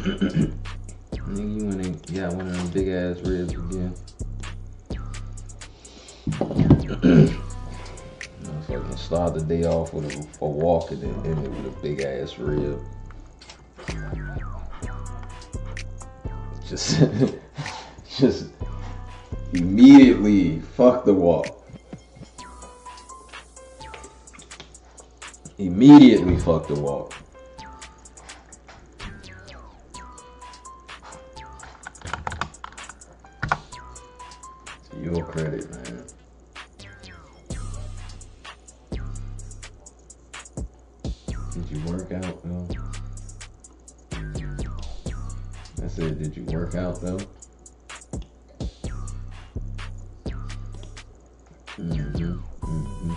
Nigga, you ain't got one of them big ass ribs again. Motherfucking start the day off with a walk and then end it with a big ass rib. Just, just immediately fuck the walk. Immediately fuck the walk. To your credit, man. Did you work out though? I said, did you work out though? Mm-hmm. Mm-hmm.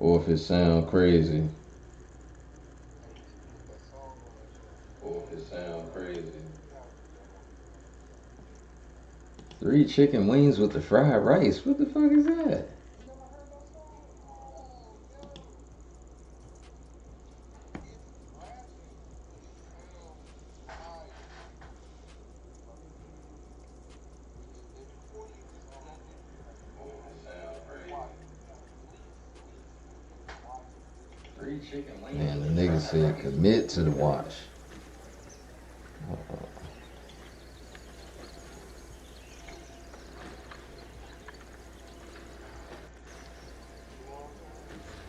Or if it sound crazy. Or if it sound crazy. 3 chicken wings with the fried rice. What the fuck is that? Man, the nigga said commit to the watch.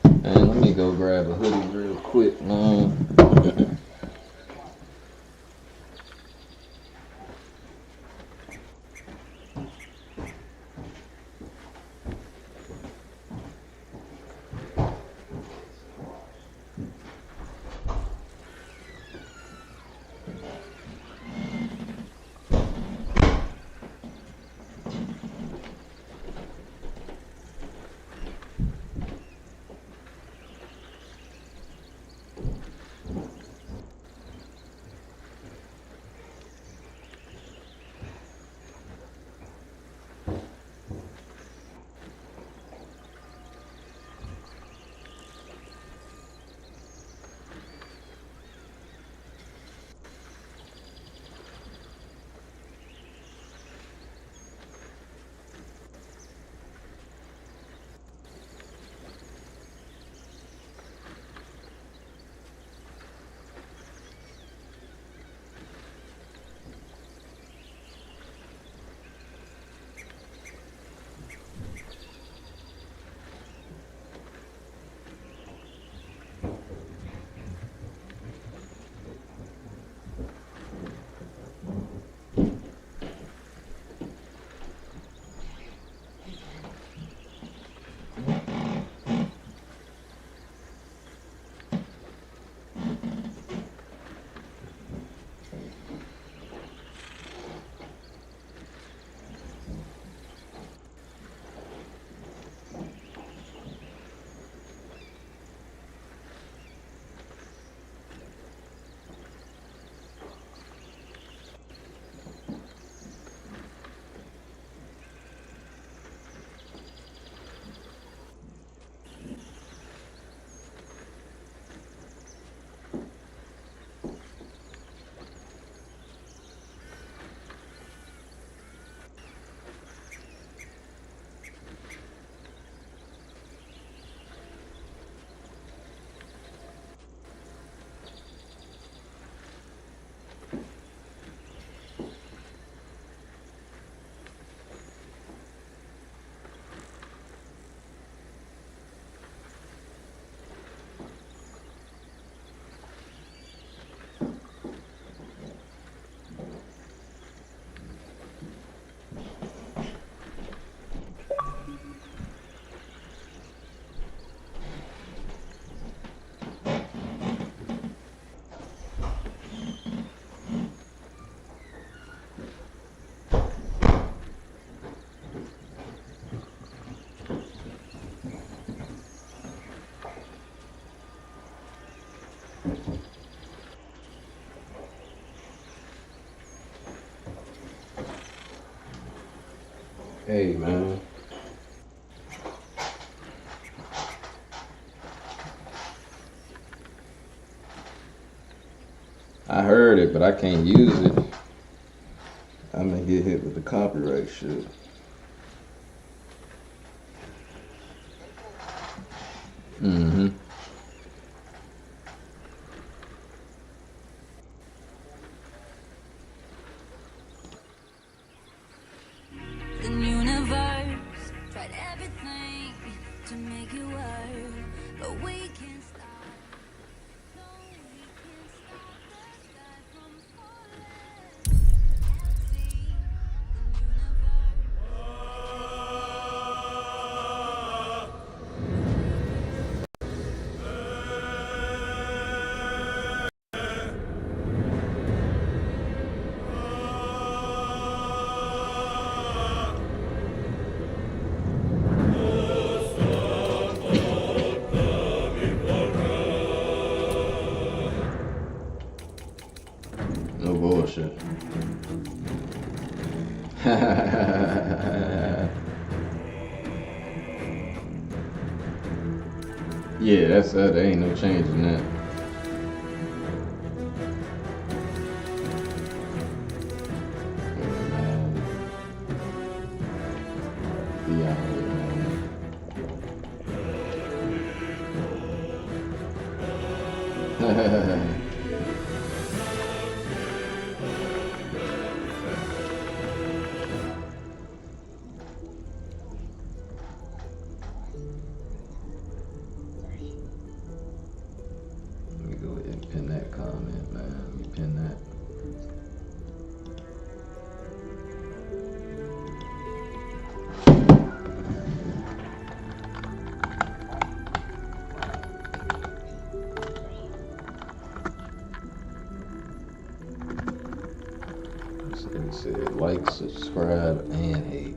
Man, let me go grab a hoodie real quick, man. Hey, man. I heard it, but I can't use it. I'm gonna get hit with the copyright shit. Mm-hmm. The universe tried everything to make it work, but we can't stop. No, we can't stop the sky from falling. Galaxy, the universe. No bullshit. Yeah, that's that. There ain't no change in that. Yeah, man. Let me go ahead and pin that comment, man. Let me pin that. It said like, subscribe, and hate.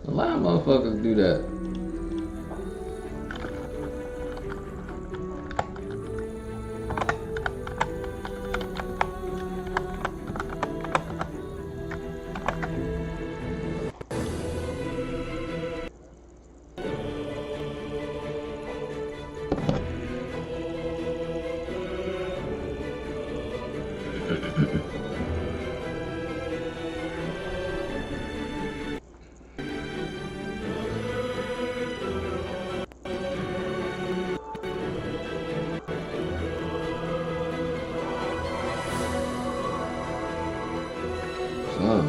A lot of motherfuckers do that. Son.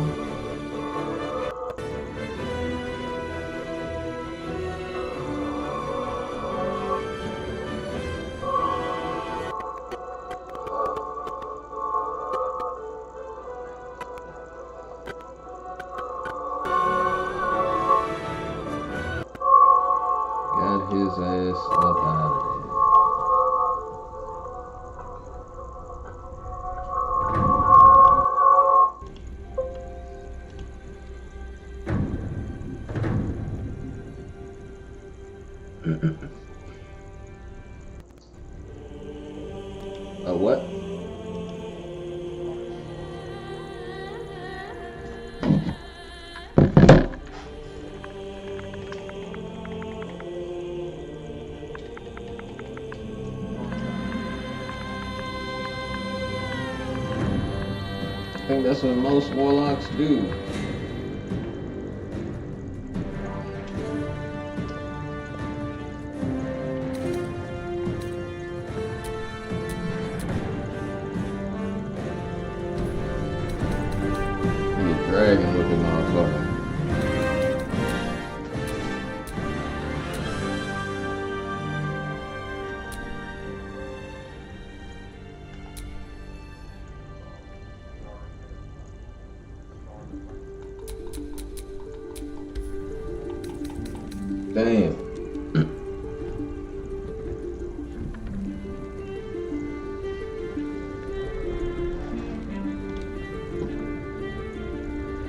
Got his ass up out of there. A what? I think that's what most warlocks do. Dragon looking motherfucker. Damn.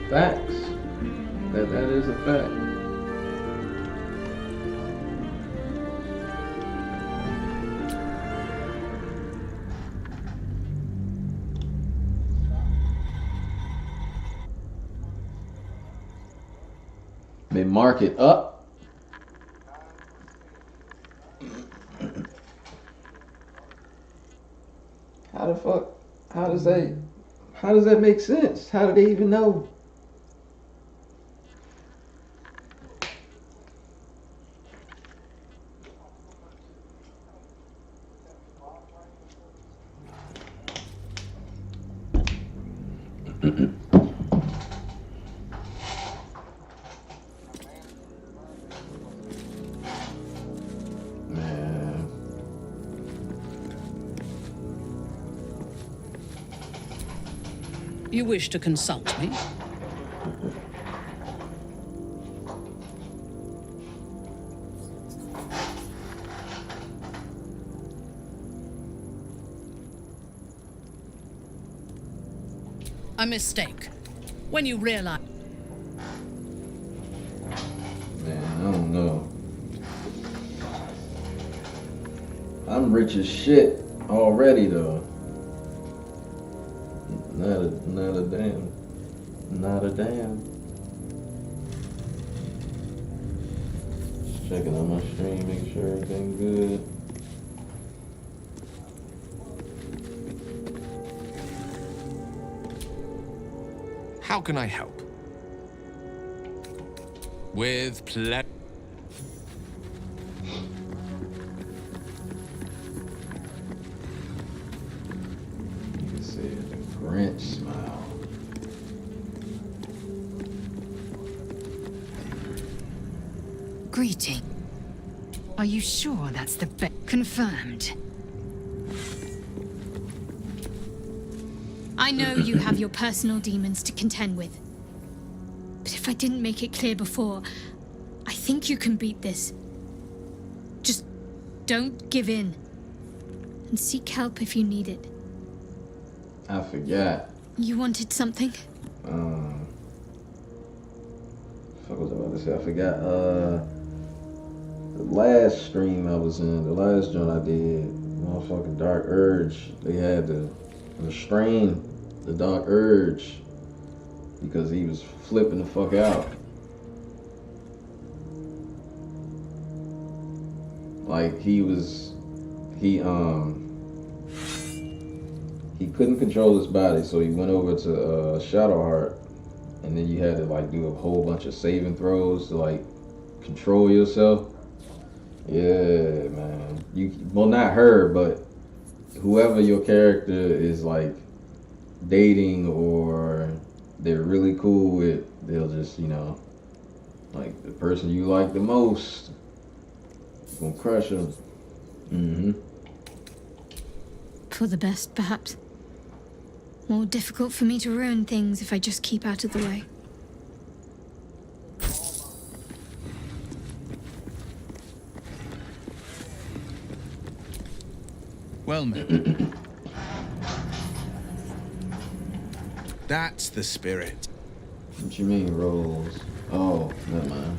Facts. That is a fact. They mark it up. How the fuck? How does that make sense? How do they even know? Man. You wish to consult me? A mistake. When you realize... Man, I don't know. I'm rich as shit already though. Not a damn. Not a damn. Just checking on my stream, making sure everything's good. How can I help? With pleasure. You can see the Grinch smile. Greeting. Are you sure that's the confirmed? I know you have your personal demons to contend with. But if I didn't make it clear before, I think you can beat this. Just don't give in. And seek help if you need it. I forgot. You wanted something? What was I about to say? I forgot. The last stream I was in, the last joint I did, motherfucking Dark Urge, they had to restrain the Dark Urge because he was flipping the fuck out. Like he couldn't control his body, so he went over to Shadowheart, and then you had to like do a whole bunch of saving throws to like control yourself. Yeah, man. Well, not her, but whoever your character is like dating or they're really cool with, they'll just, like the person you like the most, gonna crush them. Mm-hmm. For the best, perhaps. More difficult for me to ruin things if I just keep out of the way. Well met. That's the spirit. What you mean, Rose? Oh, never mind.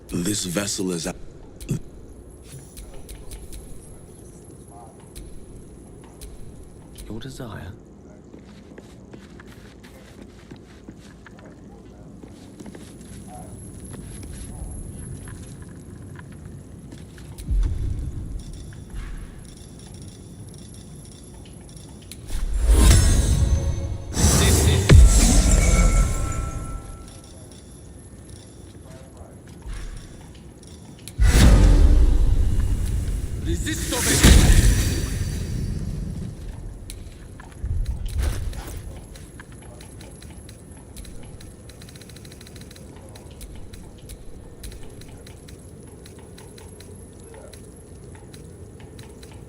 This vessel is... Your desire?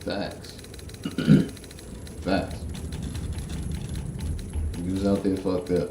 Facts. Facts. You was out there fucked up.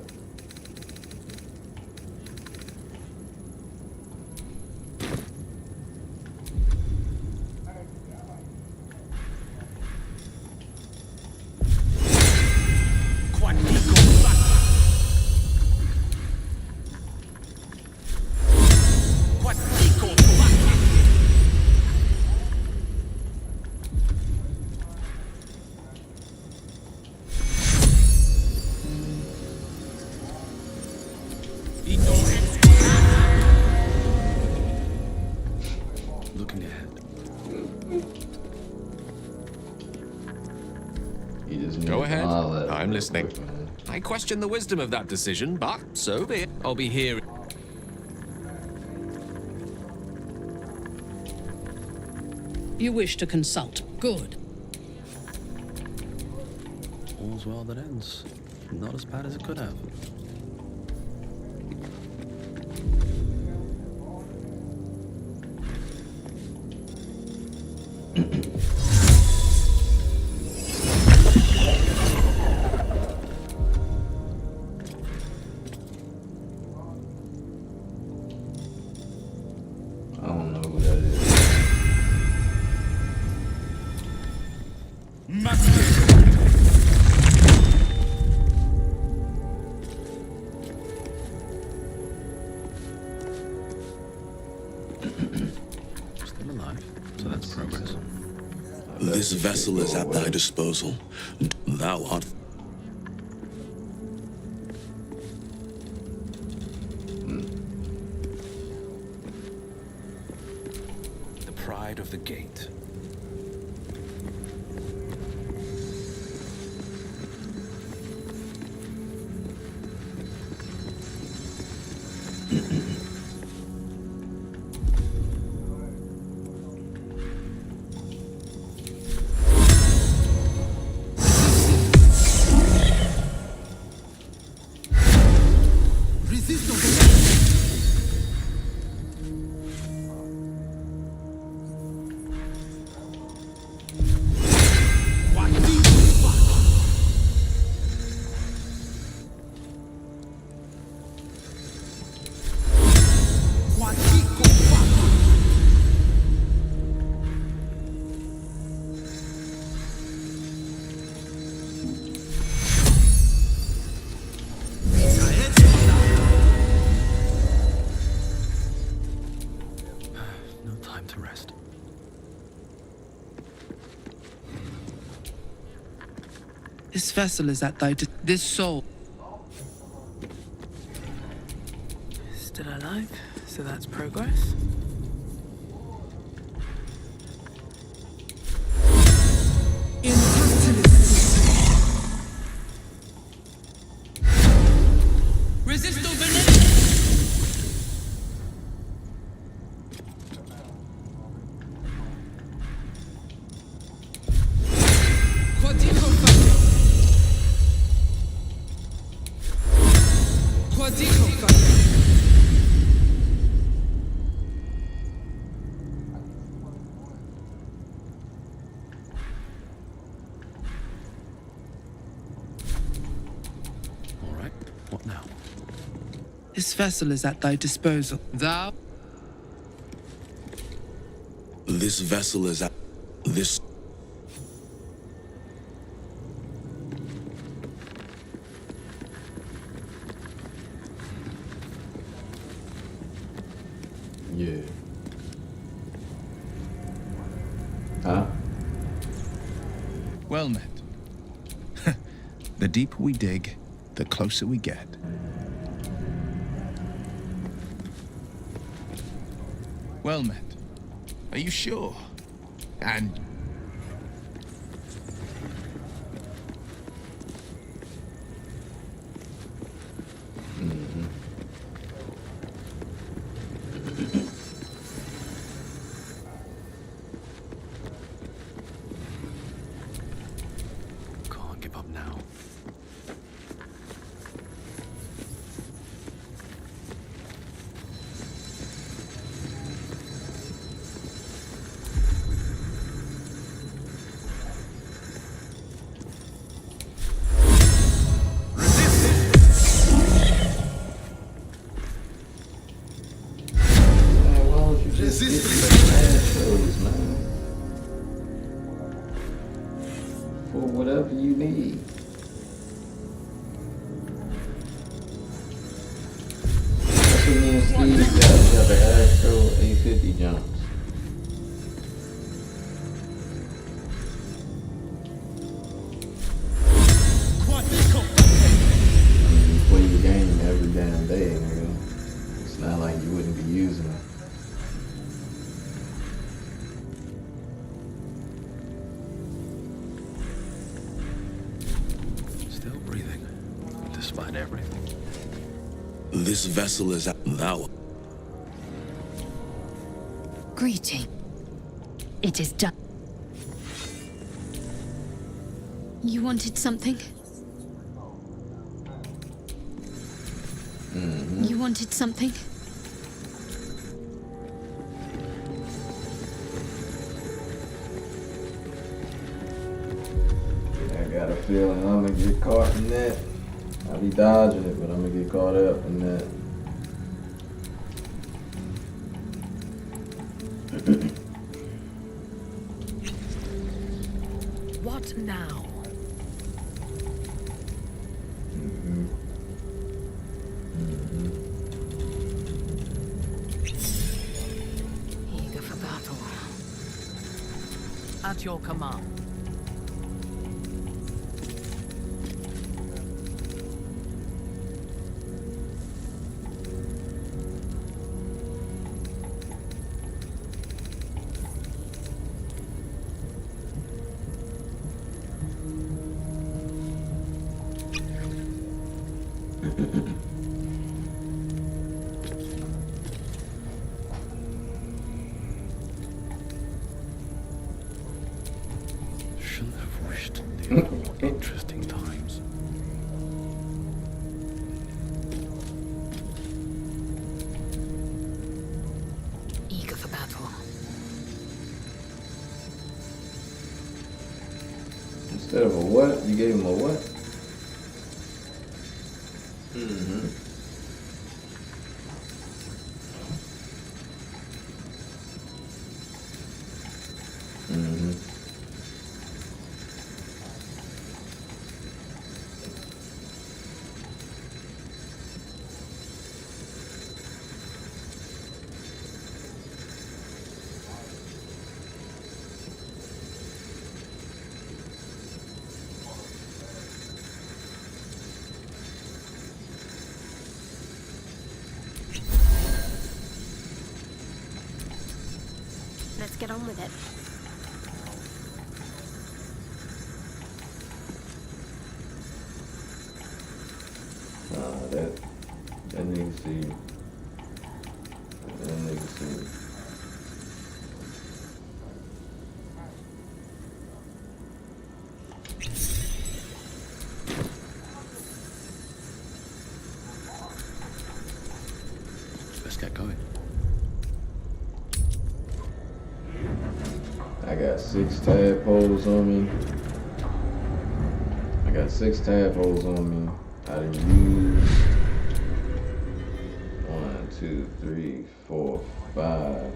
He just needed Go to ahead. holler at him I'm real listening. quick, man. I question the wisdom of that decision, but so be it. I'll be here. You wish to consult. Good. All's well that ends. Not as bad as it could have. I don't know who that is. Still alive, so that's progress. This vessel is at thy disposal. Thou art The pride of the gate. No time to rest. This vessel is at thy this soul. Still alive, so that's progress. Resisto veneno. Quadico factor. Quadico factor. All right, what now? This vessel is at thy disposal. Thou This vessel is at this. Yeah. Huh? Well met. The deeper we dig, the closer we get. Well met. Are you sure? And Can't give up now. Man, why don't you just get some Astros, man? For whatever you need. despite everything. This vessel is at thou. Greeting. It is done. You wanted something? You wanted something? I got a feeling I'm gonna get caught in that. I'll be dodging it, but I'm gonna get caught up in that. What now? Eager for battle. At your command. Shouldn't have wished to live more interesting times. Eager for battle. Instead of a what? You gave him a what? Let's get on with it. That nigga see. That nigga see. Let's get going. I got 6 tadpoles on me. I got 6 tadpoles on me. I done used 1, 2, 3, 4, 5.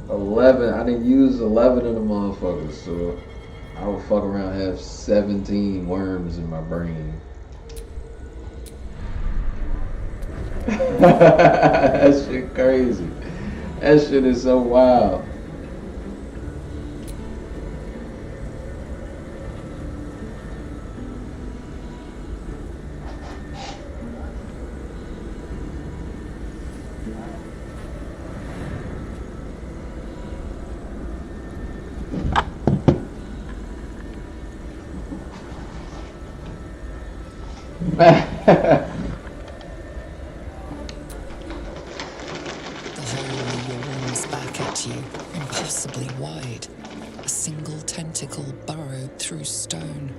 11. I didn't use 11 of the motherfuckers, so I would fuck around and have 17 worms in my brain. That shit crazy. That shit is so wild. The hole yawns back at you, impossibly wide. A single tentacle burrowed through stone.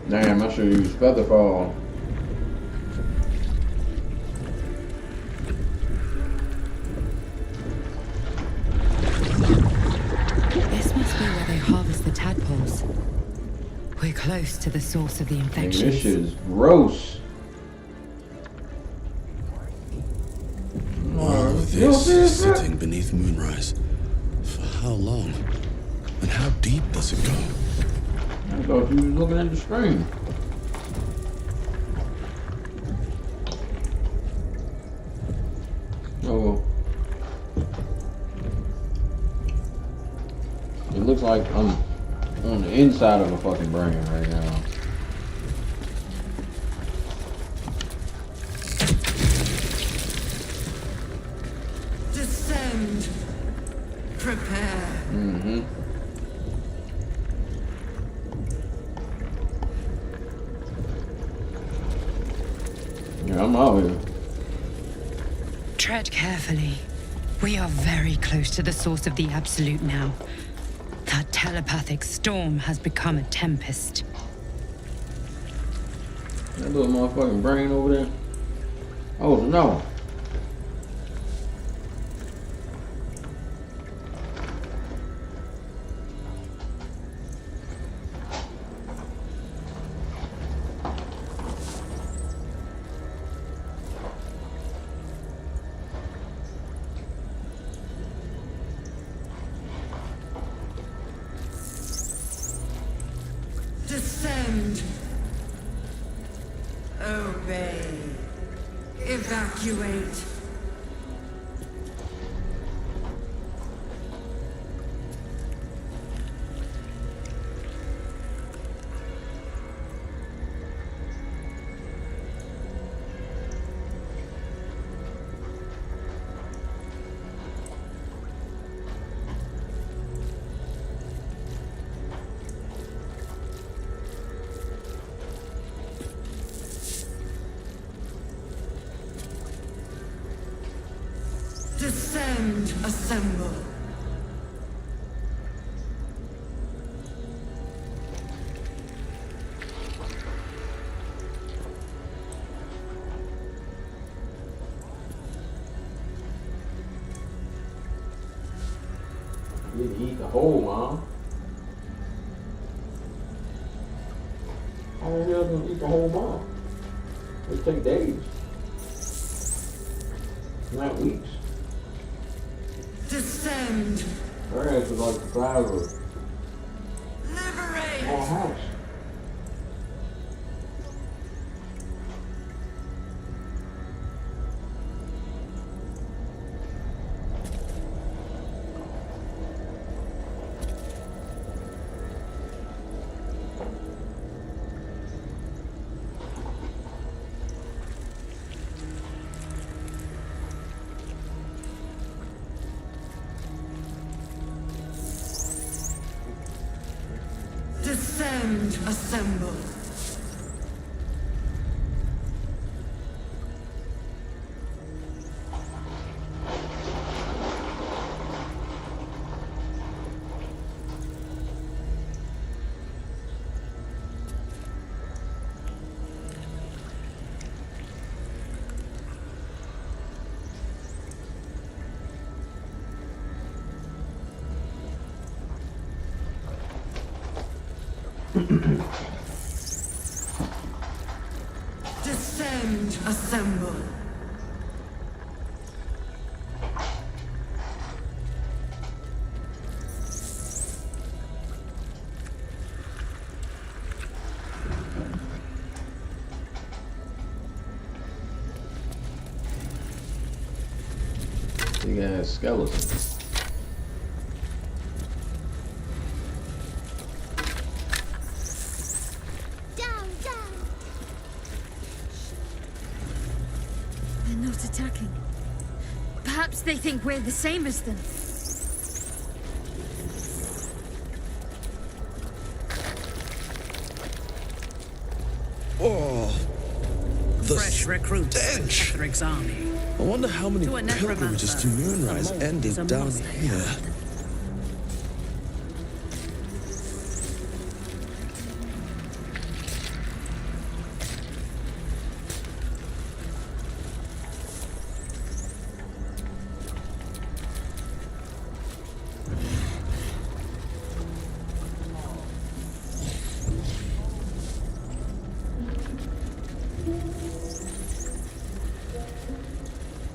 Damn, I should use Featherfall. This must be where they harvest the tadpoles. We're close to the source of the Nigga, infection. this shit is gross. All of this is sitting beneath moonrise. For how long? And how deep does it go? I thought you was looking at the screen. Oh well. It looks like I'm on the inside of a fucking brain right now. Descend. Prepare. Mm-hmm. Yeah, I'm out here. Tread carefully. We are very close to the source of the Absolute now. That telepathic storm has become a tempest. That little motherfucking brain over there. Oh no. Descend. Obey. Evacuate. Descend, assemble. You need to eat the whole, Mom. How the hell gonna eat the whole bomb? It take days. Not weeks. Descend. Her ass was like the size of a Liberate. small house. Descend, assemble. Descend, assemble. Big ass skeleton. Down, down. They're not attacking. Perhaps they think we're the same as them. Oh, the Fresh recruits for stench. Ketheric's army. I wonder how many To a pilgrimages to necromancer, Moonrise the mold ended is a down monster. here.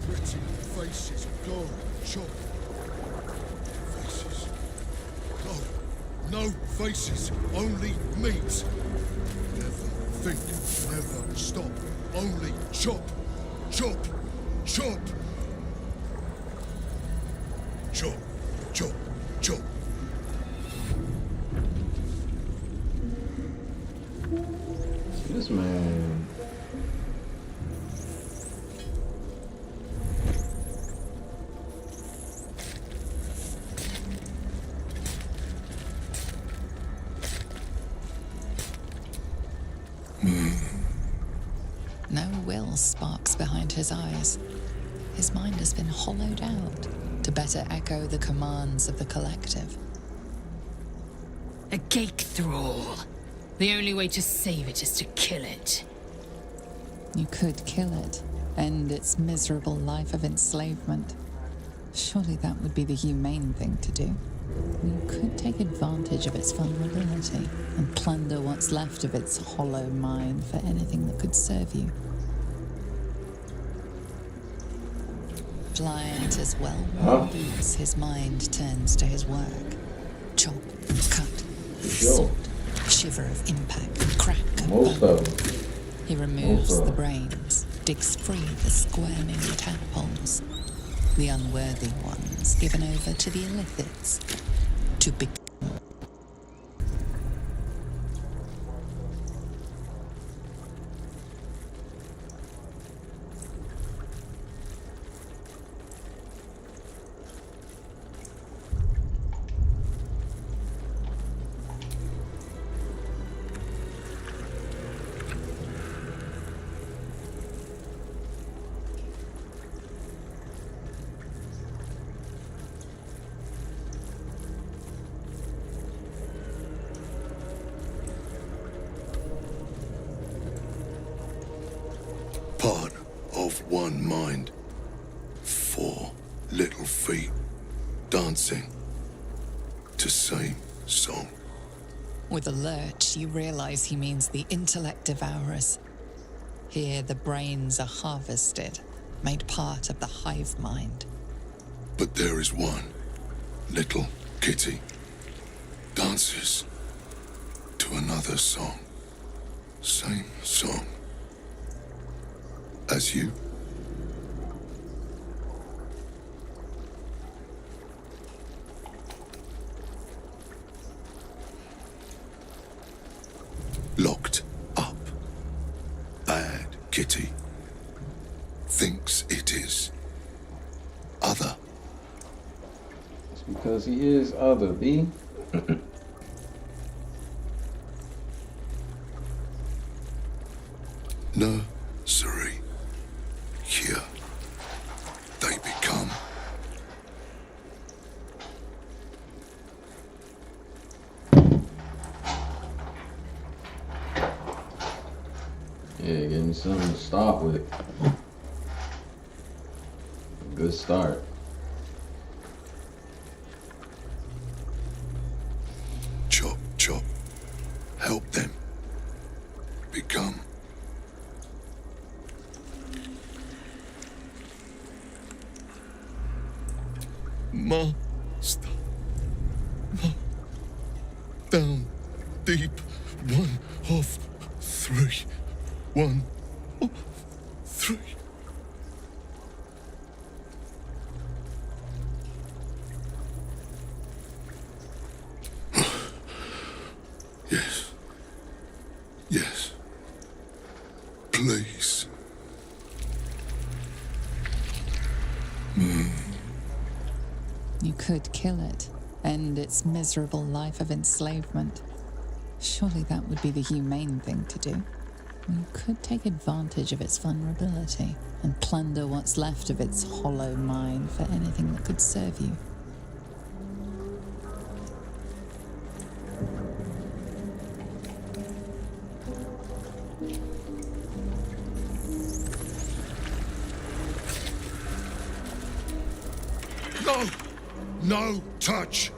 Pretty faces gone, chop. Faces. No faces, only meat. Never think, never stop. Only chop, chop, chop. Chop, chop, chop. This man. sparks behind his eyes. His mind has been hollowed out to better echo the commands of the collective. A Ghaik thrall. The only way to save it is to kill it. You could kill it, end its miserable life of enslavement. Surely that would be the humane thing to do. You could take advantage of its vulnerability and plunder what's left of its hollow mind for anything that could serve you. Pliant as well-worn boots, his mind turns to his work. Chop, cut, sort, shiver of impact, crack and Most bump. of them. He removes the brains, digs free the squirming tadpoles, the unworthy ones given over to the illithids, to become. Part of one mind. 4 little feet dancing to same song. With a lurch, you realize he means the intellect devourers. Here, the brains are harvested, made part of the hive mind. But there is one little kitty dances to another song. Same song as you. Locked up. Bad kitty. Thinks it is other. It's because he is other, B. Nursery. Here they become. Yeah, give me something to start with. Good start. Chop, chop. Help them become. Master. Down deep. 1 of 3. 1 of 3. Yes. Yes. Please. You could kill it, end its miserable life of enslavement. Surely that would be the humane thing to do. You could take advantage of its vulnerability and plunder what's left of its hollow mind for anything that could serve you. No! No touch!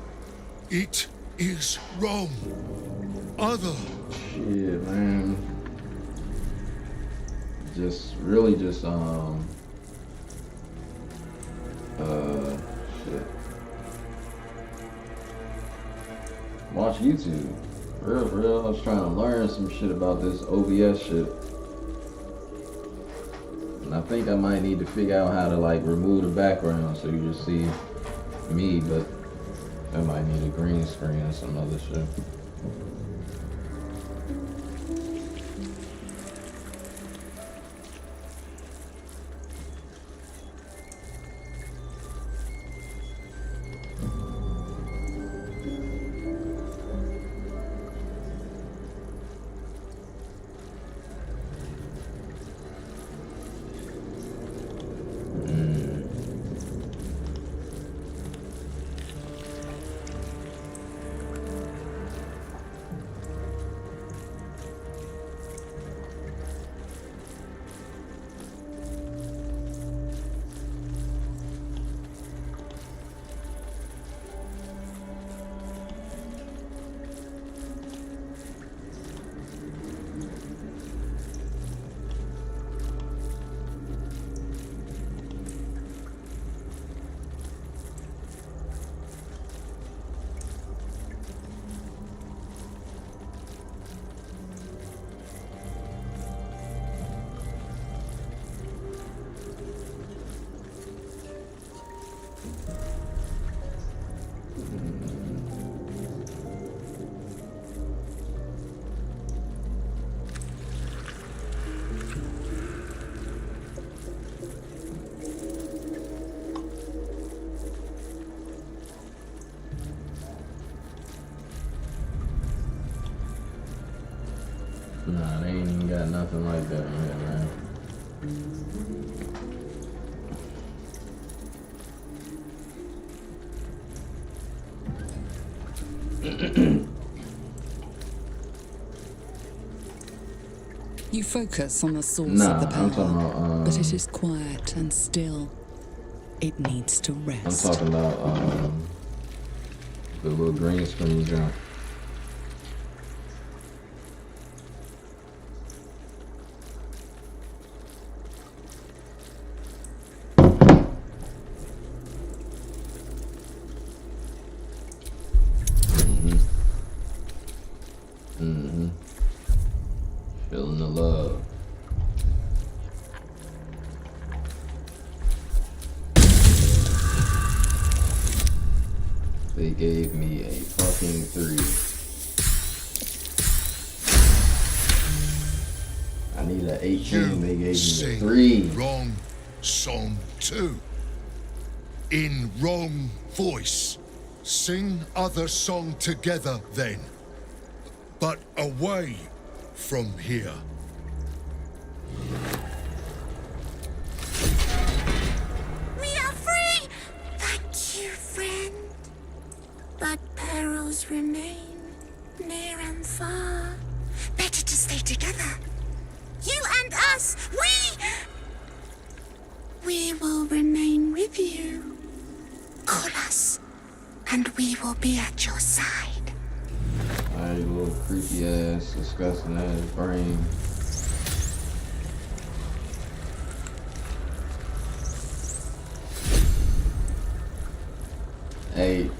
It is wrong. Other. Shit, man. Just really just shit. Watch YouTube. For real. I was trying to learn some shit about this OBS shit. And I think I might need to figure out how to like remove the background so you just see me, but I might need a green screen or some other shit. nothing like that in here, man. You focus on the source Nah, of the power, I'm talking about, but it is quiet and still. It needs to I'm rest. talking about the little green screen jump. Feeling the love. They gave me a fucking 3. I need an 18. They gave me a Sing 3. wrong song too. In wrong voice. Sing other song together then. But away from here. We are free! Thank you, friend. But perils remain, near and far. Better to stay together. You and us, we will remain with you. Call us, and we will be at your side. Alright, you little creepy ass, disgusting ass brain. Hey.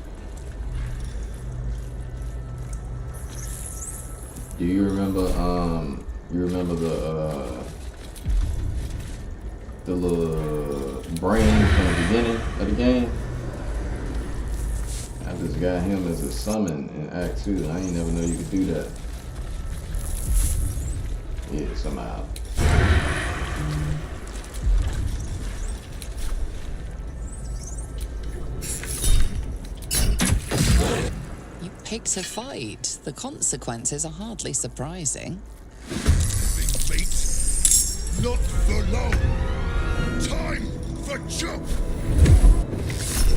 Do you remember the little brain from the beginning of the game? I just got him as a summon in Act 2. I ain't never know you could do that. Yeah, somehow. You picked a fight. The consequences are hardly surprising. Mate, not for long. Time for jump.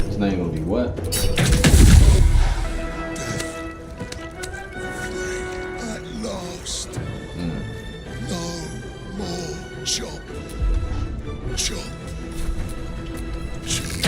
His name gonna be what? At last. No more chop. Chop. Chop.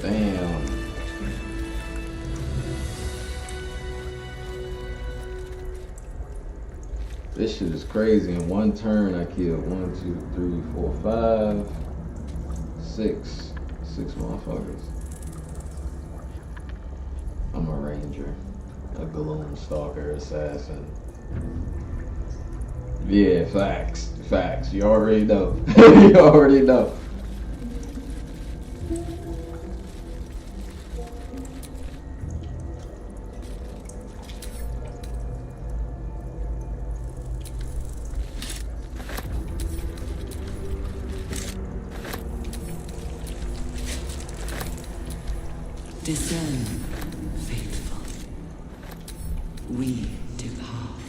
Damn. This shit is crazy. In one turn, I killed 1, 2, 3, 4, 5, 6. 6 motherfuckers. I'm a ranger. A Gloom Stalker assassin. Yeah, facts. Facts. You already know. You already know. Discern, faithful. We depart.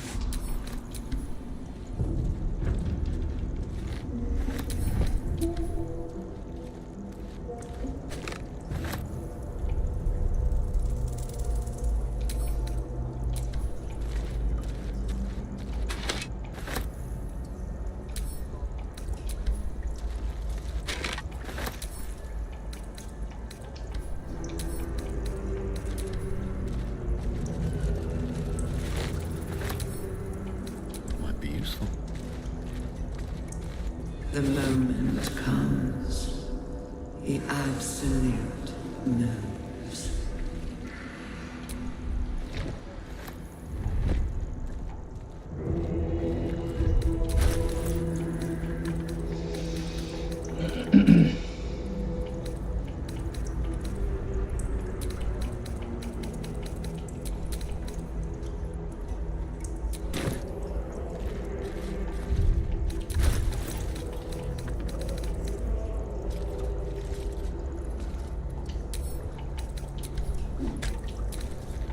The moment comes. The absolute moves.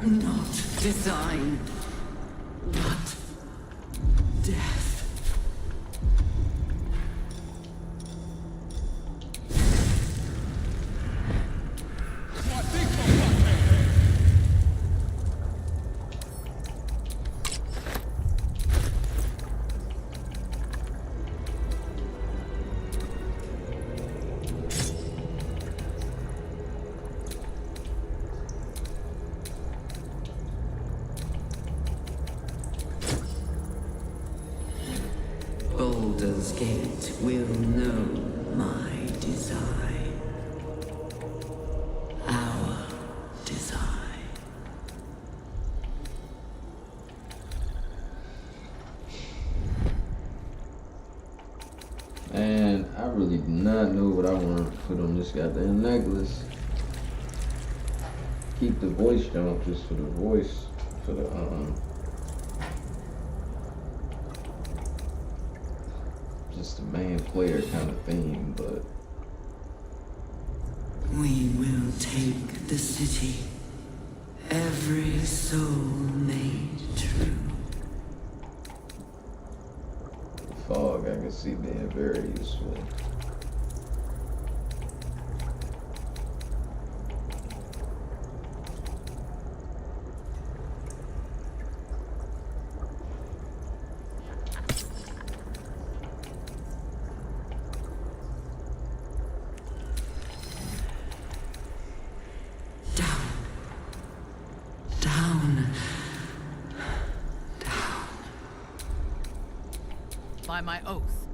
Not design, but death. Baldur's Gate will know my design. Our design. And I really do not know what I want to put on this goddamn necklace. Keep the voice jump just for the voice, for the just the main player kind of theme, but We will take the city. Every soul made true. the fog I can see being very useful. By my oath.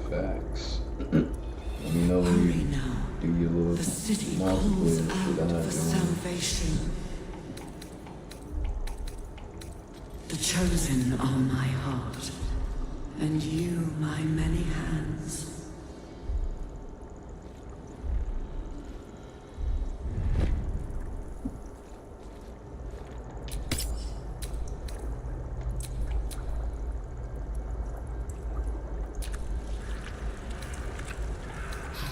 Facts. Let me know when you do your little The city mouse calls play and shit. out I for salvation. The chosen are my heart, and you my many hands.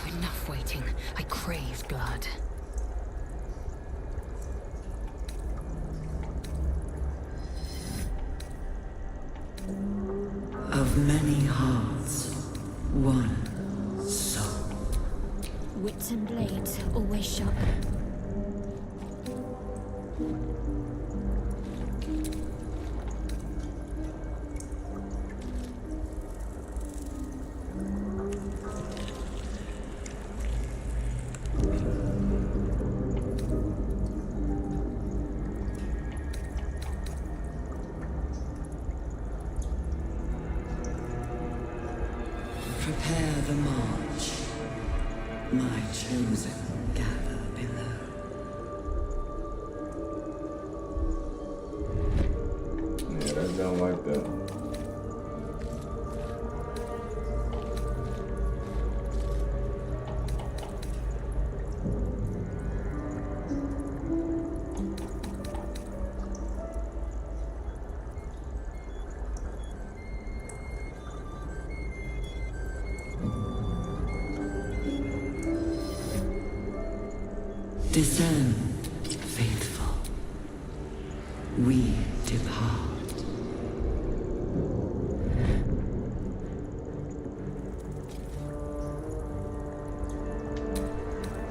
Enough waiting. I crave blood. Of many hearts, one soul. Wits and blades always sharp. Prepare the march. My chosen gather below. Yeah, that don't like that. Discern, faithful. We depart.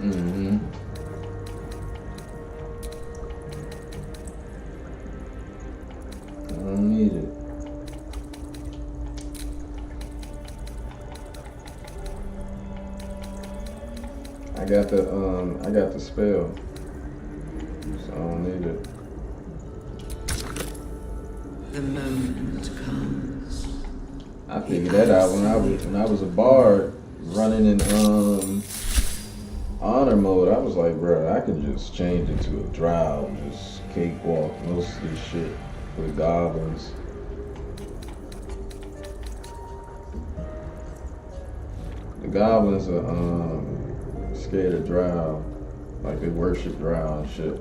Mm-hmm. I don't need it. I got the spell. So I don't need it. The moment comes. I figured that out when I was a bard running in honor mode. I was like, bro, I could just change it to a drow and just cakewalk most of this shit with goblins. The goblins are scared of drow, like they worship drow and shit.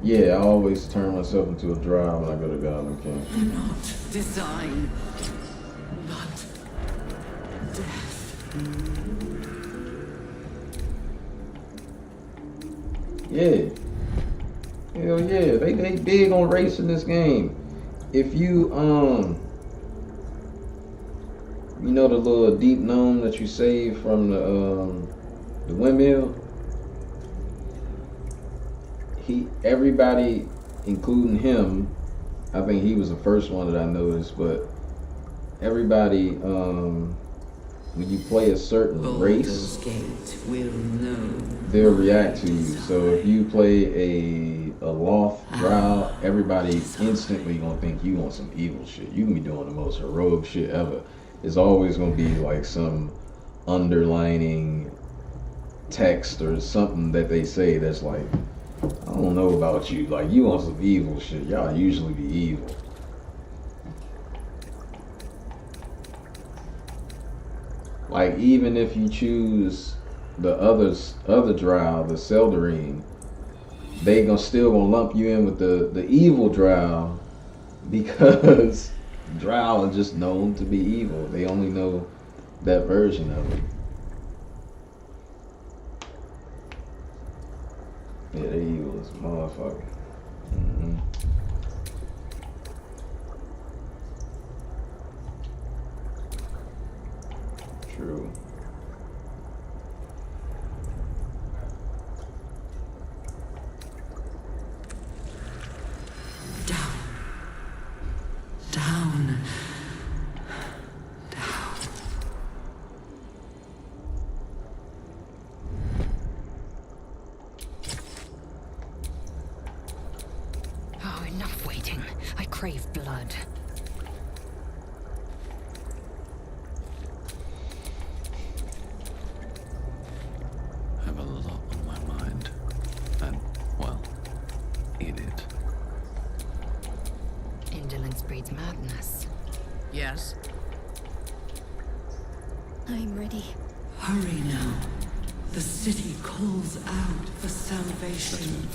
Yeah, I always turn myself into a drow when I go to Goblin King. Not design, but death. Yeah. Hell yeah. They big on race in this game. If you you know the little deep gnome that you saved from the windmill? Everybody, including him, I think he was the first one that I noticed, but everybody, when you play a certain race, they'll react to you. So if you play a Loth drow, everybody instantly gonna think you on some evil shit. You can be doing the most heroic shit ever. It's always gonna be like some underlining text or something that they say that's like, I don't know about you, like you on some evil shit. Y'all usually be evil. Like even if you choose the other drow, the Seldarine, they still gonna lump you in with the evil drow because drow are just known to be evil. They only know that version of it. Yeah, they evil as a motherfucker. True. Down. Oh, enough waiting. I crave blood. I have a lot on my mind. And, well, in it. Indolence breeds madness. Yes? I'm ready. Hurry now. The city calls out for salvation.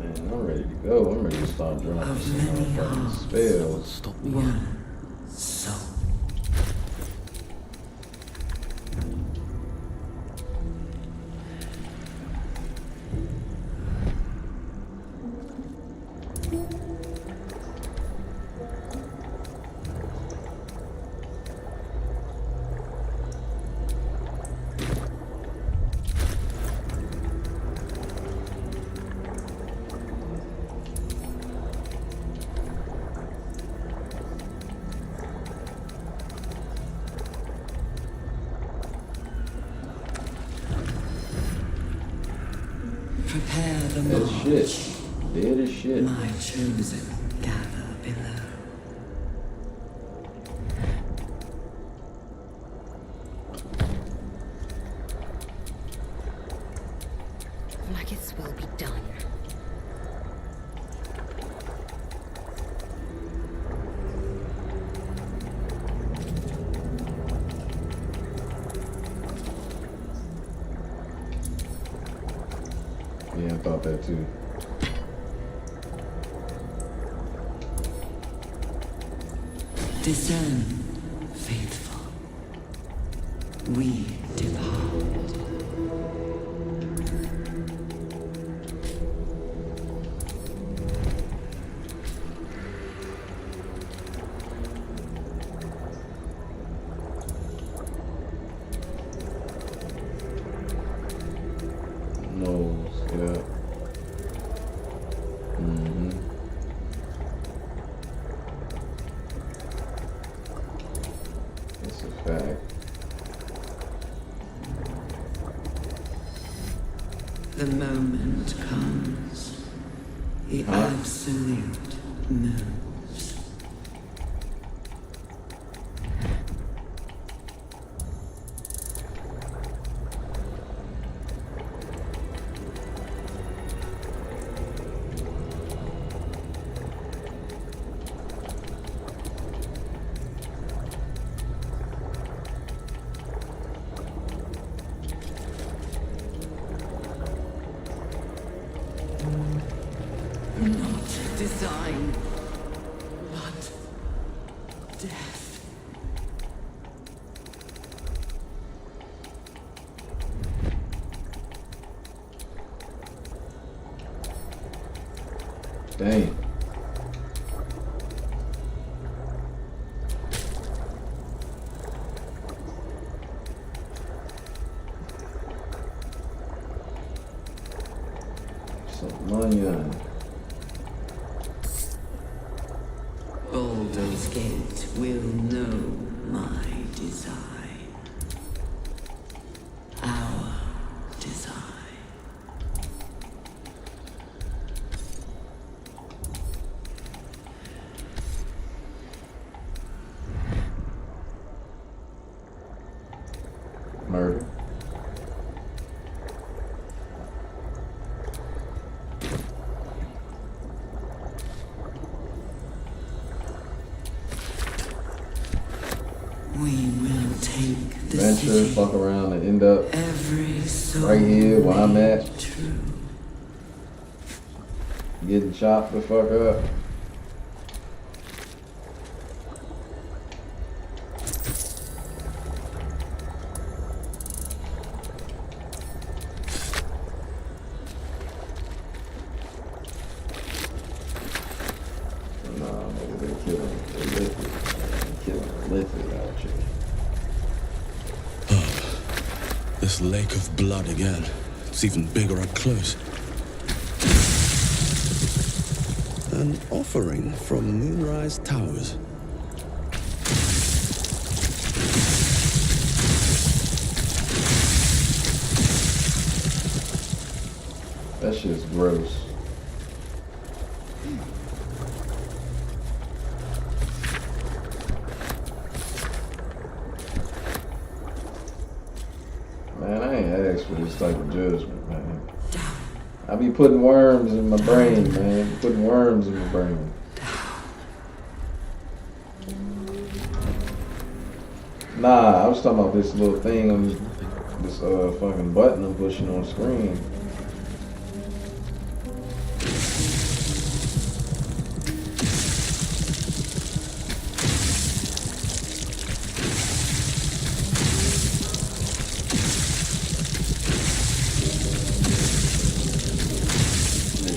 I'm ready to go. I'm ready to start dropping some motherfucking spells. Stop me. One soul. Prepare the Dead as march. shit. Dead as shit. My chosen gather below. Like its will be done. Yeah, I thought that too. Discern, faithful. We depart. fact. The moment comes. The absolute moves. Not design, but death. Dang. Some money on it. Baldur's Gate will know my design. Our design. Murder. We will take the Venture, city. fuck around and end up Every soul right here where I'm at. true. Getting chopped the fuck up. Nah, nigga, they killing it. They lift it. They killing it. Lift it out here. This lake of blood again. It's even bigger up close. An offering from Moonrise Towers. That shit's gross. Man, I ain't asked for this type of judgment, man. I be putting worms in my brain, man. Putting worms in my brain. Nah, I was talking about this little thing on this fucking button I'm pushing on the screen.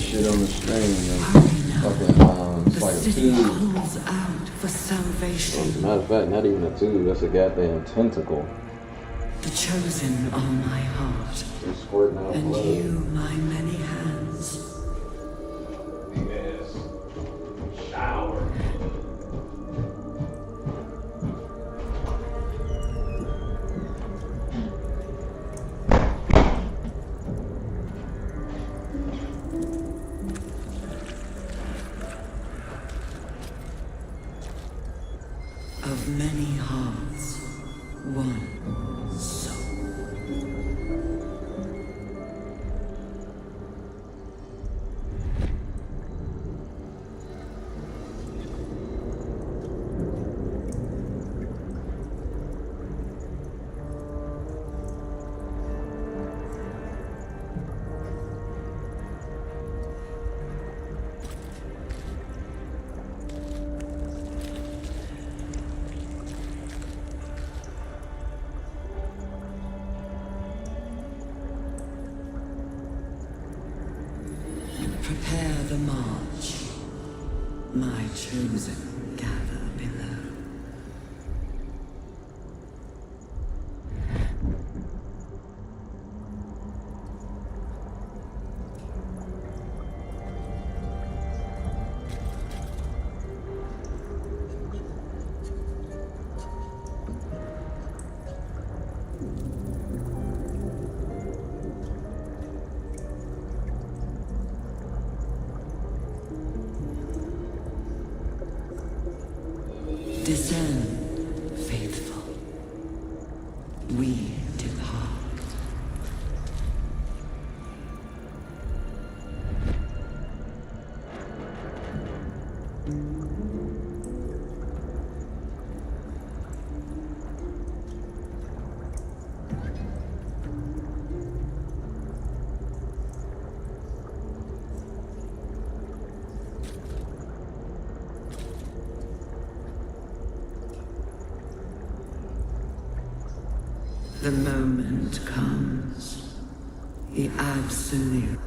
Shit on the screen, fucking, it's like a City tube. calls out for salvation. As a matter of fact, not even a tube, that's a goddamn tentacle. The chosen are my heart, It's squirting out and blood. you my many hands. Yes. Shower. Of many hearts, one soul. Prepare the march. My chosen gather below. faithful. We depart. The moment comes. The Absolute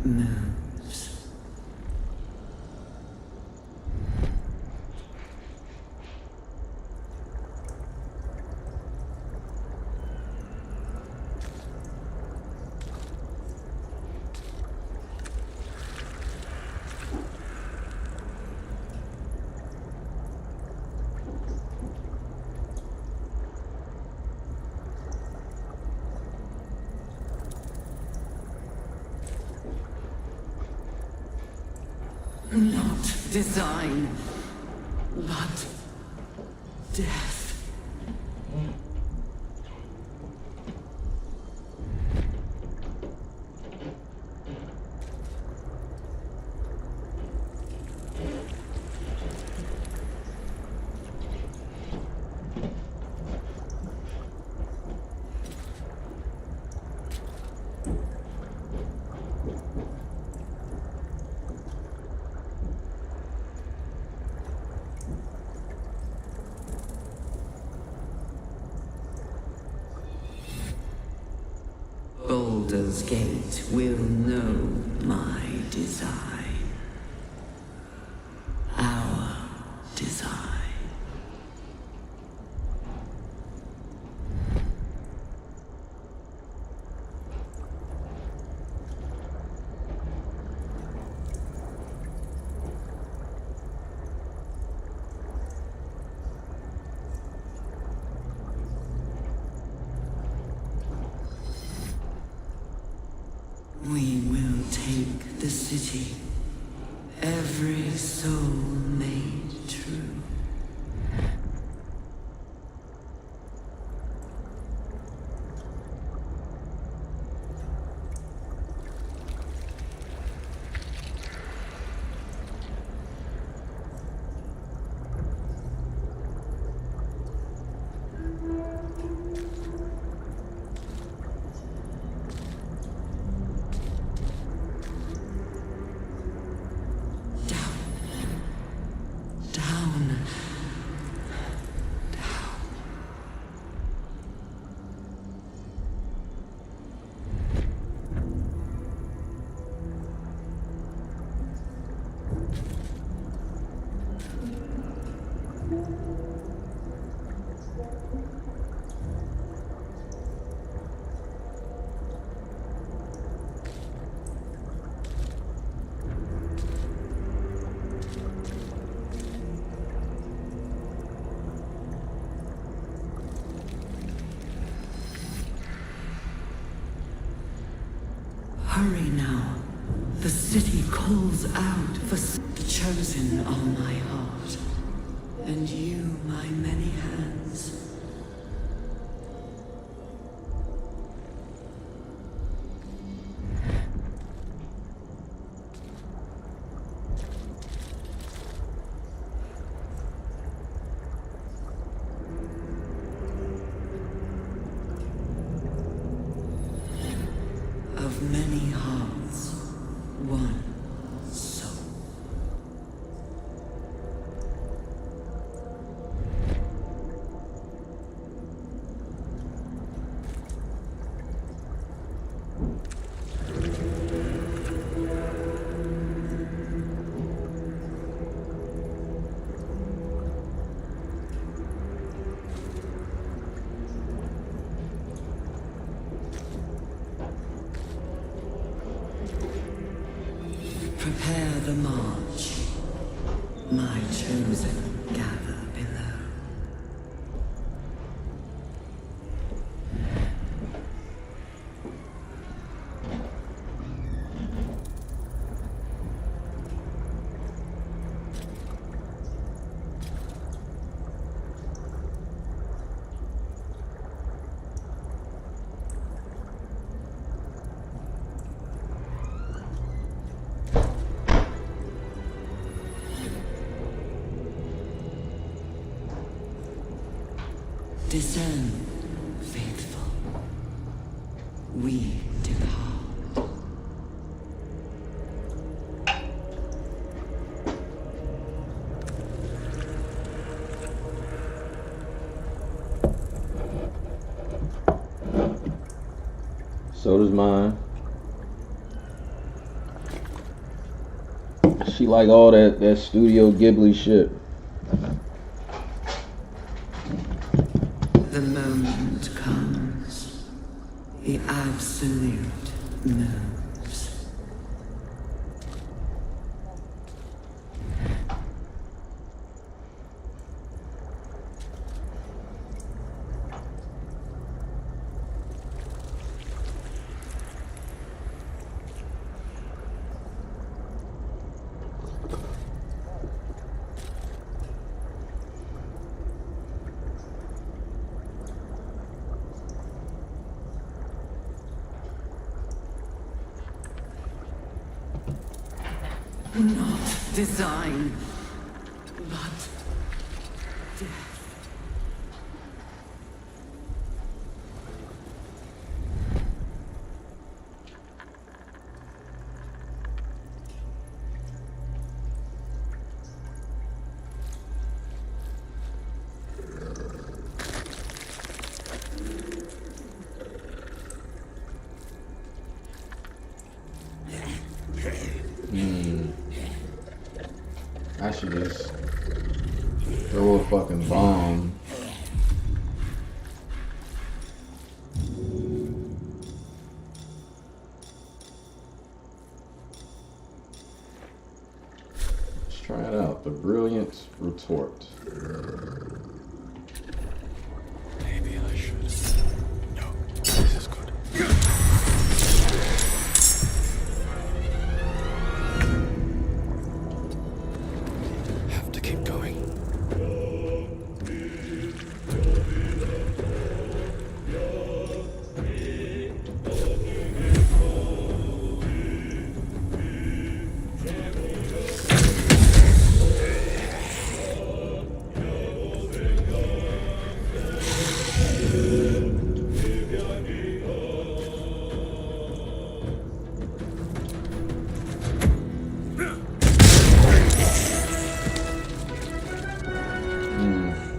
moves. Not design, but death. Baldur's Gate will know my design. Our design. We will take the city, every soul made true. Hurry now. The city calls out for the chosen are my heart, and you my many hands. Of many hearts, one soul. Discern, faithful. We depart. So does mine. She like all that Studio Ghibli shit. The moment comes. The absolute moves. Not design, but death. I should just throw a fucking bomb. Let's try it out. The Brilliant Retort. Maybe I should. No, this is good. Have to keep going.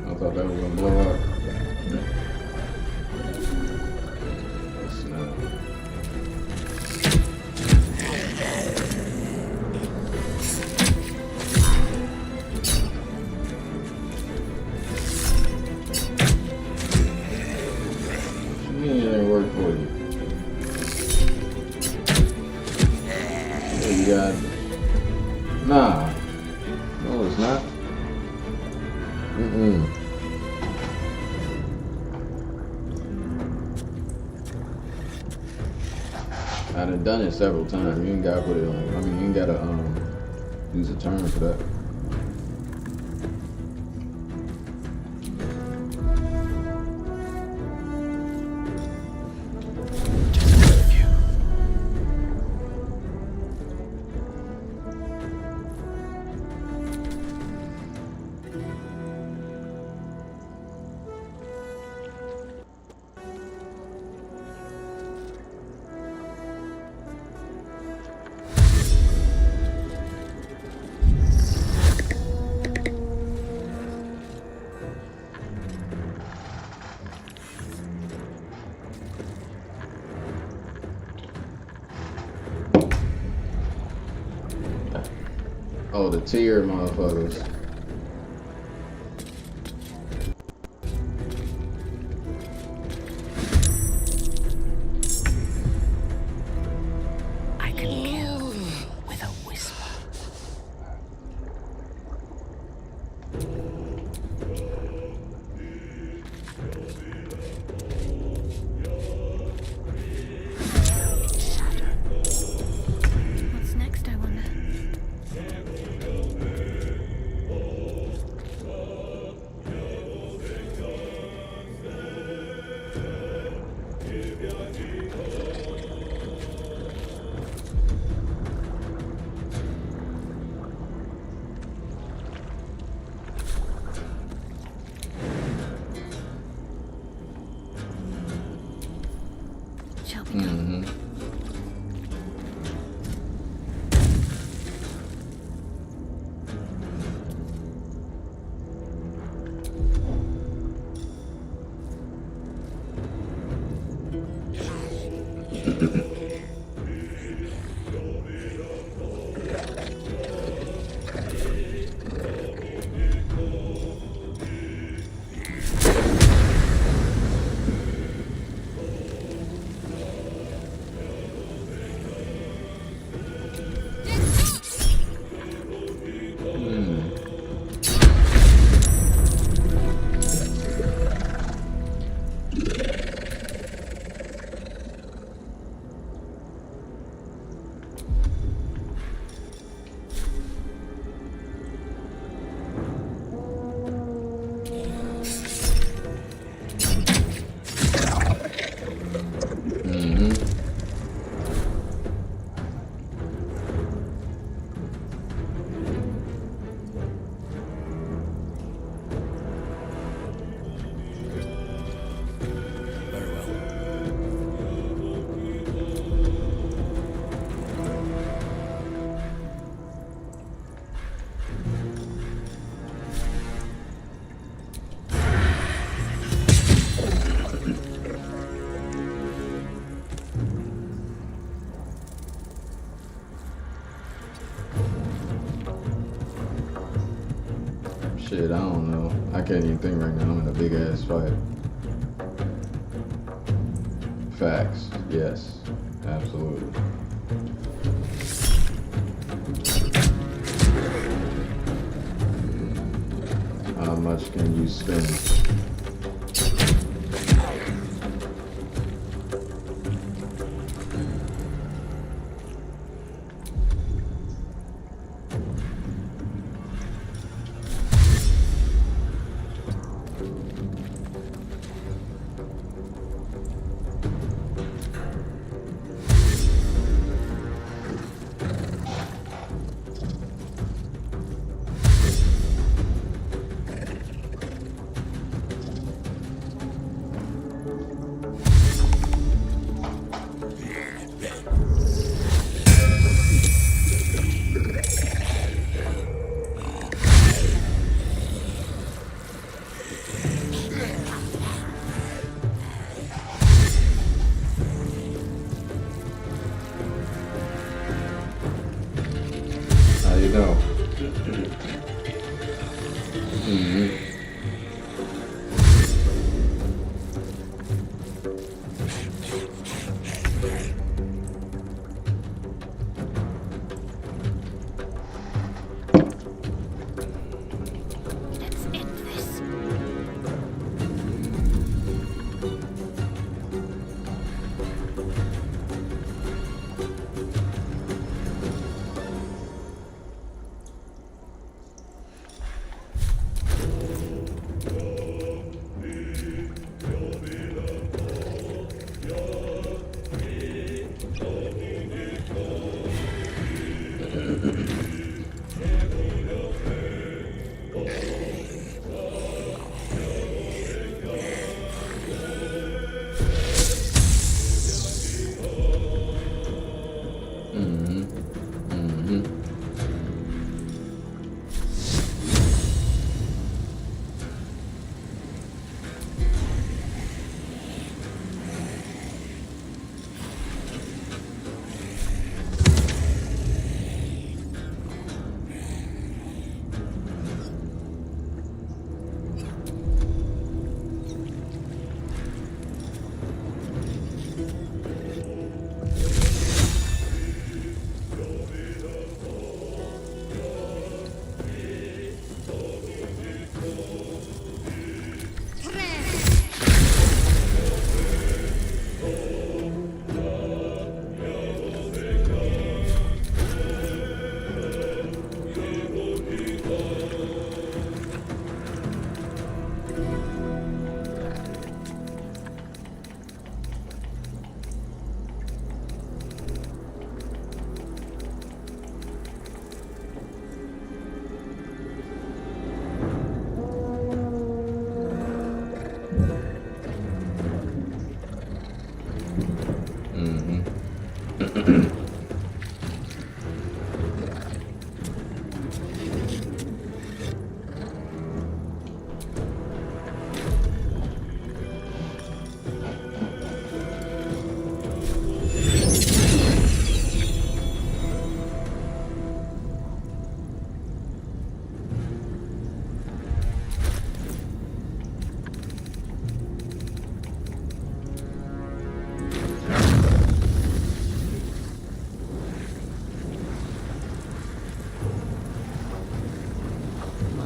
I thought that was gonna blow up. It's not. What you mean it didn't work for you? Yeah, you got. Nah. No, it's not. I done done it several times. You ain't gotta put it on. I mean, you ain't gotta use a turn for that. Oh, the tier motherfuckers. I can kill with a whisper. What's next, I wonder? Mm-hmm. Shit, I don't know. I can't even think right now. I'm in a big ass fight. Facts. Yes. Absolutely. How much can you spend? My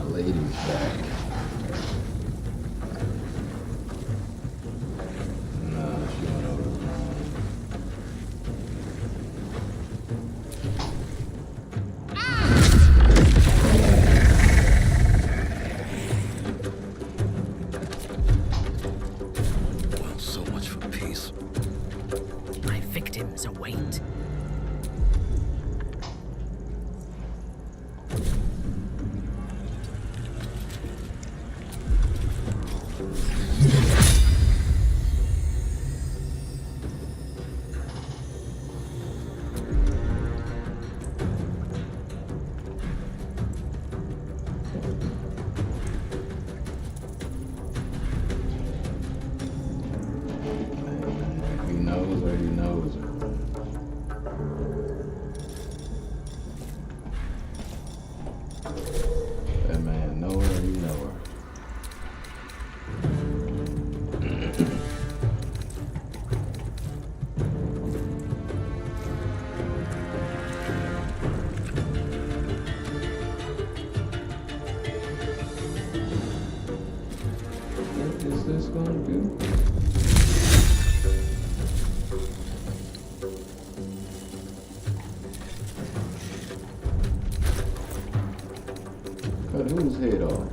lady's back. Nah, she went over the phone. Well, so much for peace. My victims await. He knows her, he knows her. That man know her, you know her. What is this gonna do? Cut whose head off?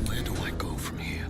Where do I go from here?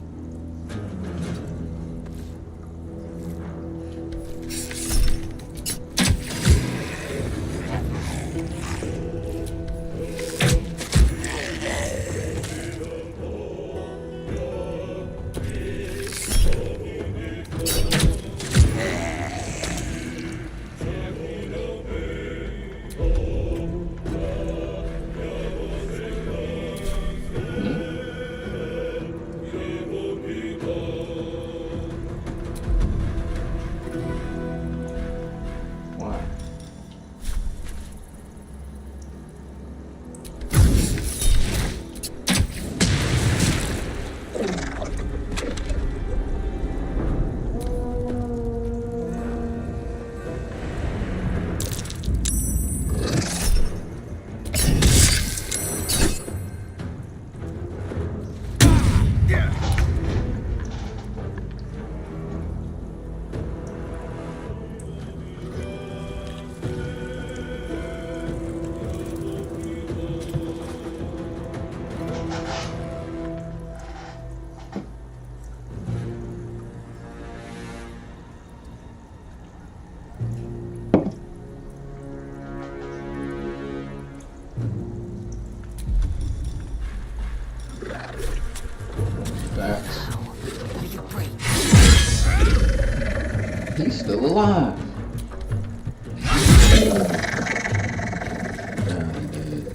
Why? Facts. He's still alive. Yeah, he did.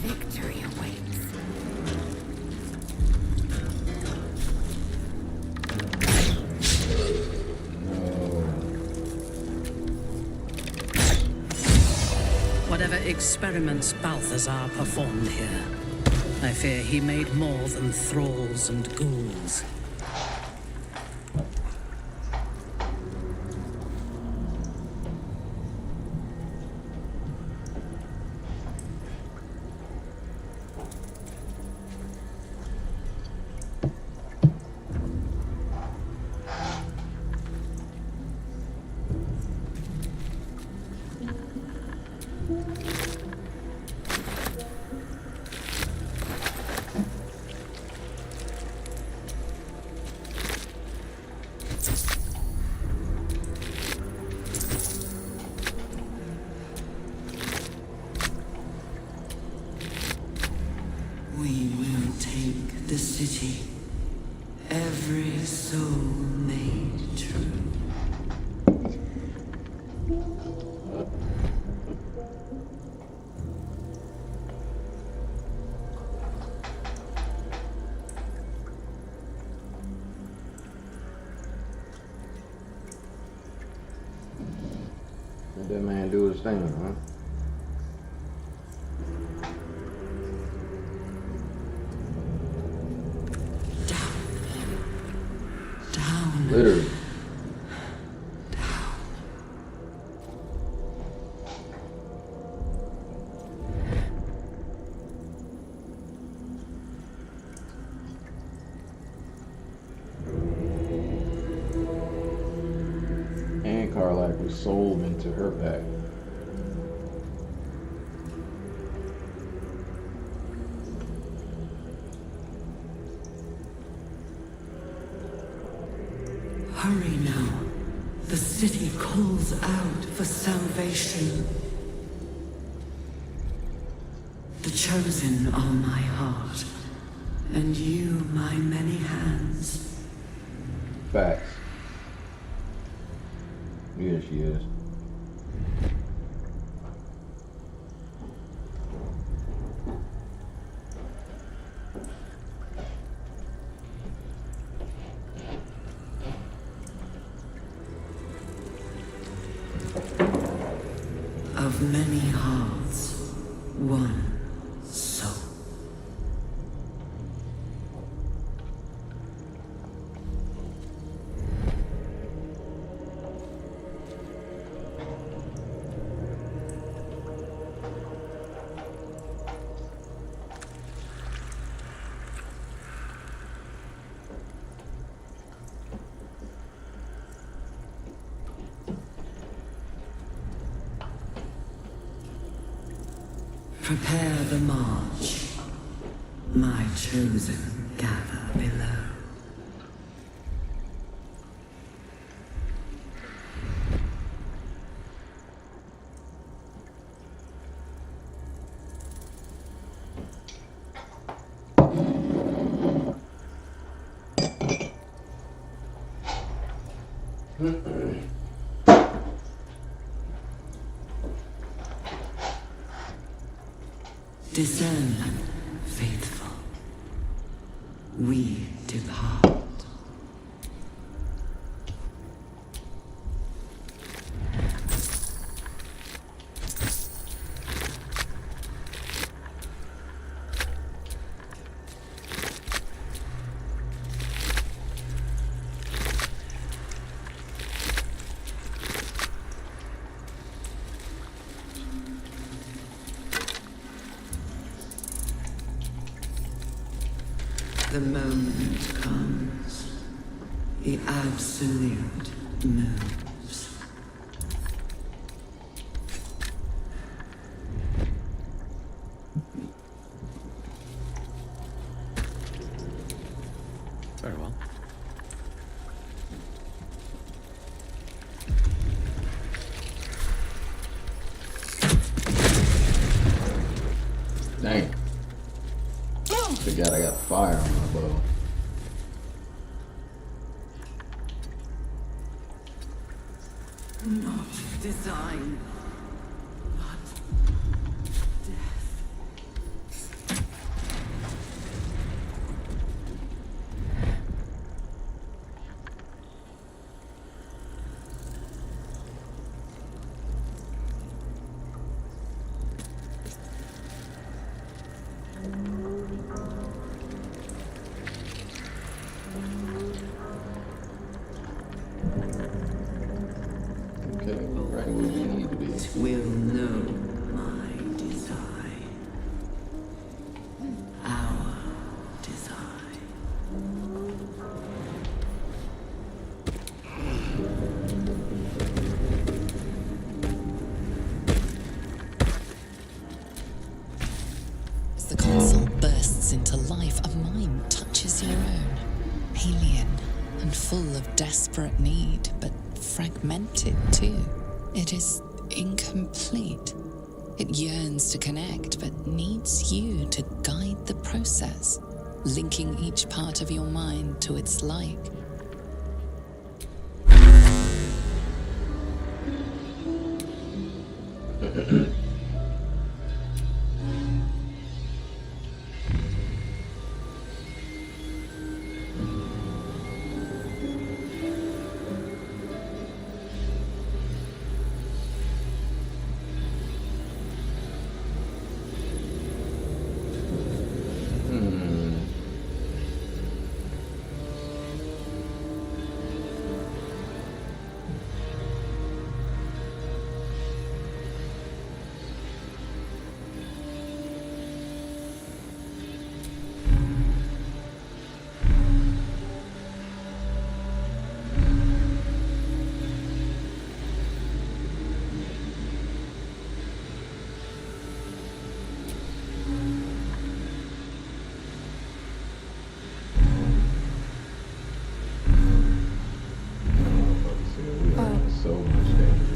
Victory awaits. Whatever experiments Balthazar performed here, I fear he made more than thralls and ghouls. We will take the city. Every soul made true. Let that man do his thing, huh? Down. Literally. And Karlach was sold into her pack. Hurry now. The city calls out for salvation. The chosen are my heart, and you my many hands. Facts. Yeah, she is. Of many hearts, one soul. Prepare the march. My chosen gather below. Discernment, faithful. We depart. The moment comes. The absolute moves. Very well. Dang. Forgot I got fire on my bow. Not design, but death. Okay, right where we need to be. Will know my design. Our design. As the console bursts into life, a mind touches your own. Alien and full of desperate need, but fragmented too. It is incomplete. It yearns to connect, but needs you to guide the process, linking each part of your mind to its like. So much danger.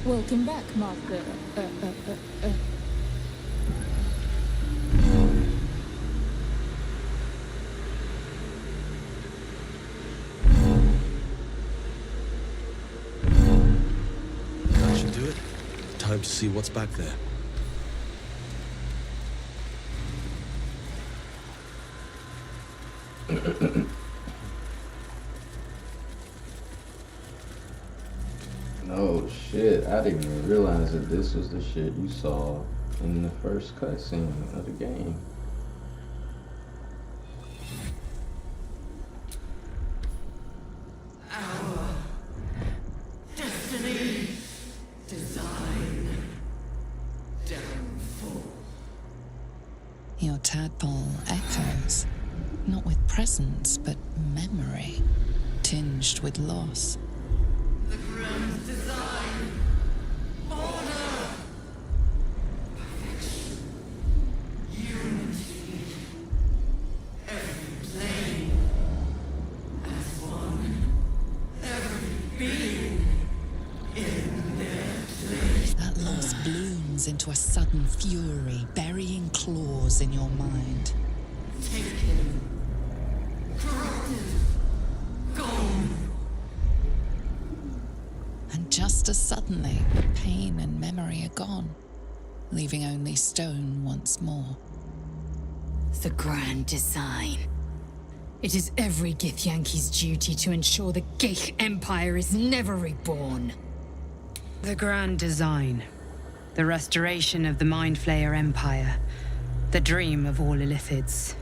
Welcome back, Master. That should do it. Time to see what's back there. Oh shit, I didn't even realize that this was the shit you saw in the first cutscene of the game. Our destiny. Design. Downfall. Your tadpole echoes, not with presence, but memory, tinged with loss. The grand design. Order. Perfection. Unity. Every plane. As one. Every being. In their place. That loss blooms into a sudden fury, burying claws in your mind. Taken. Corrupted. Gone. And just as suddenly, pain and memory are gone, leaving only stone once more. The grand design. It is every Githyanki's duty to ensure the Ghaik Empire is never reborn. The grand design. The restoration of the Mind Flayer Empire. The dream of all Illithids.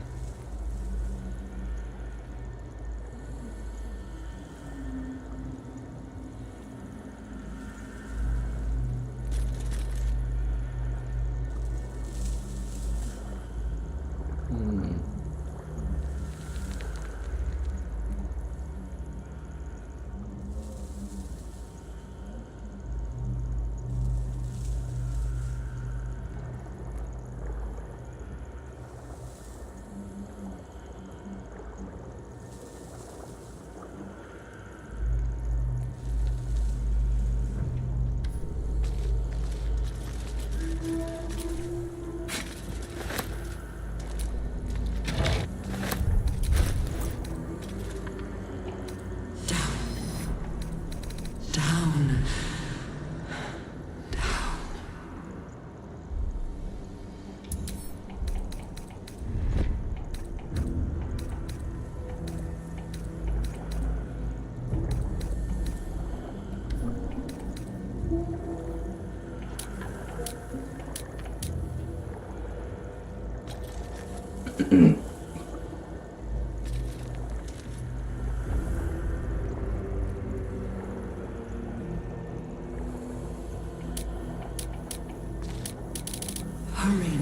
Hurry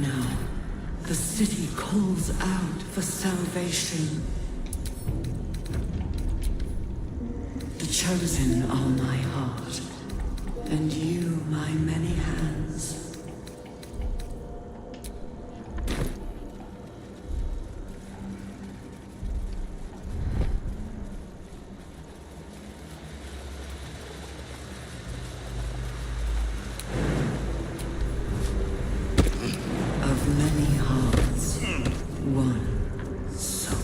now. The city calls out for salvation. The chosen are my heart, and you my many hands. Of many hearts, one soul.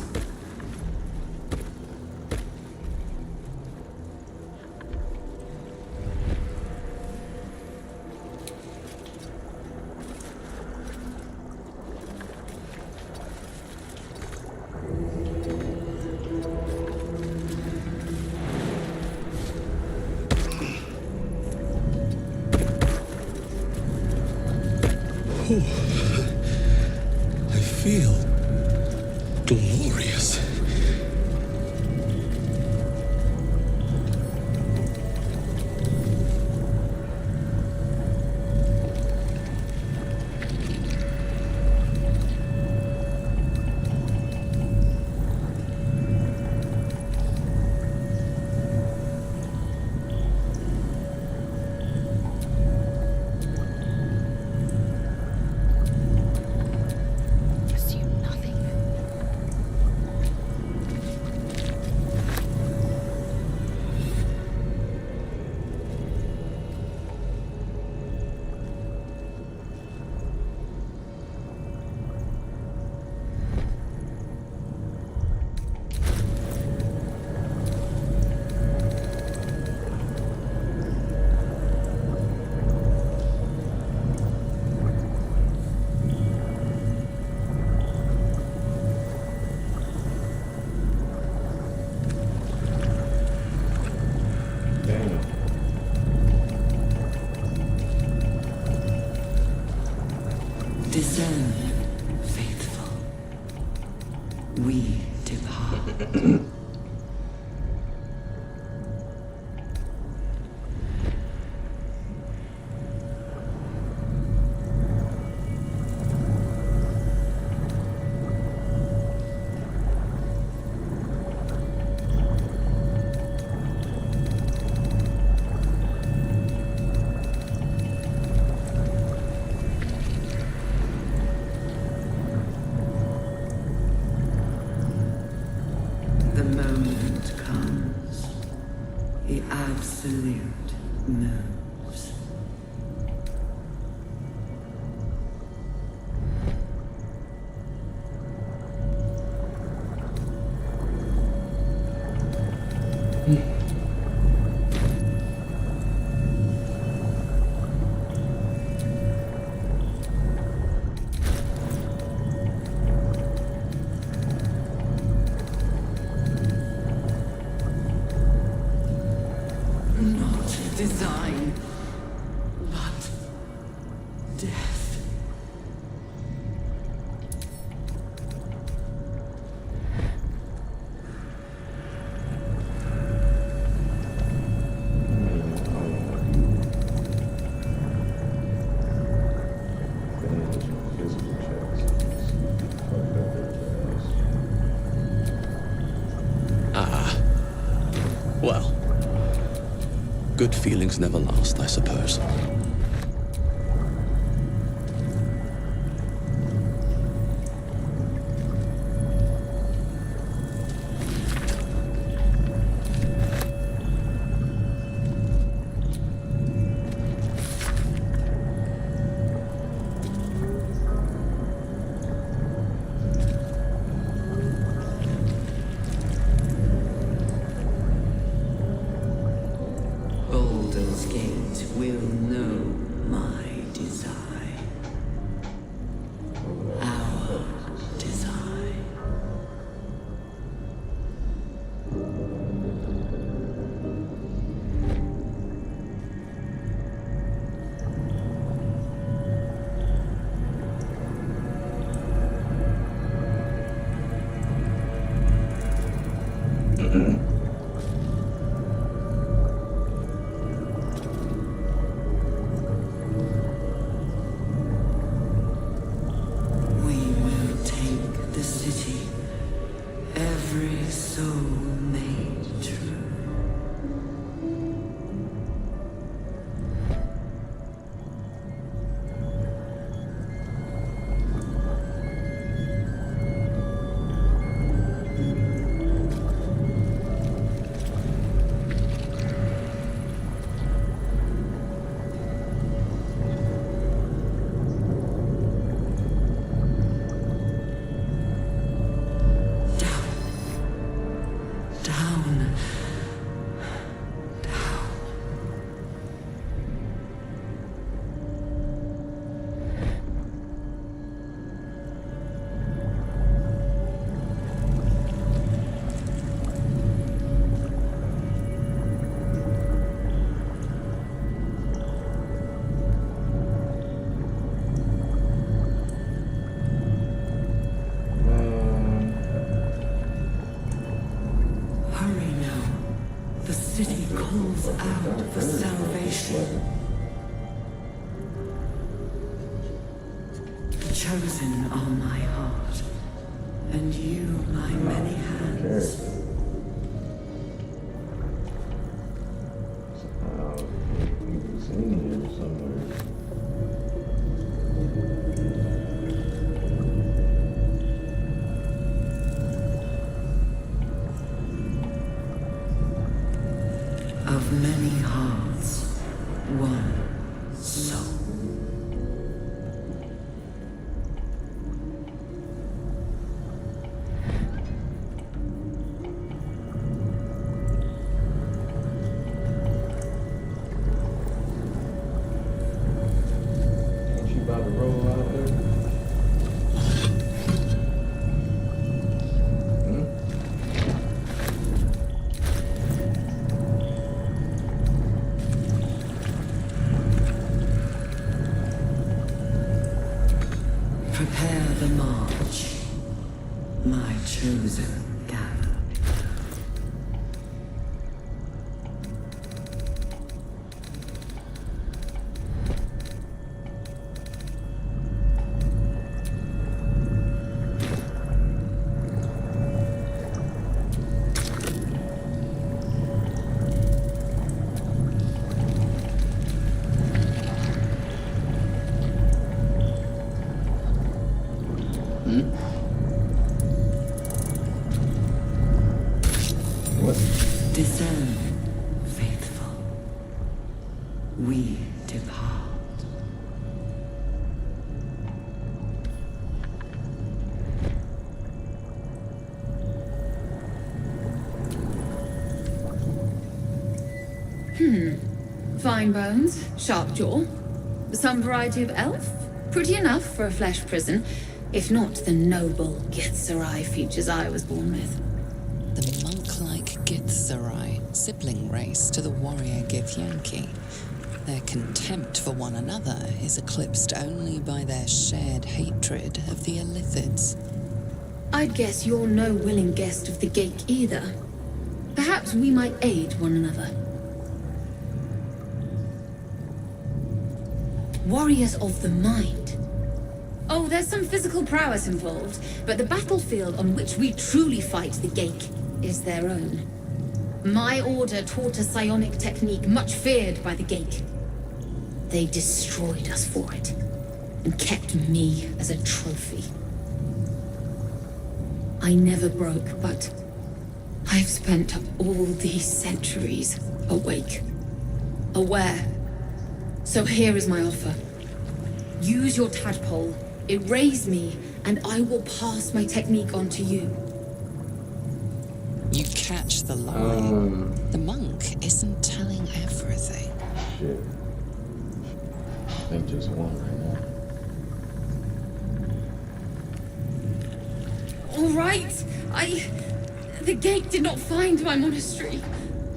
I feel glorious. Assume nothing. Damn. Discern, faithful. We depart. The moment comes. The absolute moves. Not design, but death. Ah. Well. Good feelings never last, I suppose. Baldur's Gate will know We will take the city, every soul made true. Down. Hurry now. The city calls out for salvation. The chosen are my heart, and you my many hands. It's in here somewhere. Of many hearts, one soul. Ain't you about to roll out there? Prepare the march, my chosen gather. What? Discern, faithful. We depart. Fine bones, sharp jaw. Some variety of elf. Pretty enough for a flesh prison, if not the noble Githzerai features I was born with. The monk-like Githzerai, sibling race to the warrior Githyanki. Their contempt for one another is eclipsed only by their shared hatred of the Illithids. I'd guess you're no willing guest of the Ghaik either. Perhaps we might aid one another. Warriors of the mind. Oh, there's some physical prowess involved, but the battlefield on which we truly fight the Ghaik is their own. My order taught a psionic technique much feared by the Ghaik. They destroyed us for it, and kept me as a trophy. I never broke, but I've spent all these centuries awake, aware. So here is my offer. Use your tadpole, erase me, and I will pass my technique on to you. You catch the lie. The monk isn't telling everything. Shit. I think just one right now. All right, the Ghaik did not find my monastery.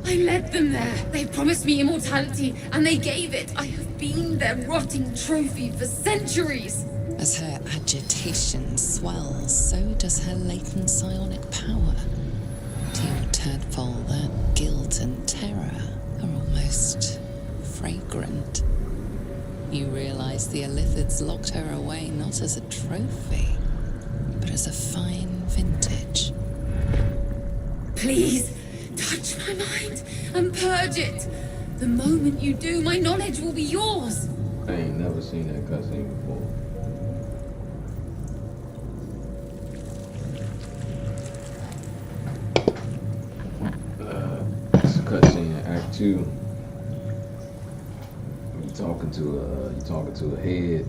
I led them there. They promised me immortality, and they gave it. I have been their rotting trophy for centuries. As her agitation swells, so does her latent psionic power. To your tadpole guess the Illithids locked her away not as a trophy, but as a fine vintage. Please, touch my mind and purge it. The moment you do, my knowledge will be yours. I ain't never seen that cutscene before. It's a cutscene in Act 2. You talking to a head.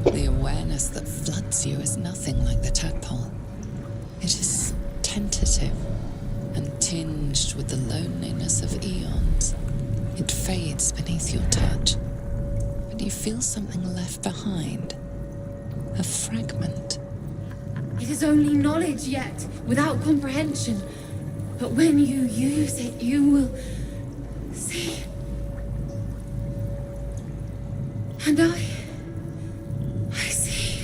The awareness that floods you is nothing like the tadpole. It is tentative and tinged with the loneliness of eons. It fades beneath your touch, but you feel something left behind. A fragment. It is only knowledge yet, without comprehension. But when you use it, you will see. And I see.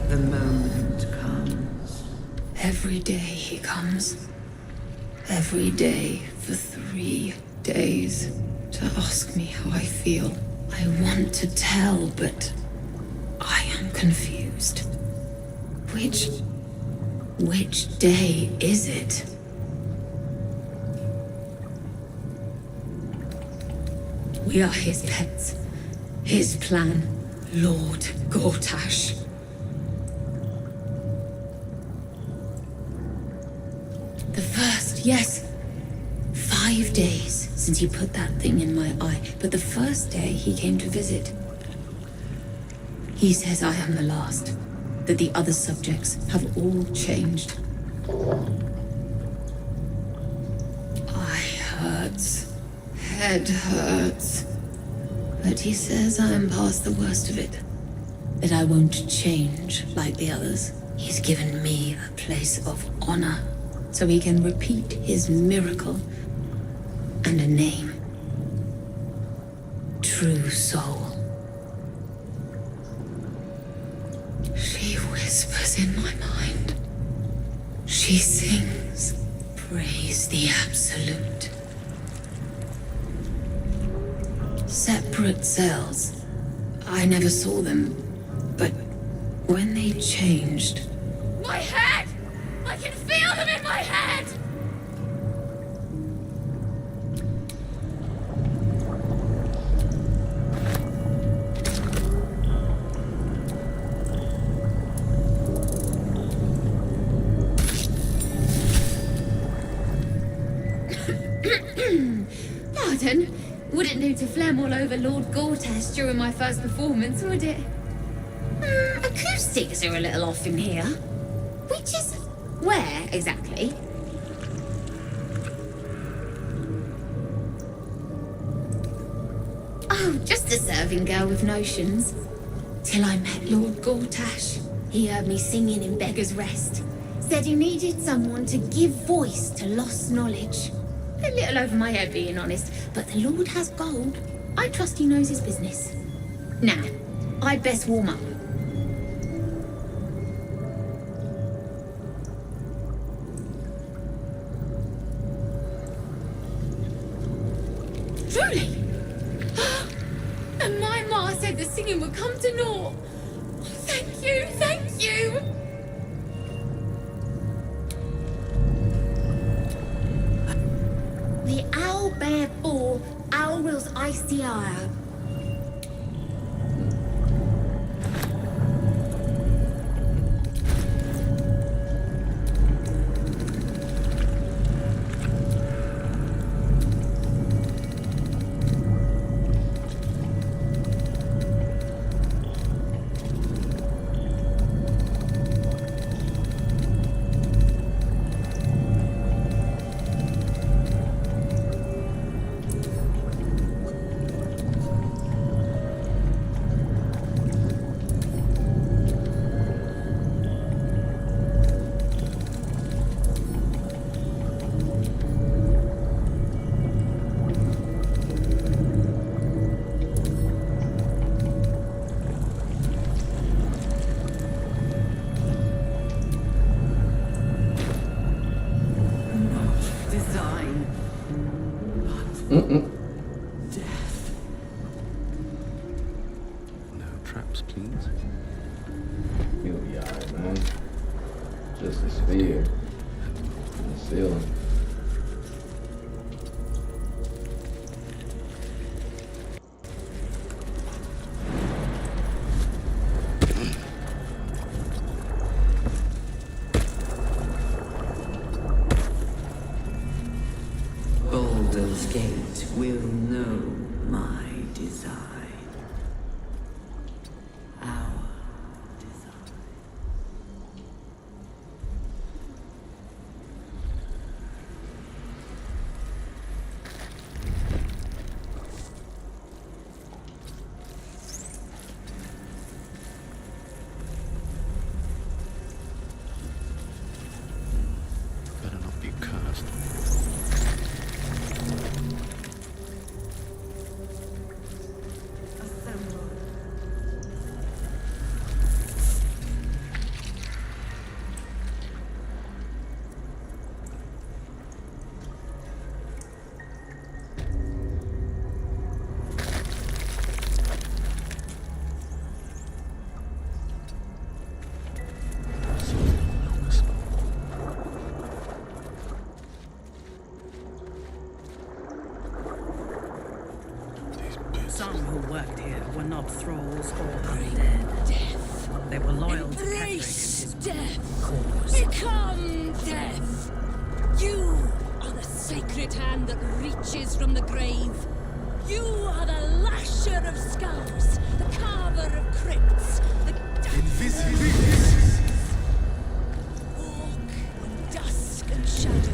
The moment comes. Every day he comes. Every day for 3 days to ask me how I feel. I want to tell, but I am confused. Which day is it? We are his pets. His plan, Lord Gortash. The first, yes. 5 days since he put that thing in my eye, but the first day he came to visit. He says I am the last, that the other subjects have all changed. Eye hurts, head hurts, but he says I am past the worst of it, that I won't change like the others. He's given me a place of honor, so he can repeat his miracle and a name. True Soul. She whispers in my mind. She sings, praise the Absolute. Separate cells. I never saw them, but when they changed... My head! I can feel them in my head! Pardon? Wouldn't do to phlegm all over Lord Gortash during my first performance, would it? Acoustics are a little off in here. Where, exactly? Oh, just a serving girl with notions. Till I met Lord Gortash. He heard me singing in Beggar's Rest. Said he needed someone to give voice to lost knowledge. A little over my head, being honest, but the Lord has gold. I trust he knows his business. Now, I'd best warm up. Truly? And my ma said the singing would come to naught. Thank you, thank you. The Owl Bear 4, Owlrill's Icy Ire. No traps, please. You'll be alright, man. Just a sphere. And the ceiling. Baldur's Gate will know my design. Our design. Better not be cursed. Some who worked here were not thralls or undead. Death. They were loyal to Ketheric and Embrace his death. cause. Become death. You are the sacred hand that reaches from the grave. You are the lasher of skulls, the carver of crypts, the walk in dusk and shadow.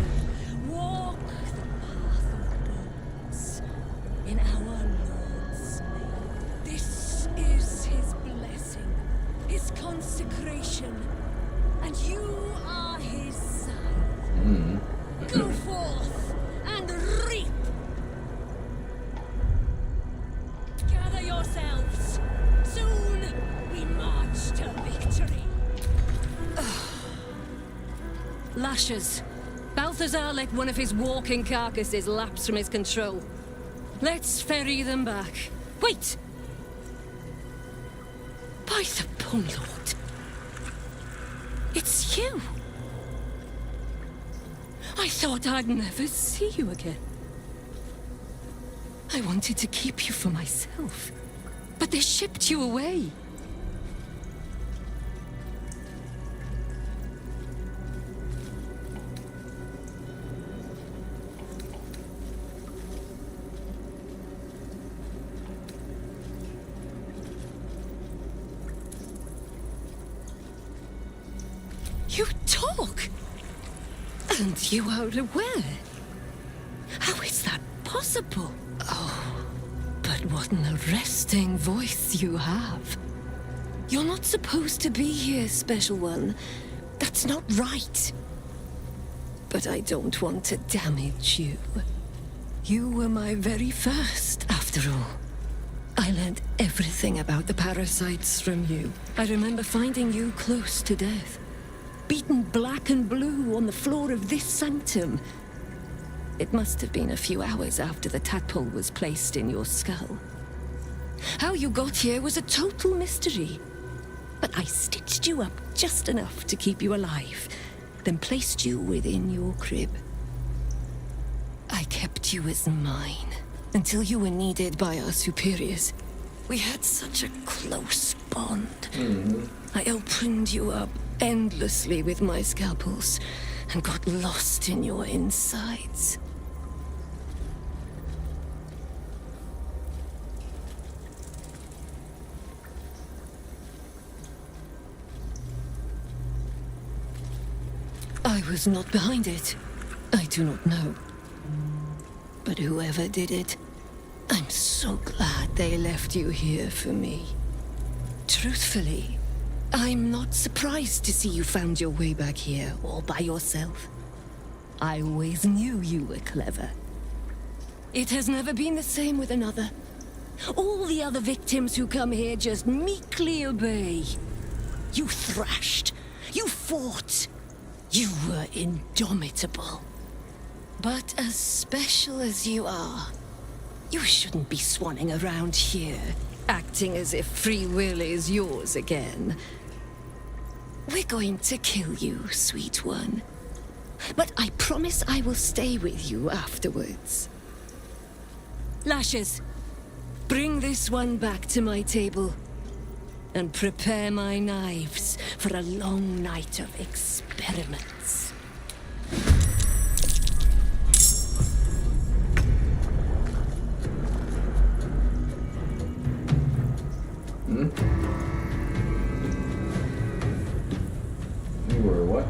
Walk the path of bones in our Lord's name. This is his blessing, his consecration, and you are his sign. Go forth and reap. Gather yourselves. Soon we march to victory. Lashers. Balthazar let one of his walking carcasses lapse from his control. Let's ferry them back. Wait! By the Pun Lord. It's you! I thought I'd never see you again. I wanted to keep you for myself, but they shipped you away. You talk! And you are aware? How is that possible? Oh, but what an arresting voice you have. You're not supposed to be here, Special One. That's not right. But I don't want to damage you. You were my very first, after all. I learned everything about the parasites from you. I remember finding you close to death. Beaten black and blue on the floor of this sanctum. It must have been a few hours after the tadpole was placed in your skull. How you got here was a total mystery. But I stitched you up just enough to keep you alive, then placed you within your crib. I kept you as mine until you were needed by our superiors. We had such a close bond. I opened you up endlessly with my scalpels and got lost in your insides. I was not behind it. I do not know. But whoever did it, I'm so glad they left you here for me. Truthfully, I'm not surprised to see you found your way back here all by yourself. I always knew you were clever. It has never been the same with another. All the other victims who come here just meekly obey. You thrashed. You fought. You were indomitable. But as special as you are, you shouldn't be swanning around here, acting as if free will is yours again. We're going to kill you, sweet one. But I promise I will stay with you afterwards. Lashes, bring this one back to my table. And prepare my knives for a long night of experiments. You were what?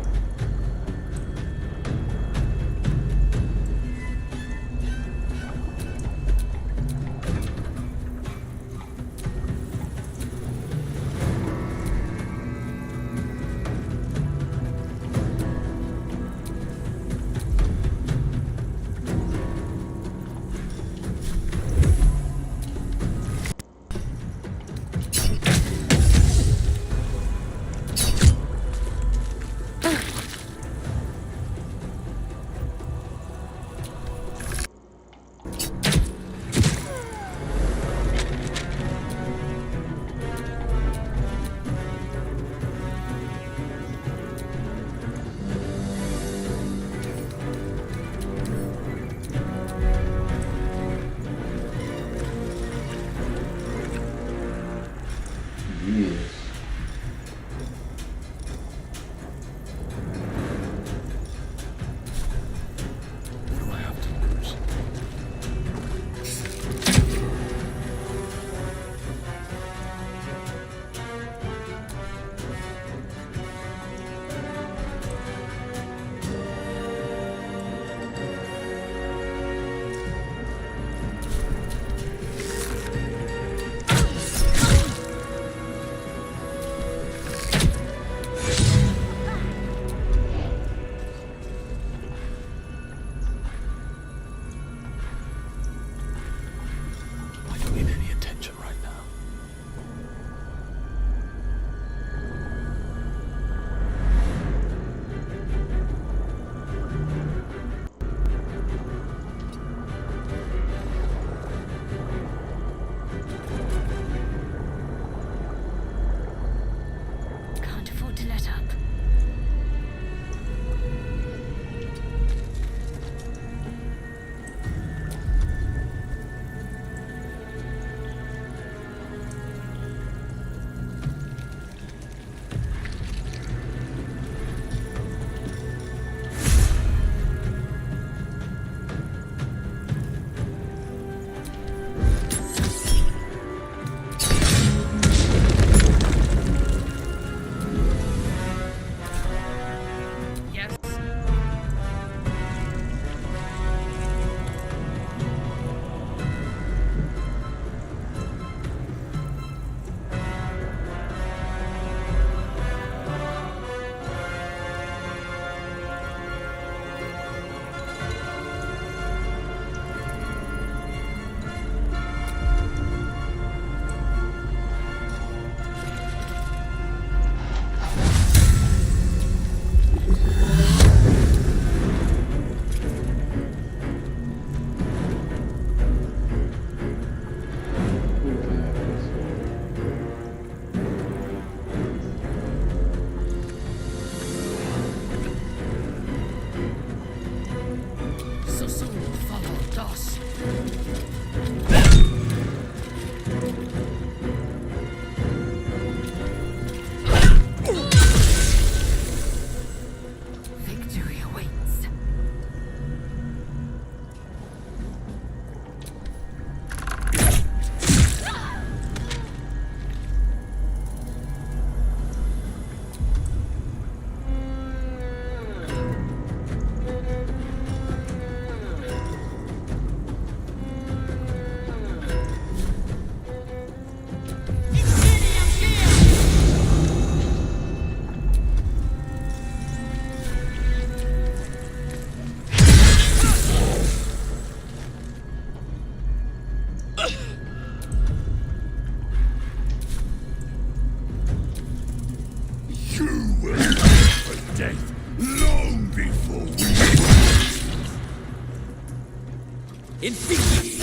Infinity!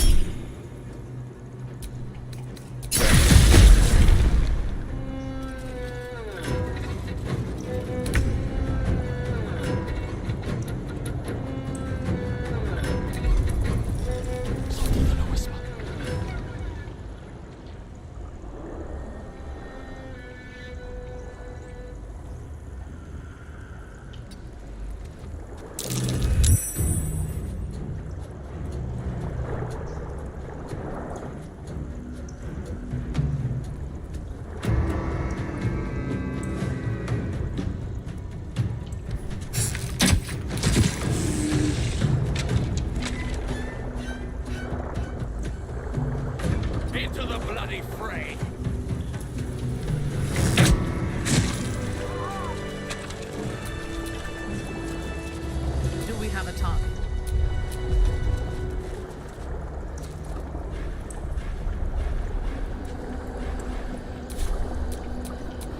Into the bloody fray! Do we have a target?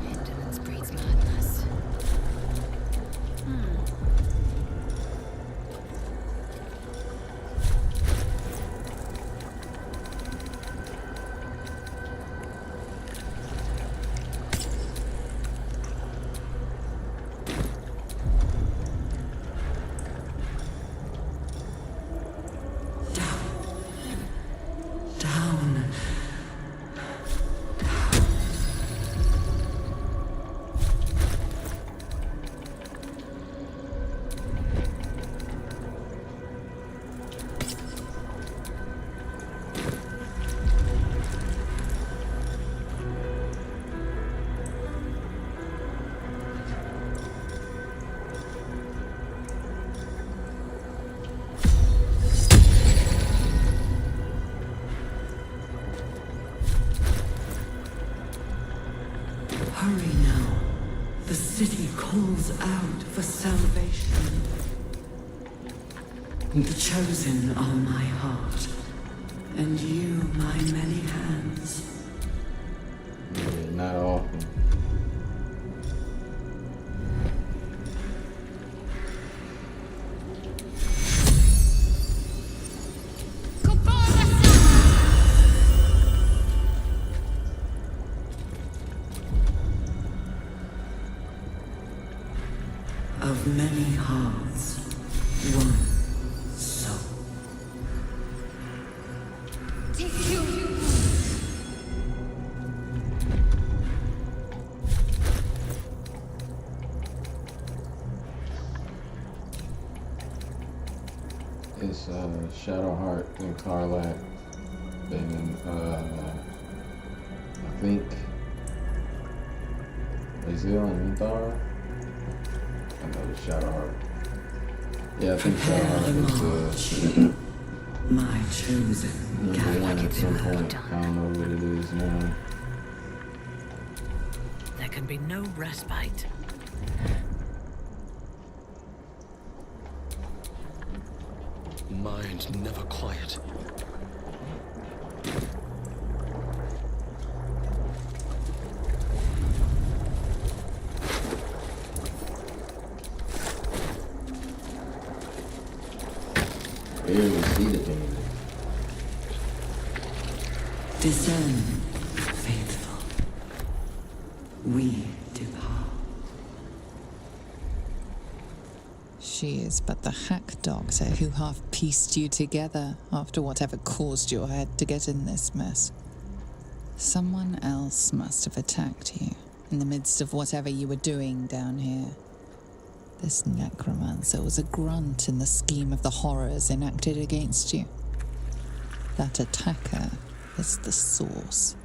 Indolence breeds madness. Down. Hurry now. The city calls out for salvation. The chosen are my heart, and you my many hands. Yeah, not often. Of many hearts, one soul. It's Shadowheart and Karlach. And I think Azil and Minthara. I know it's Shadowheart. Yeah, I think Shadowheart is My chosen. number one at some point. I don't know what it is now. There can be no respite. Mind never quiet. Barely see the thing. Discern, faithful. We depart. She is but the hack doctor who half pieced you together after whatever caused your head to get in this mess. Someone else must have attacked you in the midst of whatever you were doing down here. This necromancer was a grunt in the scheme of the horrors enacted against you. That attacker is the source.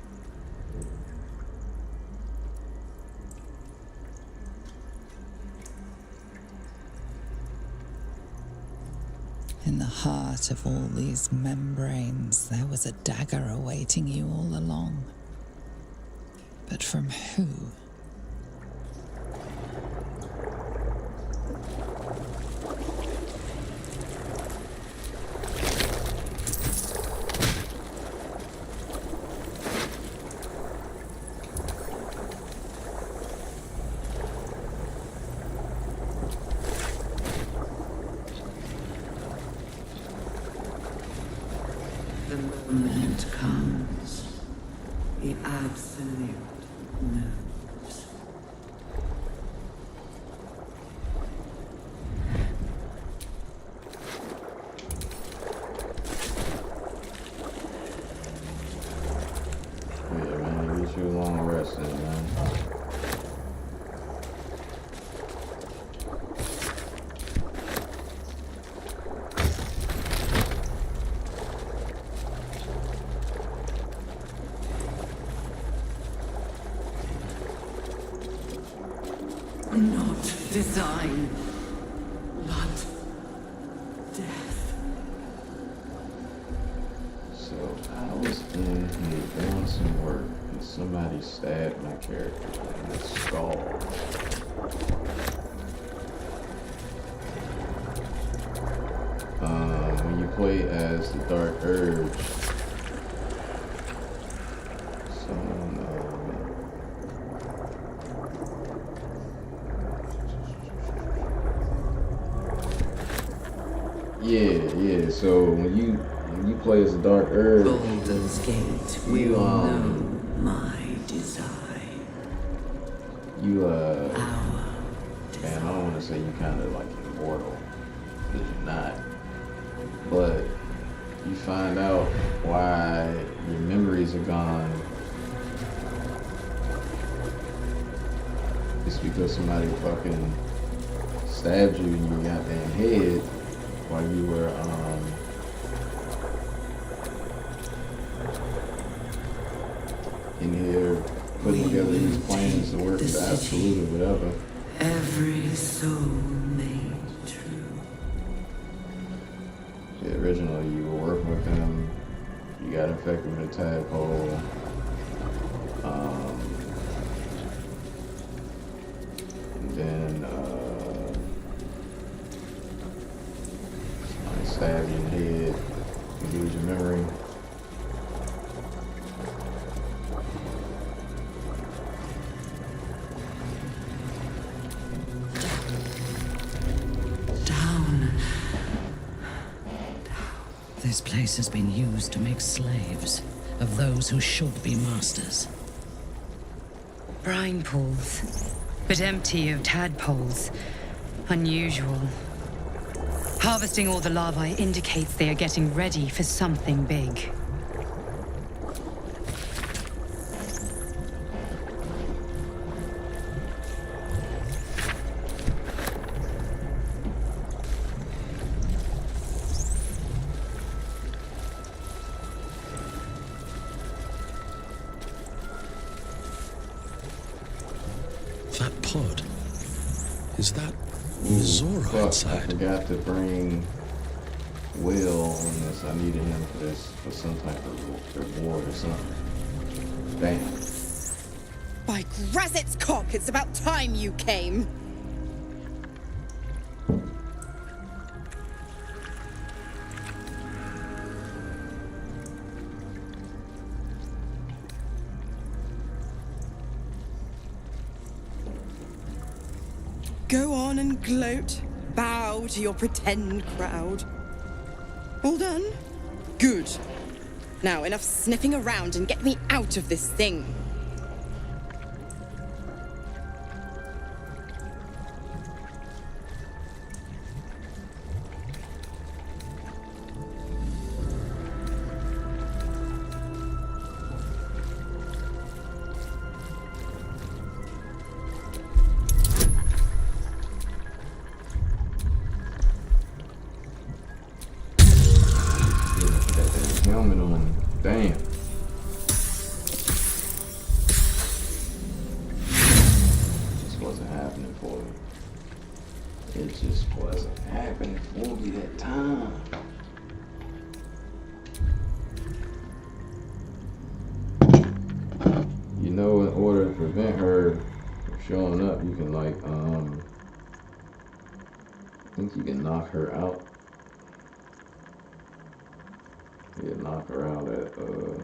In the heart of all these membranes, there was a dagger awaiting you all along. But from who? absolute moves. Yeah, man, get you a long rest in, man. Not design, but death. So I was in here doing some work and somebody stabbed my character in the skull. When you play as the Dark Urge, yeah. So when you play as the Dark Urge, Baldur's Gate will know my design. Man, I don't want to say you kind of like immortal, because you're not. But you find out why your memories are gone. It's because somebody fucking stabbed you in your goddamn head while you were in here putting together these plans to work with the Absolute or whatever. Every soul made true. Yeah, originally you were working with him, you got infected with a tadpole. And then somebody stabbed you in the head and lose your memory. This place has been used to make slaves of those who should be masters. Brine pools, but empty of tadpoles. Unusual. Harvesting all the larvae indicates they are getting ready for something big. That pod. Is that Zora inside? I forgot to bring Will on this. I needed him for this, for some type of reward or something. Damn. By Grazit's cock, it's about time you came. Go on and gloat. Bow to your pretend crowd. All done? Good. Now, enough sniffing around and get me out of this thing. Helmet on. Damn. Just wasn't happening for me. It just wasn't happening for me that time. You know, in order to prevent her from showing up, you can like, I think you can knock her out. Yeah, knock her out at the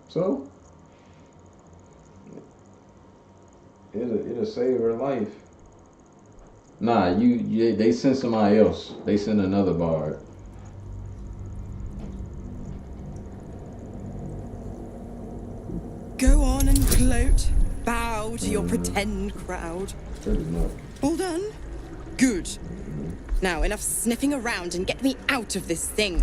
so it'll save her life. Nah, they send somebody else. They send another bard. on and gloat. Bow to your pretend crowd. All done? Good. Now, enough sniffing around and get me out of this thing.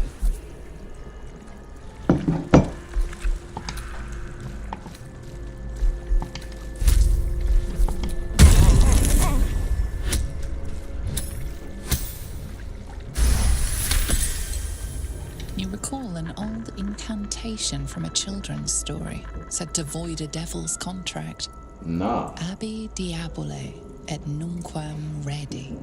You recall an old incantation from a children's story said to void a devil's contract. Nah. Abi diabole et nunquam redi.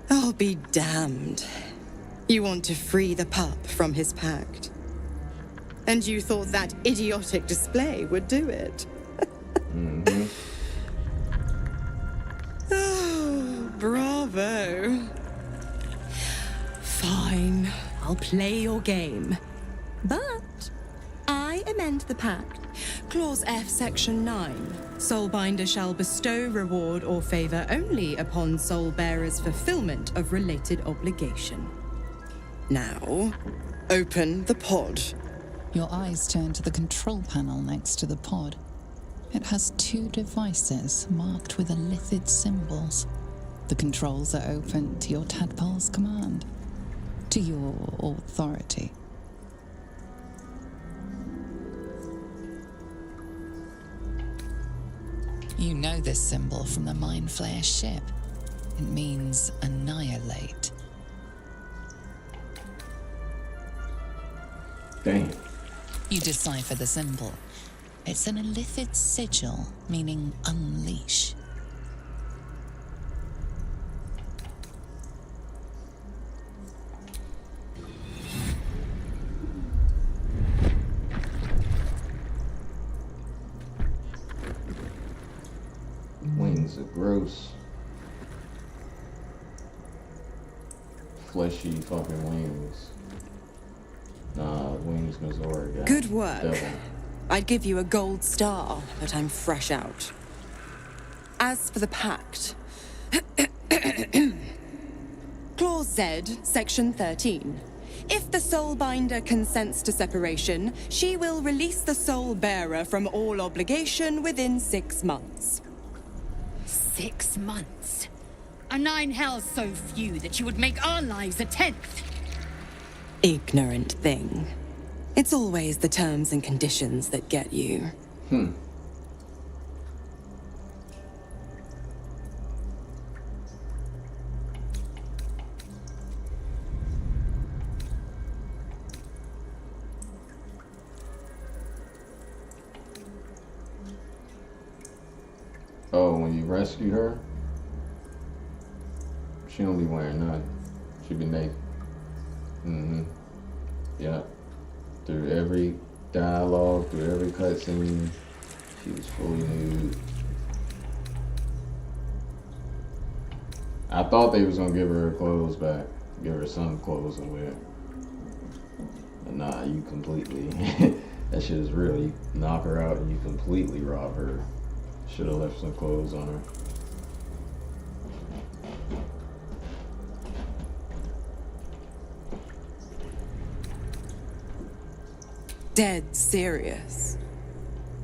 I'll be damned. You want to free the pup from his pact. And you thought that idiotic display would do it. Oh, bravo. Fine, I'll play your game. But I amend the pact. Clause F, Section 9. Soulbinder shall bestow reward or favor only upon soul bearers' fulfillment of related obligation. Now, open the pod. Your eyes turn to the control panel next to the pod. It has two devices marked with illithid symbols. The controls are open to your tadpole's command, to your authority. You know this symbol from the Mind Flayer ship. It means annihilate. Damn. You decipher the symbol. It's an illithid sigil, meaning unleash. Wings are gross. Fleshy fucking wings. Nah, wings Mazora. Good work. Devil. I'd give you a gold star, but I'm fresh out. As for the pact, Clause Z, Section 13. If the Soulbinder consents to separation, she will release the soul bearer from all obligation within 6 months. 6 months? Are 9 hells so few that you would make our lives a 10th? Ignorant thing. It's always the terms and conditions that get you. Oh, when you rescue her, she don't be wearing none. She be naked. Yeah. Through every dialogue, through every cutscene, she was fully nude. I thought they was gonna give her clothes back, give her some clothes to wear. But nah, you completely, that shit is real. You knock her out and you completely rob her. Should have left some clothes on her. Dead serious.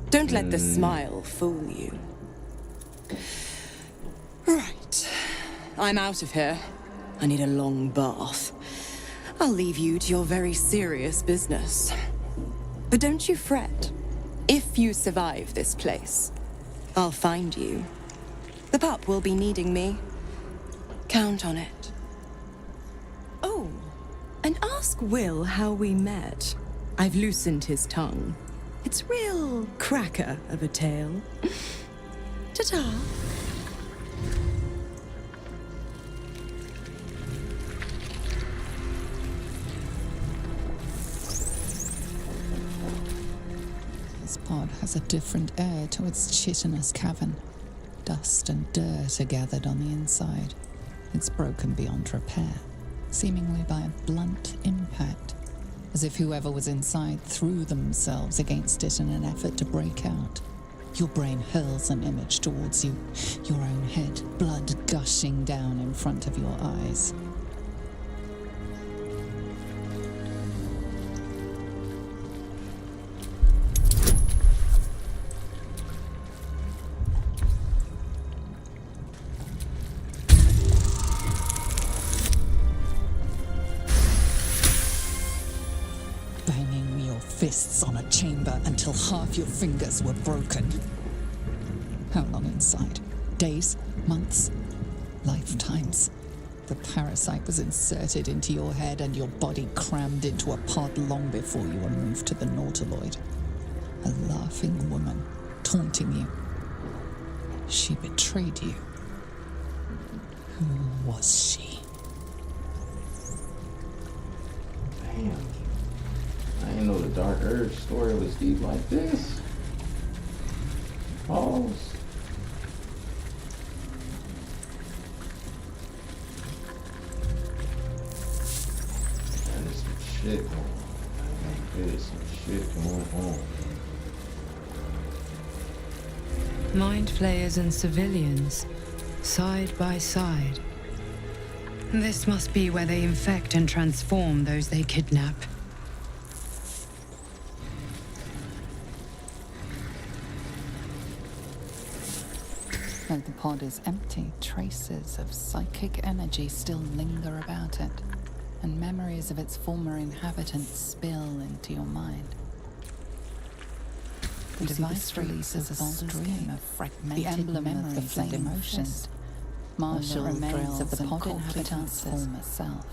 Don't let the smile fool you. Right. I'm out of here. I need a long bath. I'll leave you to your very serious business. But don't you fret. If you survive this place, I'll find you. The pup will be needing me. Count on it. Oh, and ask Will how we met. I've loosened his tongue. It's real cracker of a tale. Ta-ta. This pod has a different air to its chitinous cavern. Dust and dirt are gathered on the inside. It's broken beyond repair, seemingly by a blunt impact, as if whoever was inside threw themselves against it in an effort to break out. Your brain hurls an image towards you, your own head, blood gushing down in front of your eyes. Fists on a chamber until half your fingers were broken. How long inside? Days? Months? Lifetimes? The parasite was inserted into your head and your body crammed into a pod long before you were moved to the Nautiloid. A laughing woman, taunting you. She betrayed you. Who was she? Damn. I didn't know the Dark Urge story was deep like this. Pause. Man, there's some shit going on. There's some shit going on. Mind flayers and civilians, side by side. This must be where they infect and transform those they kidnap. Though the pod is empty, traces of psychic energy still linger about it, and memories of its former inhabitants spill into your mind. The device releases a stream of fragmented, the emblem of the flame emotions, martial remains of the pod inhabitants' former self.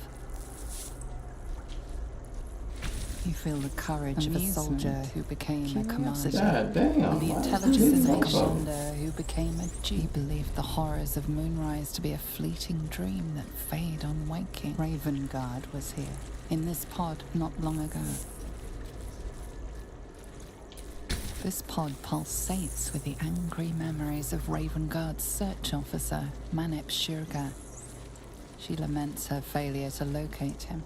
You feel the courage of a soldier who became a commander, and the intelligence of a commander who became a Jew. You believed the horrors of Moonrise to be a fleeting dream that fade on waking. Ravengard was here, in this pod not long ago. This pod pulsates with the angry memories of Ravengard's search officer, Manip Shurga. She laments her failure to locate him.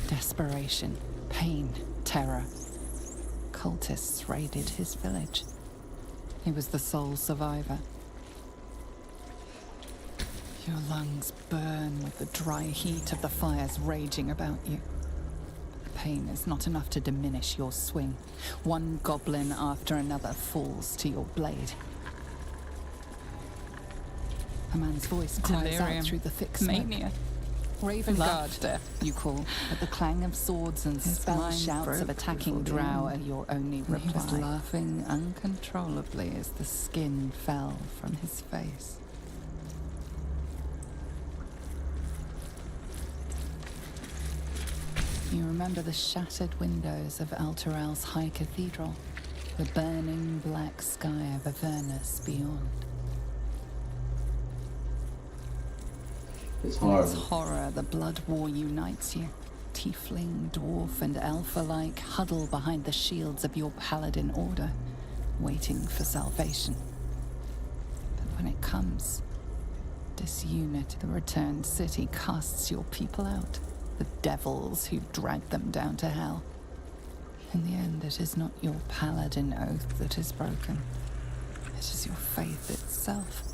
Desperation, pain, terror. Cultists raided his village. He was the sole survivor. Your lungs burn with the dry heat of the fires raging about you. The pain is not enough to diminish your swing. One goblin after another falls to your blade. A man's voice cries out through the thick smoke. Mania. Ravengard, you call, but the clang of swords and spell shouts of attacking drow are your only reply. He was laughing uncontrollably as the skin fell from his face. You remember the shattered windows of Elturel's High Cathedral, the burning black sky of Avernus beyond. It's hard. Its horror, the blood war unites you. Tiefling, dwarf, and elf alike huddle behind the shields of your paladin order, waiting for salvation. But when it comes, disunit, the returned city casts your people out, the devils who dragged them down to hell. In the end, it is not your paladin oath that is broken. It is your faith itself.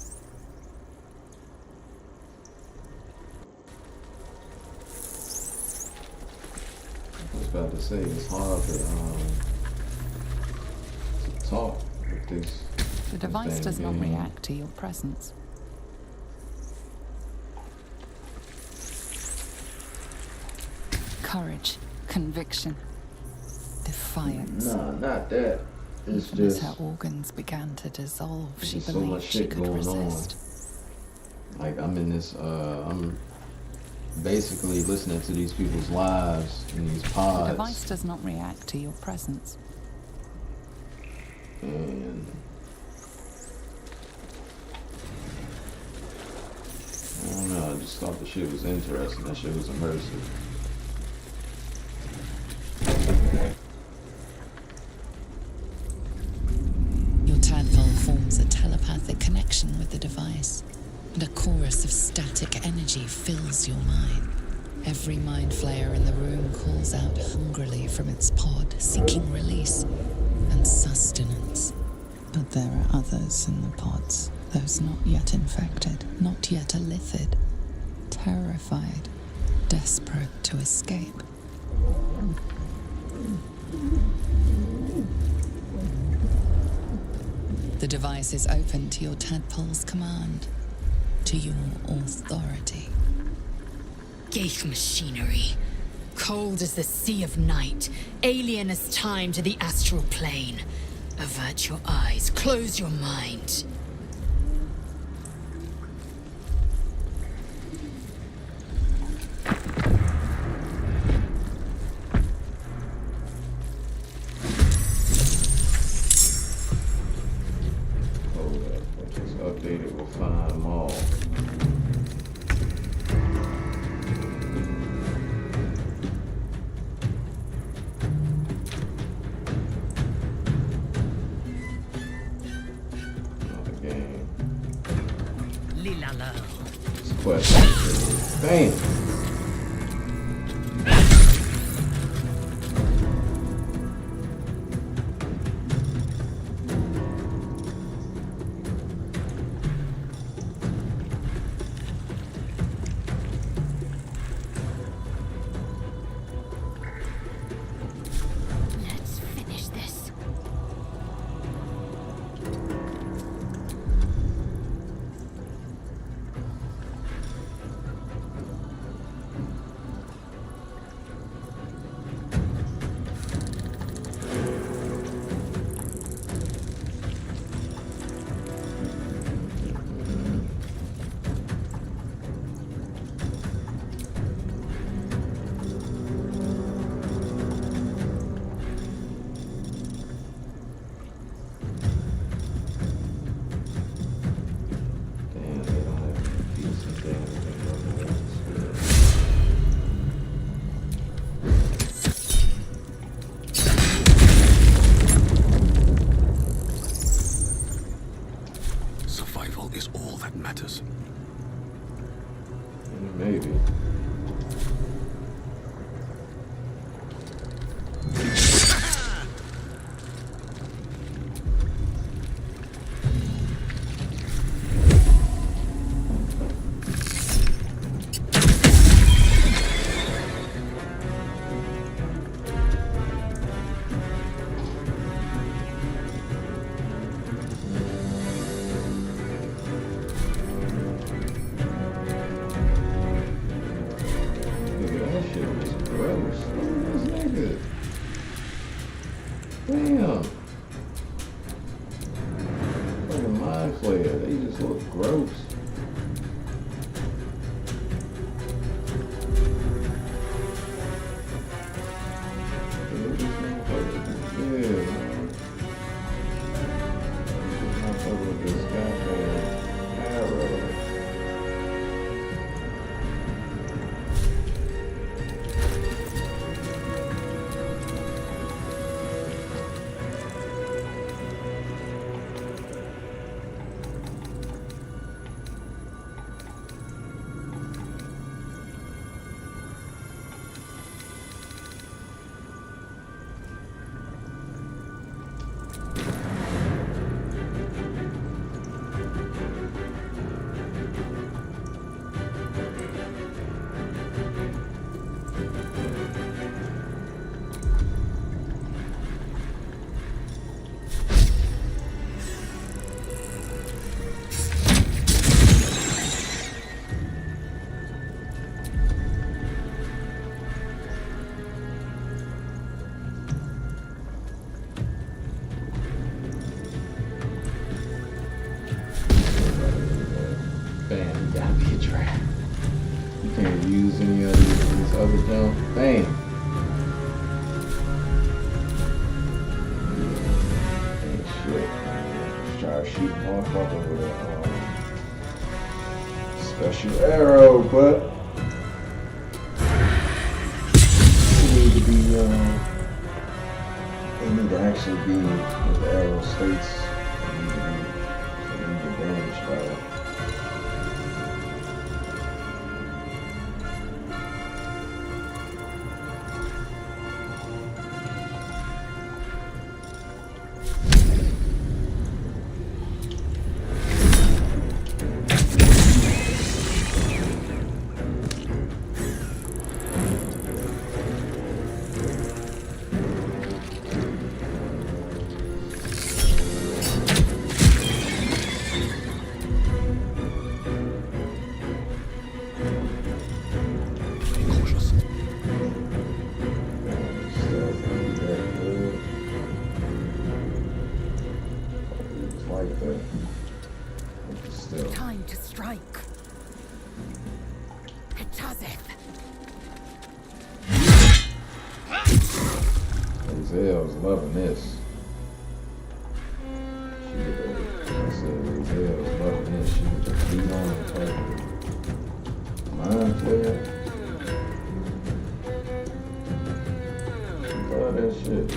I was about to say, it's hard to talk with this. The device does not react to your presence. Courage, conviction, defiance. No, not that. It's Even just as her organs began to dissolve, she so much believed she shit could going resist. on. Like I'm in this. I'm basically listening to these people's lives in these pods. The device does not react to your presence. And I don't know, I just thought the shit was interesting. That shit was immersive. Your connection with the device, and a chorus of static energy fills your mind. Every mind flayer in the room calls out hungrily from its pod, seeking release and sustenance. But there are others in the pods, those not yet infected, not yet elithid, terrified, desperate to escape. The device is open to your tadpole's command, to your authority. Geich machinery. Cold as the sea of night, alien as time to the astral plane. Avert your eyes, close your mind. Updated, we'll find them all. Another game. Lilalo. It's a question. Bam! Let's finish this. Damn, they don't have decent damage. Survival is all that matters. Maybe. Nigga, that shit was gross. Look at this nigga. Damn. Like a mind flayer. They just look gross. Look at this motherfucker. Yeah, man. This motherfucker with this goddamn arrow. Bam, you gotta be a trap. You can't use any of these other jump. Bam. Ain't shit. Just try to shoot motherfucker with a special arrow, but you need to be they need to actually be with the arrow states. They need to be damaged by Zell's loving this. Zell's loving this. She was just beat on and type mind player. She love that shit.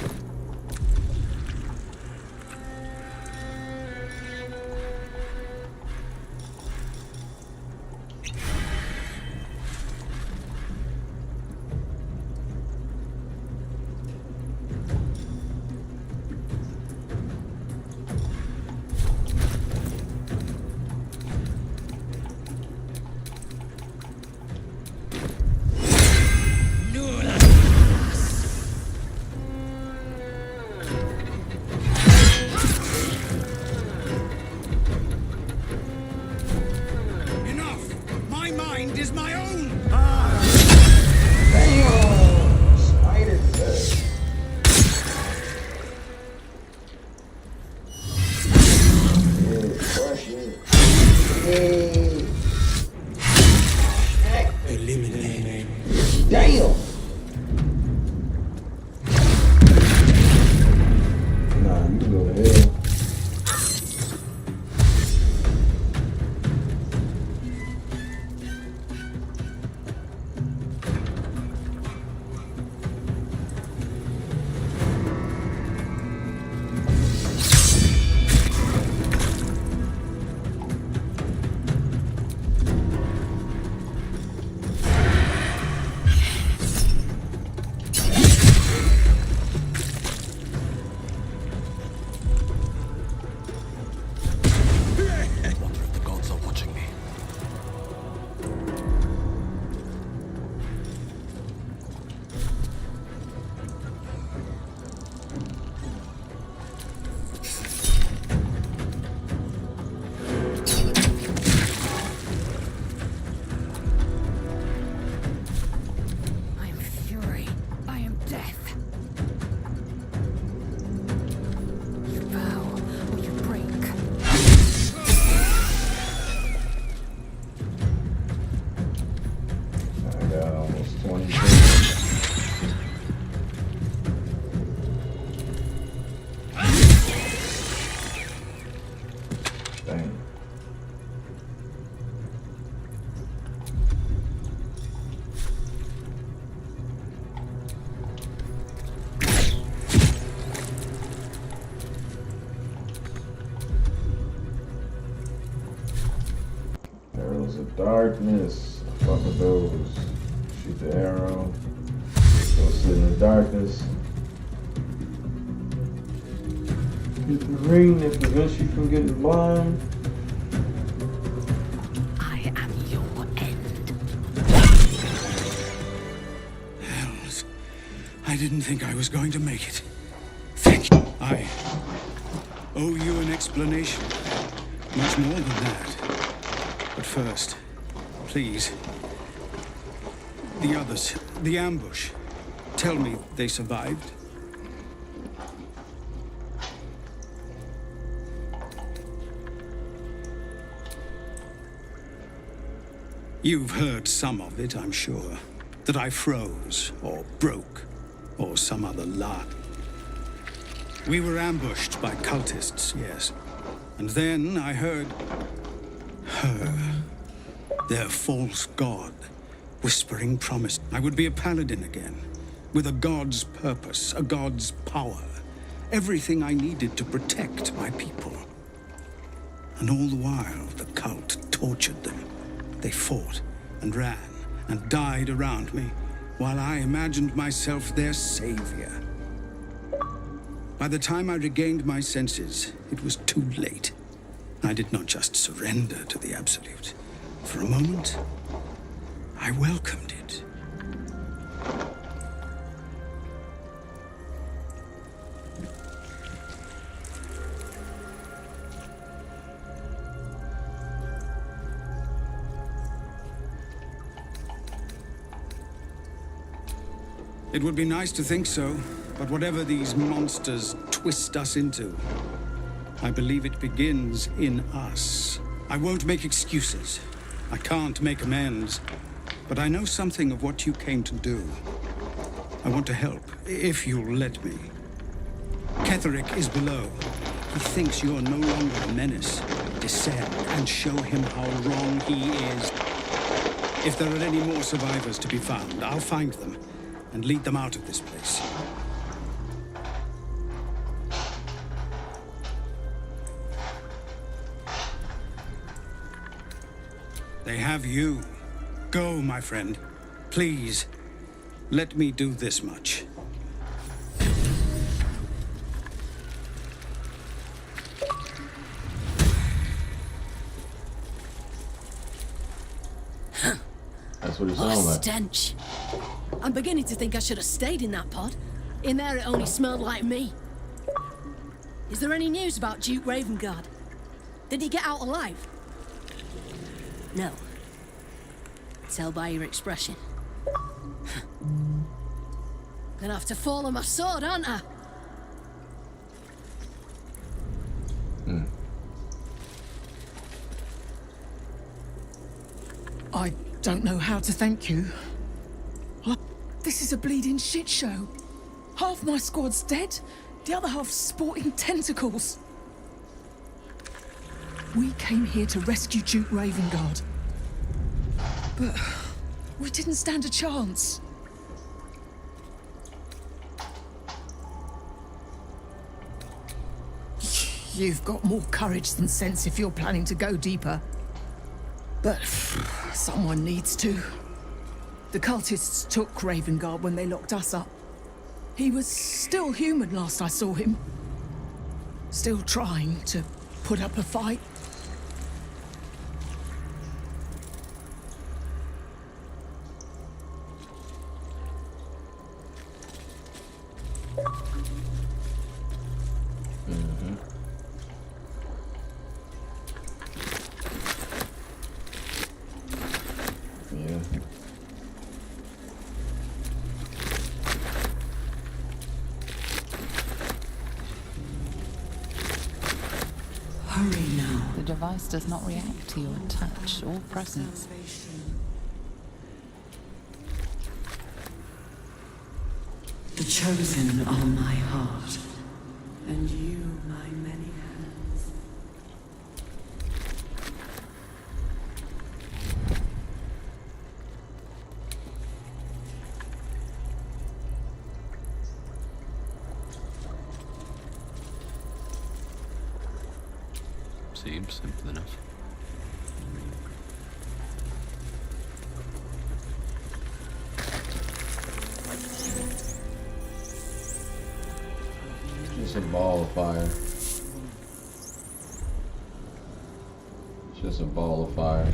Darkness. Fuck with those. Shoot the arrow. Go sit in the darkness. Hit the ring that prevents you from getting blind. I am your end. Hells. I didn't think I was going to make it. Thank you. I owe you an explanation. Much more than that. But first, please. The others, the ambush. Tell me they survived. You've heard some of it, I'm sure. That I froze, or broke, or some other lie. We were ambushed by cultists, yes. And then I heard her, their false god, whispering promise I would be a paladin again, with a god's purpose, a god's power, everything I needed to protect my people. And all the while, the cult tortured them. They fought and ran and died around me, while I imagined myself their savior. By the time I regained my senses, it was too late. I did not just surrender to the Absolute. For a moment, I welcomed it. It would be nice to think so, but whatever these monsters twist us into, I believe it begins in us. I won't make excuses. I can't make amends. But I know something of what you came to do. I want to help, if you'll let me. Ketheric is below. He thinks you're no longer a menace. Descend and show him how wrong he is. If there are any more survivors to be found, I'll find them and lead them out of this place. They have you. Go, my friend. Please, let me do this much. That's what it What a sounds like. stench. I'm beginning to think I should have stayed in that pod. In there it only smelled like me. Is there any news about Duke Ravengard? Did he get out alive? No. Tell by your expression. Gonna have to fall on my sword, aren't I? I don't know how to thank you. This is a bleeding shit show. Half my squad's dead, the other half sporting tentacles. We came here to rescue Duke Ravengard. But we didn't stand a chance. You've got more courage than sense if you're planning to go deeper. But someone needs to. The cultists took Ravengard when they locked us up. He was still human last I saw him. Still trying to put up a fight. The device does not react to your touch or presence. The chosen are my heart, and you my many hands. Seems simple enough. Just a ball of fire. Just a ball of fire.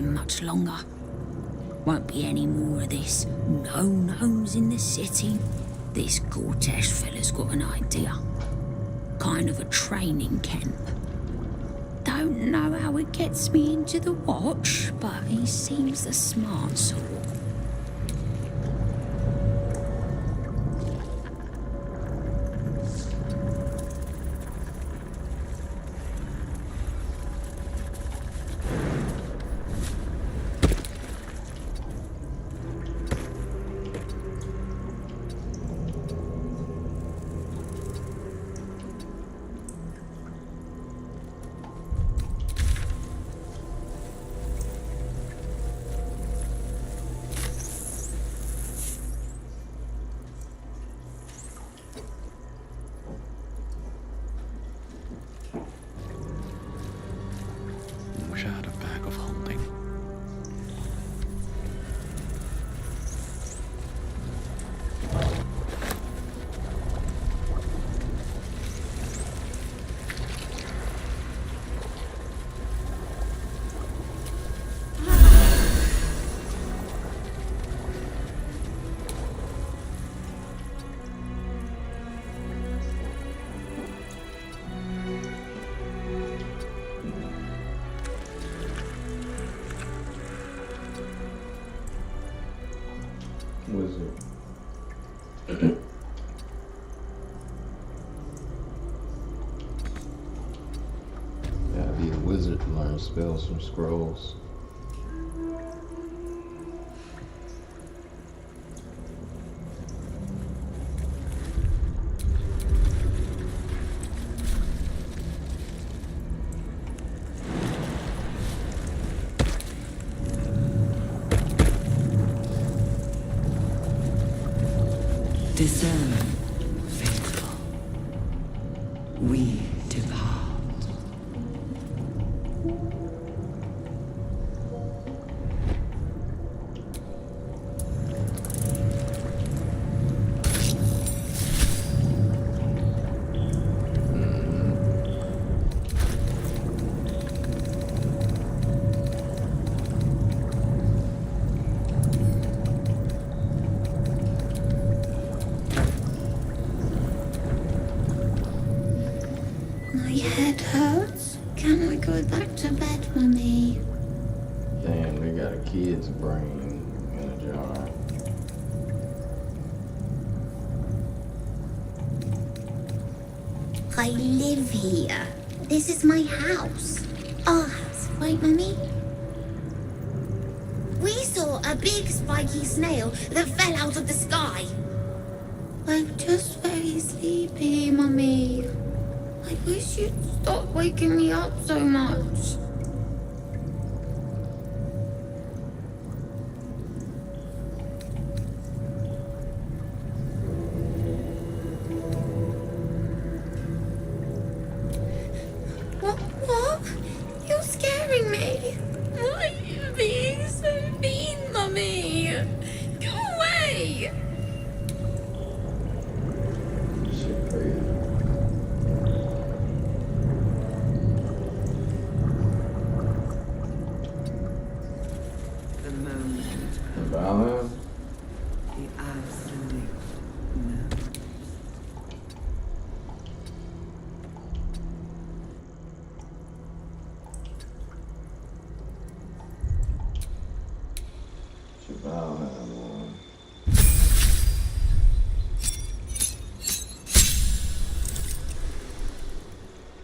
Much longer. Won't be any more of this. No gnomes in the city. This Gortash fella's got an idea. Kind of a training camp. Don't know how it gets me into the watch, but he seems the smart sort. wish I had a bag of holding. Wizard. Gotta be a wizard to learn spells from scrolls. Discern, faithful. We depart. My head hurts. Can I go back to bed, Mummy? Damn, they got a kid's brain in a jar. I live here. This is my house. Our house, right, Mummy? We saw a big spiky snail that fell out of the sky. I'm just very sleepy, Mummy. I wish you'd stop waking me up so much. What? You're scaring me. Why are you being so mean, Mummy? Go away. Shit crazy. The moment. Valheim? The absolute moment. Valheim, man.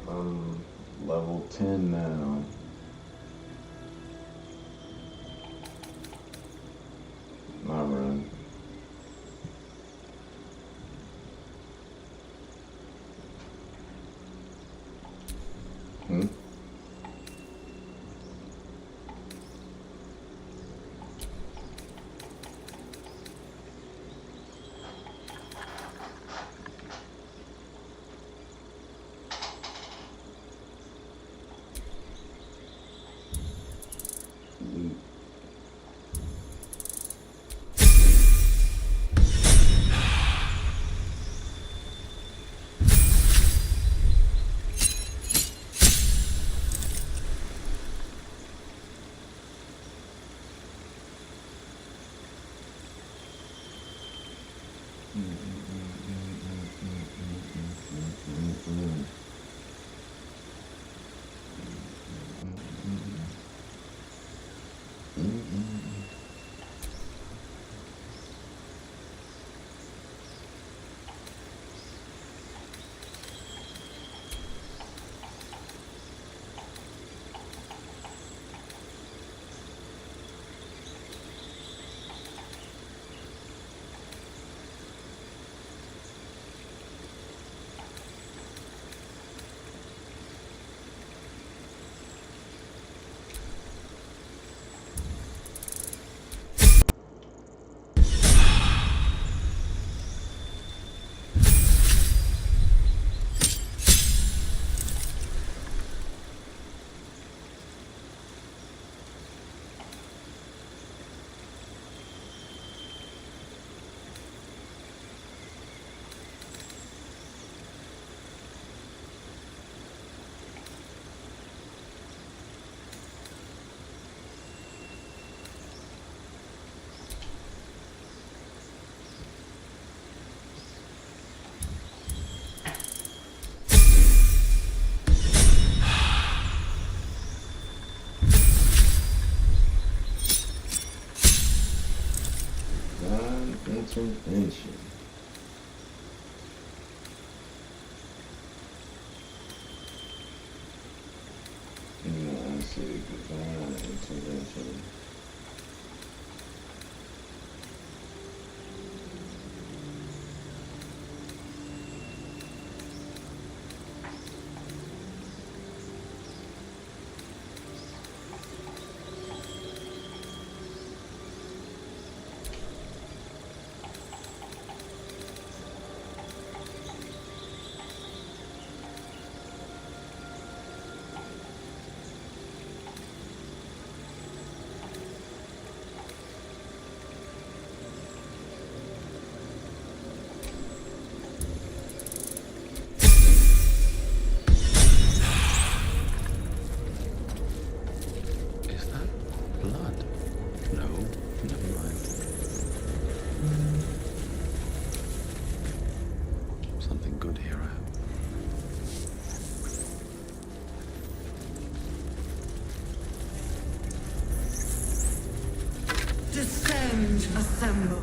I'm level 10 now. Not really. Hmm? Loot. Convention. I see. Divine intervention. Descend, assemble.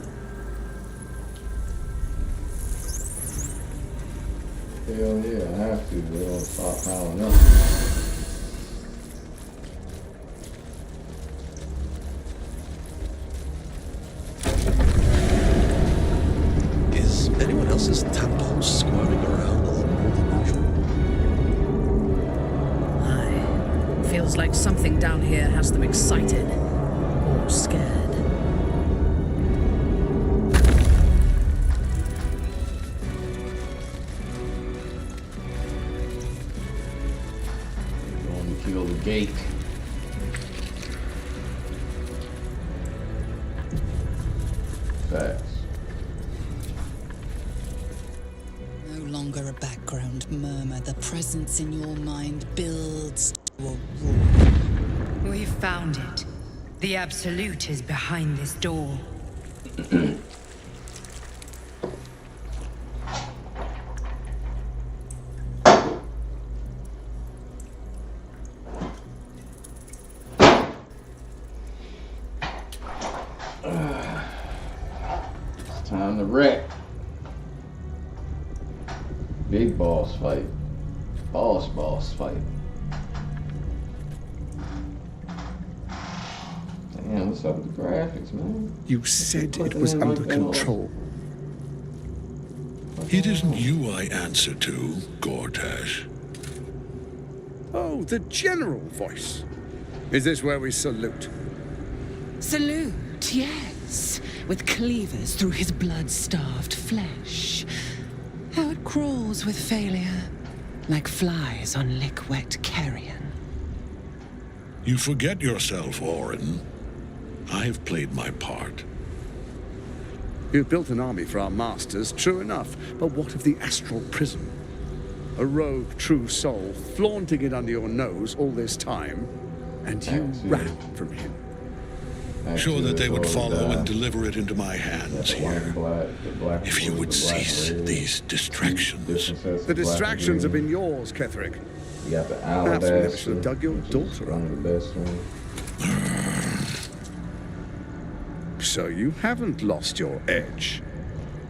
Hell yeah, I have to. They don't stop piling up. Is anyone else's tadpole squirming around a little more than usual? Aye. Feels like something down here has them excited. Or scared. Going to kill the gate. Facts. No longer a background murmur. The presence in your mind builds to a roar. We found it. The Absolute is behind this door. It's time to wreck. Big boss fight. Boss fight. Damn, what's up with the graphics, man? You said it was under control. It isn't you I answer to, Gortash. Oh, the general voice. Is this where we salute? Salute, yes. With cleavers through his blood-starved flesh. How it crawls with failure, like flies on lick-wet carrion. You forget yourself, Orin. I've played my part. You've built an army for our masters, true enough. But what of the astral prism? A rogue true soul flaunting it under your nose all this time, and you ran from him. Sure that they would follow and deliver it into my hands here. If you would cease these distractions. The distractions have been yours, Ketherick. You got the Perhaps we Alabaster, never should have dug your daughter one up. of the best ones. So you haven't lost your edge,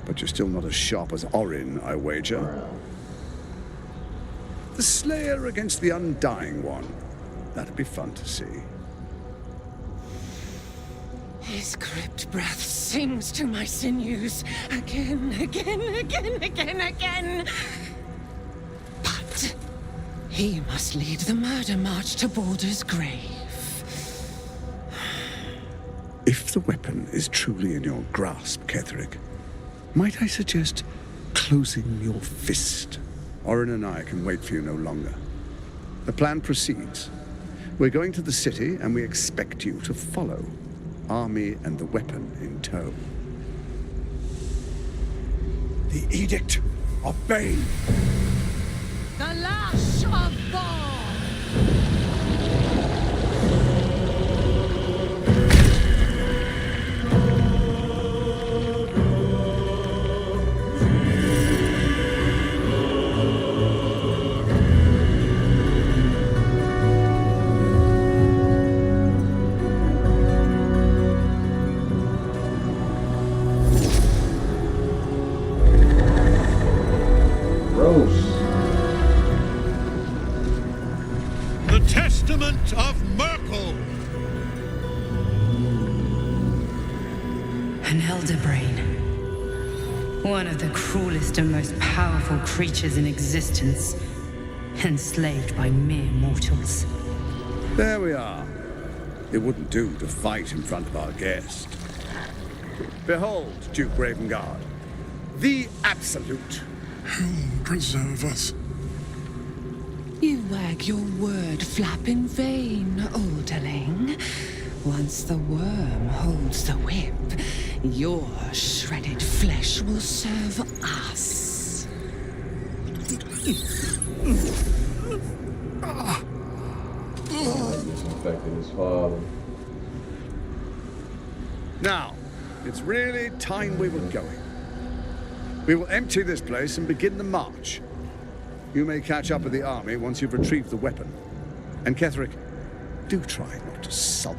but you're still not as sharp as Orin, I wager. The Slayer against the Undying One. That'd be fun to see. His crypt breath sings to my sinews again. But he must lead the murder march to Baldur's grave. If the weapon is truly in your grasp, Ketherick, might I suggest closing your fist? Orin and I can wait for you no longer. The plan proceeds. We're going to the city, and we expect you to follow. Army and the weapon in tow. The Edict of Bane. The Lash of Bhaal! An elder brain. One of the cruelest and most powerful creatures in existence. Enslaved by mere mortals. There we are. It wouldn't do to fight in front of our guest. Behold, Duke Ravengard. The Absolute. Whom preserve us? You wag your word flap in vain, Alderling. Once the worm holds the whip, your shredded flesh will serve us. Infected his father. Now, it's really time we were going. We will empty this place and begin the march. You may catch up with the army once you've retrieved the weapon. And Ketheric, do try not to sulk.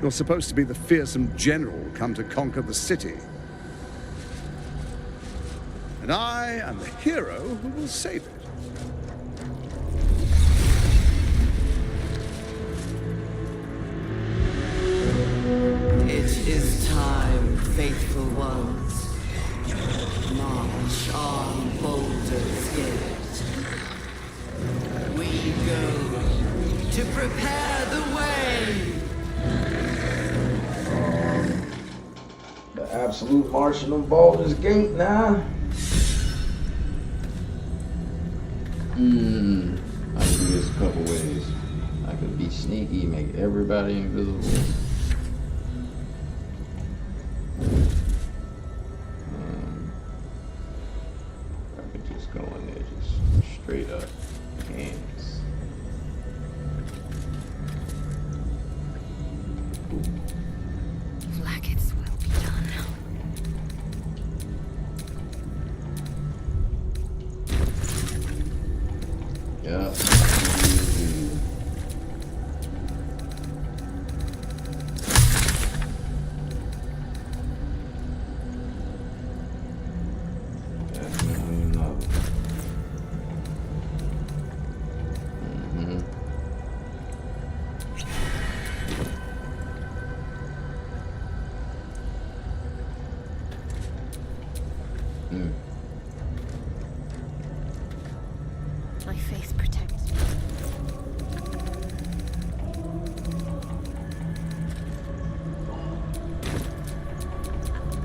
You're supposed to be the fearsome general come to conquer the city. And I am the hero who will save it. It is time, faithful ones. March on Baldur's Gate. We go to prepare the way. The absolute marching on Baldur's Gate now. I can do this a couple ways. I could be sneaky, make everybody invisible. I could just go in there, just straight up hands. Flaggets will be done. Yeah. My faith protects me.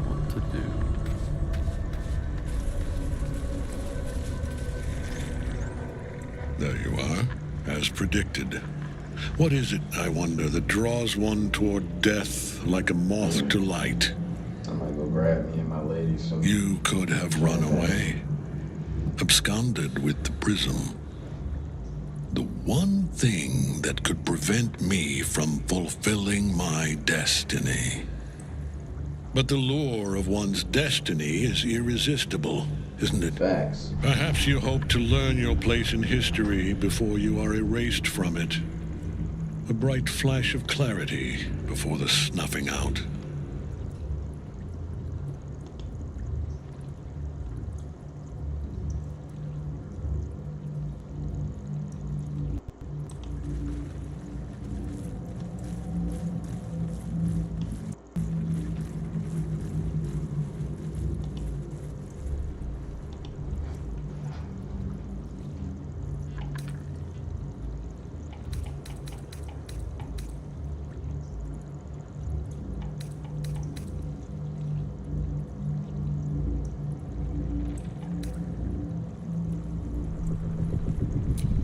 What to do? There you are, as predicted. What is it, I wonder, that draws one toward death like a moth to light? I might go grab me and my lady some. You could have run away, absconded with the prism. The one thing that could prevent me from fulfilling my destiny. But the lure of one's destiny is irresistible, isn't it? Facts. Perhaps you hope to learn your place in history before you are erased from it. A bright flash of clarity before the snuffing out.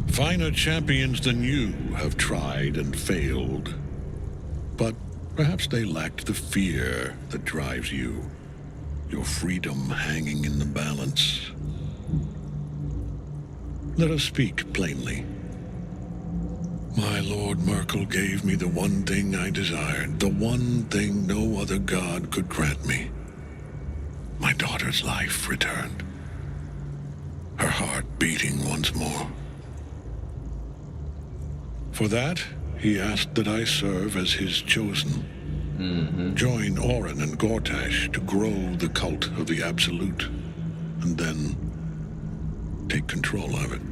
Finer champions than you have tried and failed. But perhaps they lacked the fear that drives you. Your freedom hanging in the balance. Let us speak plainly. My Lord Myrkul gave me the one thing I desired, the one thing no other god could grant me. My daughter's life returned. Her heart beating once more. For that, he asked that I serve as his chosen. Join Orin and Gortash to grow the cult of the Absolute, and then take control of it.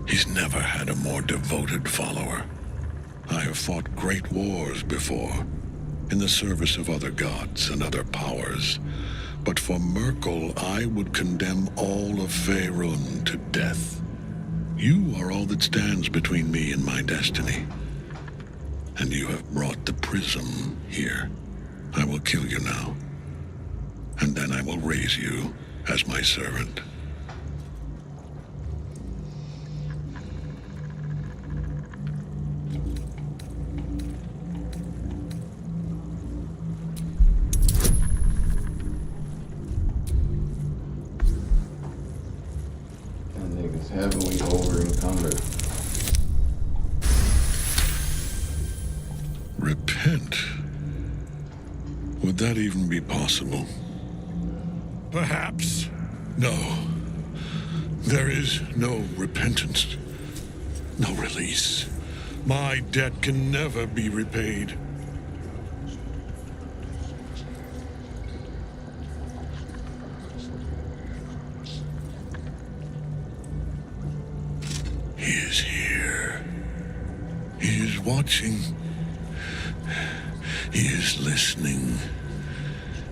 He's never had a more devoted follower. I have fought great wars before, in the service of other gods and other powers. But for Myrkul, I would condemn all of Faerun to death. You are all that stands between me and my destiny. And you have brought the prism here. I will kill you now. And then I will raise you as my servant. Heavily over encumbered. Repent? Would that even be possible? Perhaps. No. There is no repentance. No release. My debt can never be repaid. He is here. He is watching. He is listening.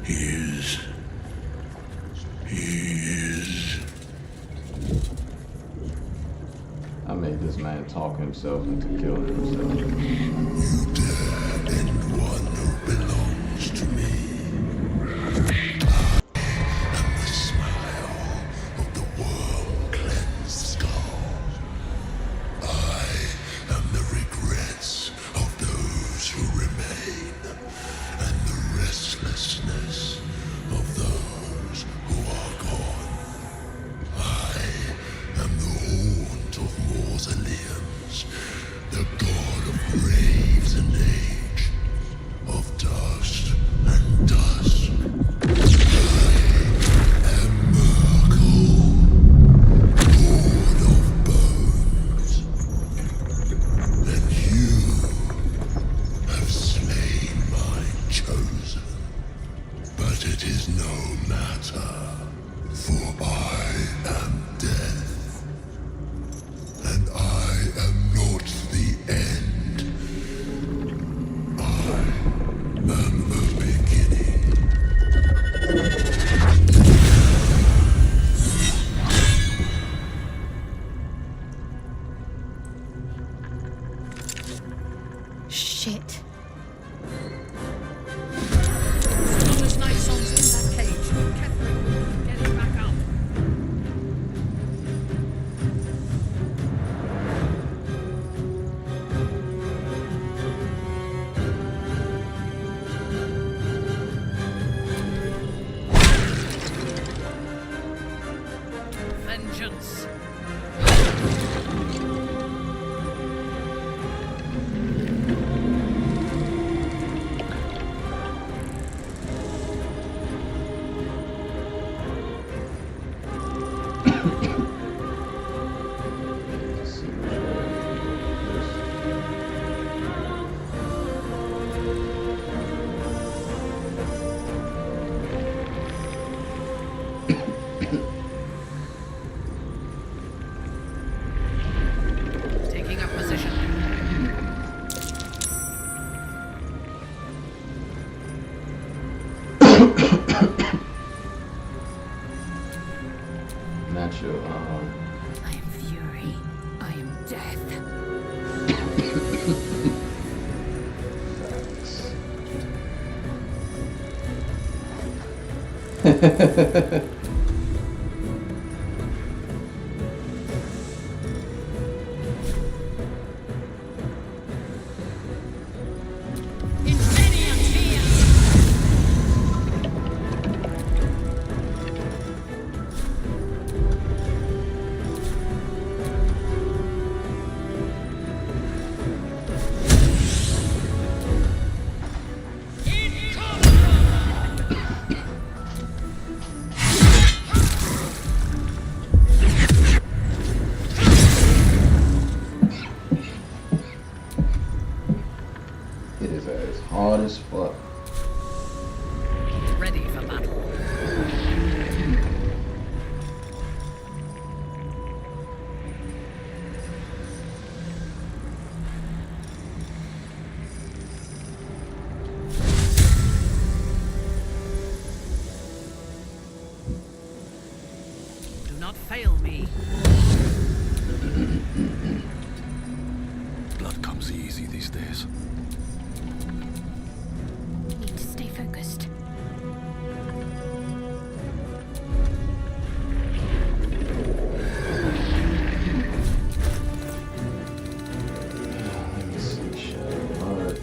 He is... I made this man talk himself into killing himself. You dare end one who belongs to me. I am the smile of the worm-cleansed skull. I am the regrets of those who remain, and the restlessness of those who are gone. I am the haunt of mausoleums, the god of graves and age, of dust and dusk. I am Myrkul, lord of bones. And you have slain my chosen. But it is no matter, for I am death. And I am not the end. I am the beginning. Shit. As long as Night Song's in that cage, Ketheric, get him back up. Vengeance. Taking up position. Not your, I am fury. I am death. His ass hard as fuck. Ready for battle. comes easy these days. Need to stay focused. Let me see, Shadowheart.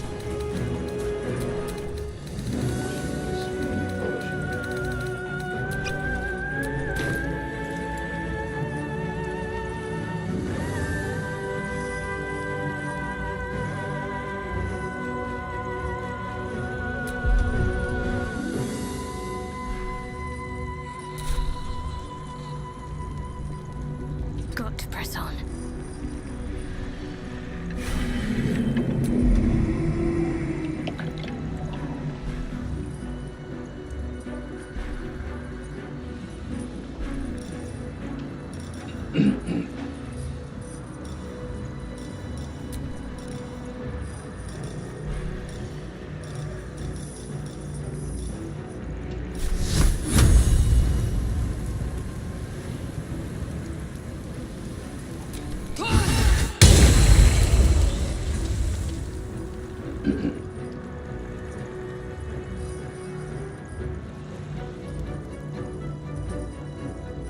Got to press on.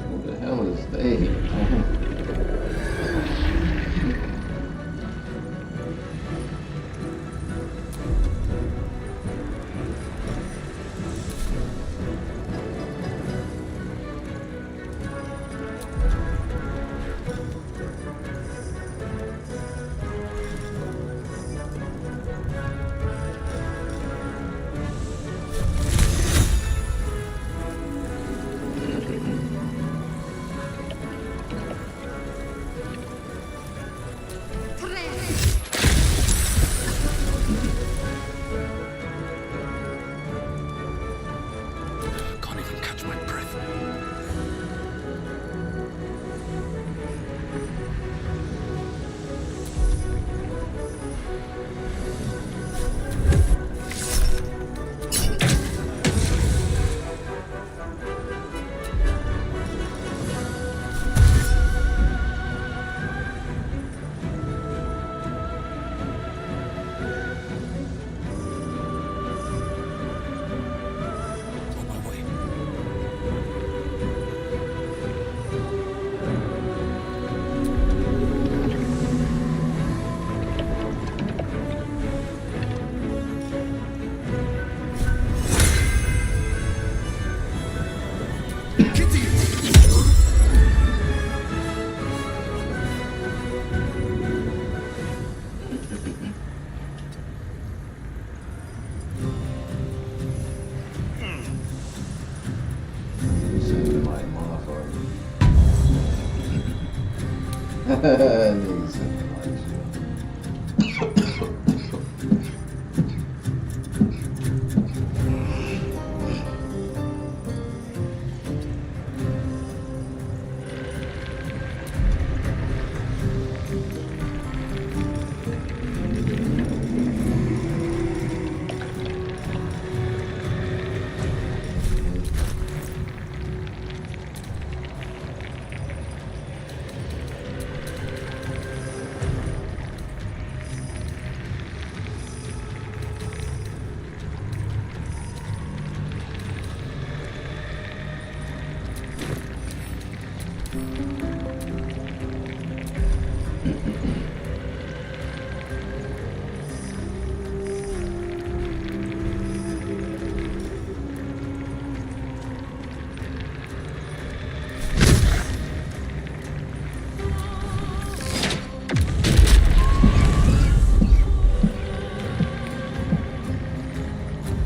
What the hell is they? Can't even catch my breath. On my way. Sounded like motherfucker. Nigga sounded like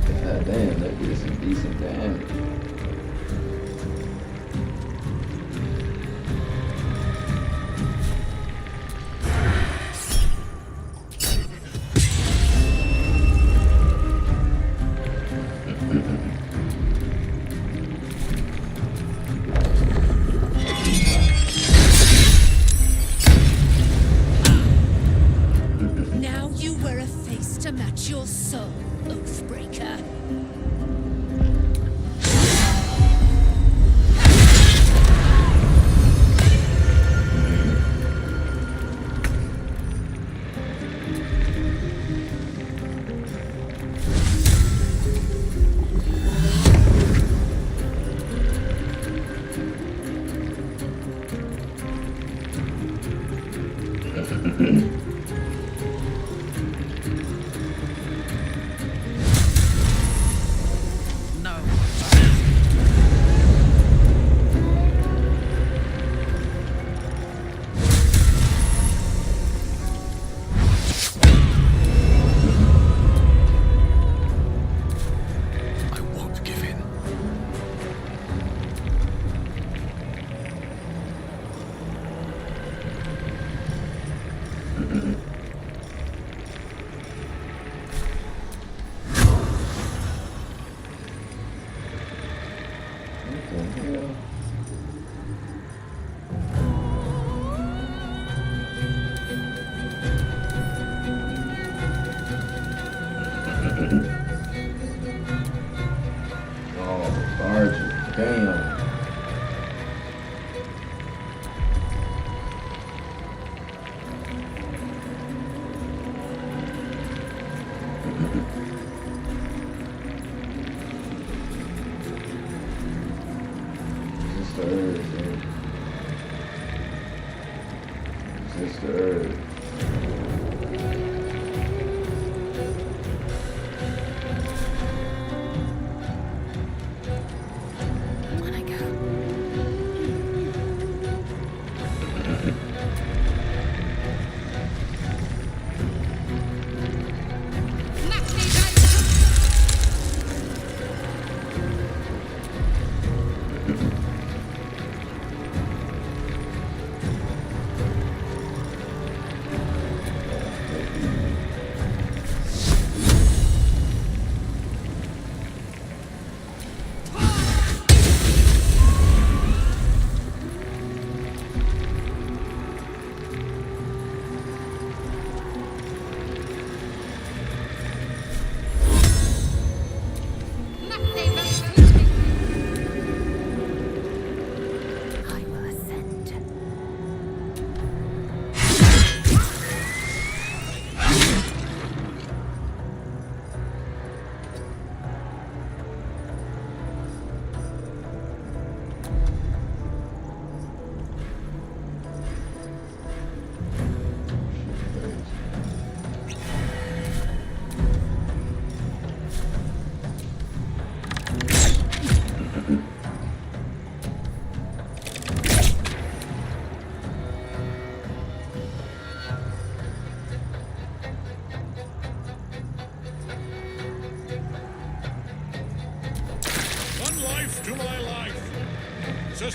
God damn, that did some decent damage. Now you wear a face to match your soul, Oathbreaker. No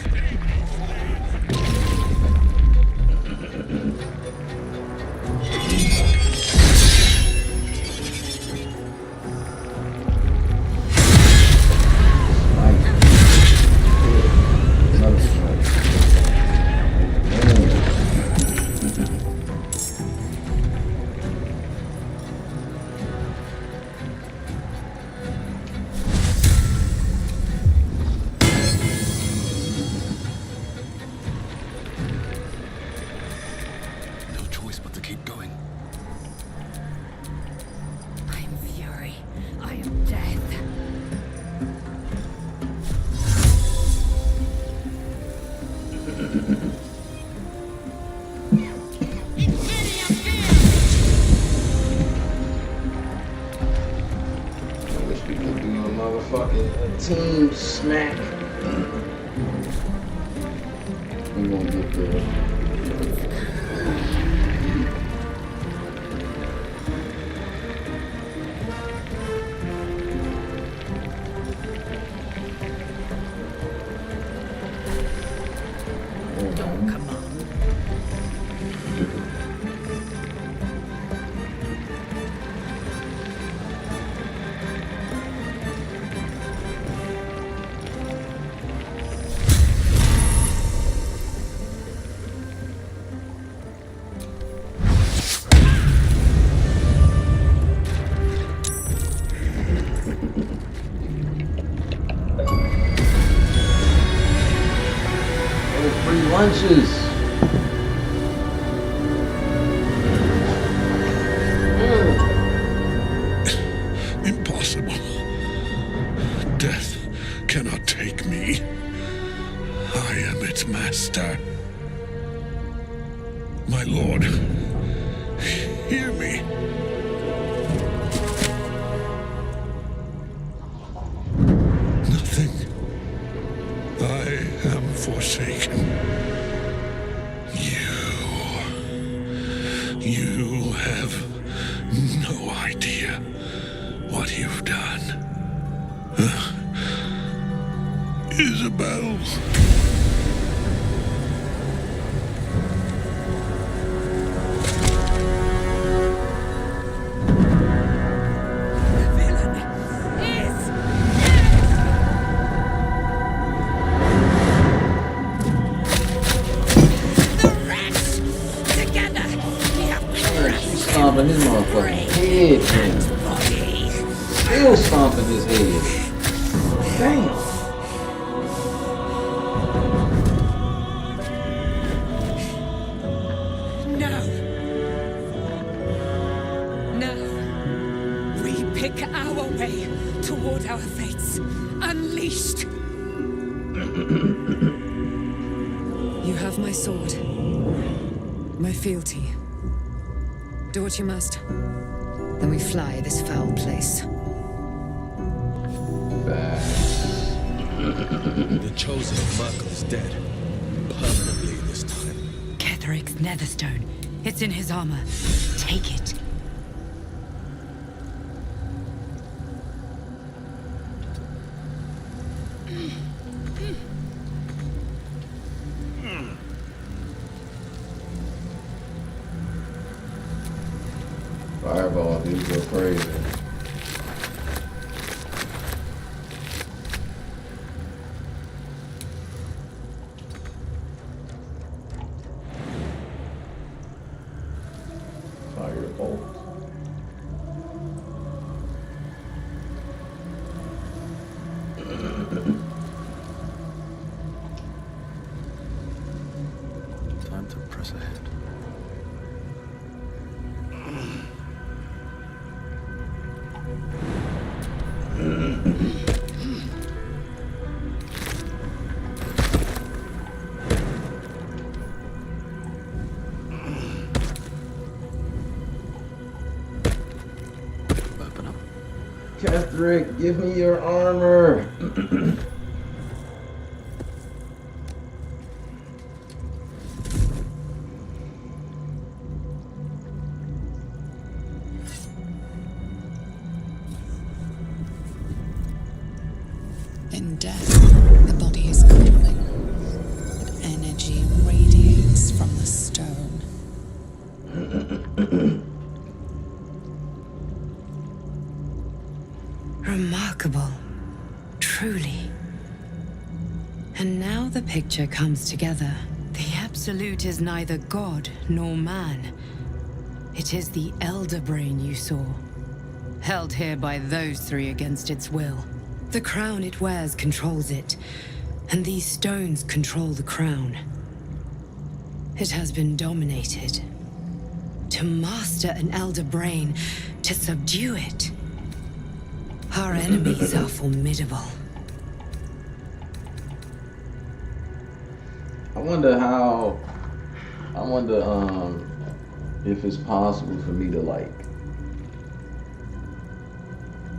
choice but to keep going. I am fury. I am death. I wish we could do a motherfucking team smack. We won't get there. Don't come on. Free lunches. Impossible. Death cannot take me. I am its master. My lord, hear me. Nothing. I am forsaken. You have no idea what you've done. Isabel. Stomping his motherfucking head, man. Still stomping his head. Damn. No. We pick our way toward our fates. Unleashed. You have my sword. My fealty. Do what you must. Then we fly this foul place. The chosen of Merkel is dead. Permanently this time. Ketheric's Netherstone. It's in his armor. Take it. Fireball, dudes go crazy. Firebolt. Time to press ahead. Ketheric, give me your armor. In death, the body is calling. flows from the stone. Remarkable. Truly. And now the picture comes together. The Absolute is neither god nor man. It is the Elder Brain you saw, held here by those three against its will. The crown it wears controls it, and these stones control the crown. It has been dominated. To master an Elder Brain, to subdue it. Our enemies are formidable. I wonder if it's possible for me to like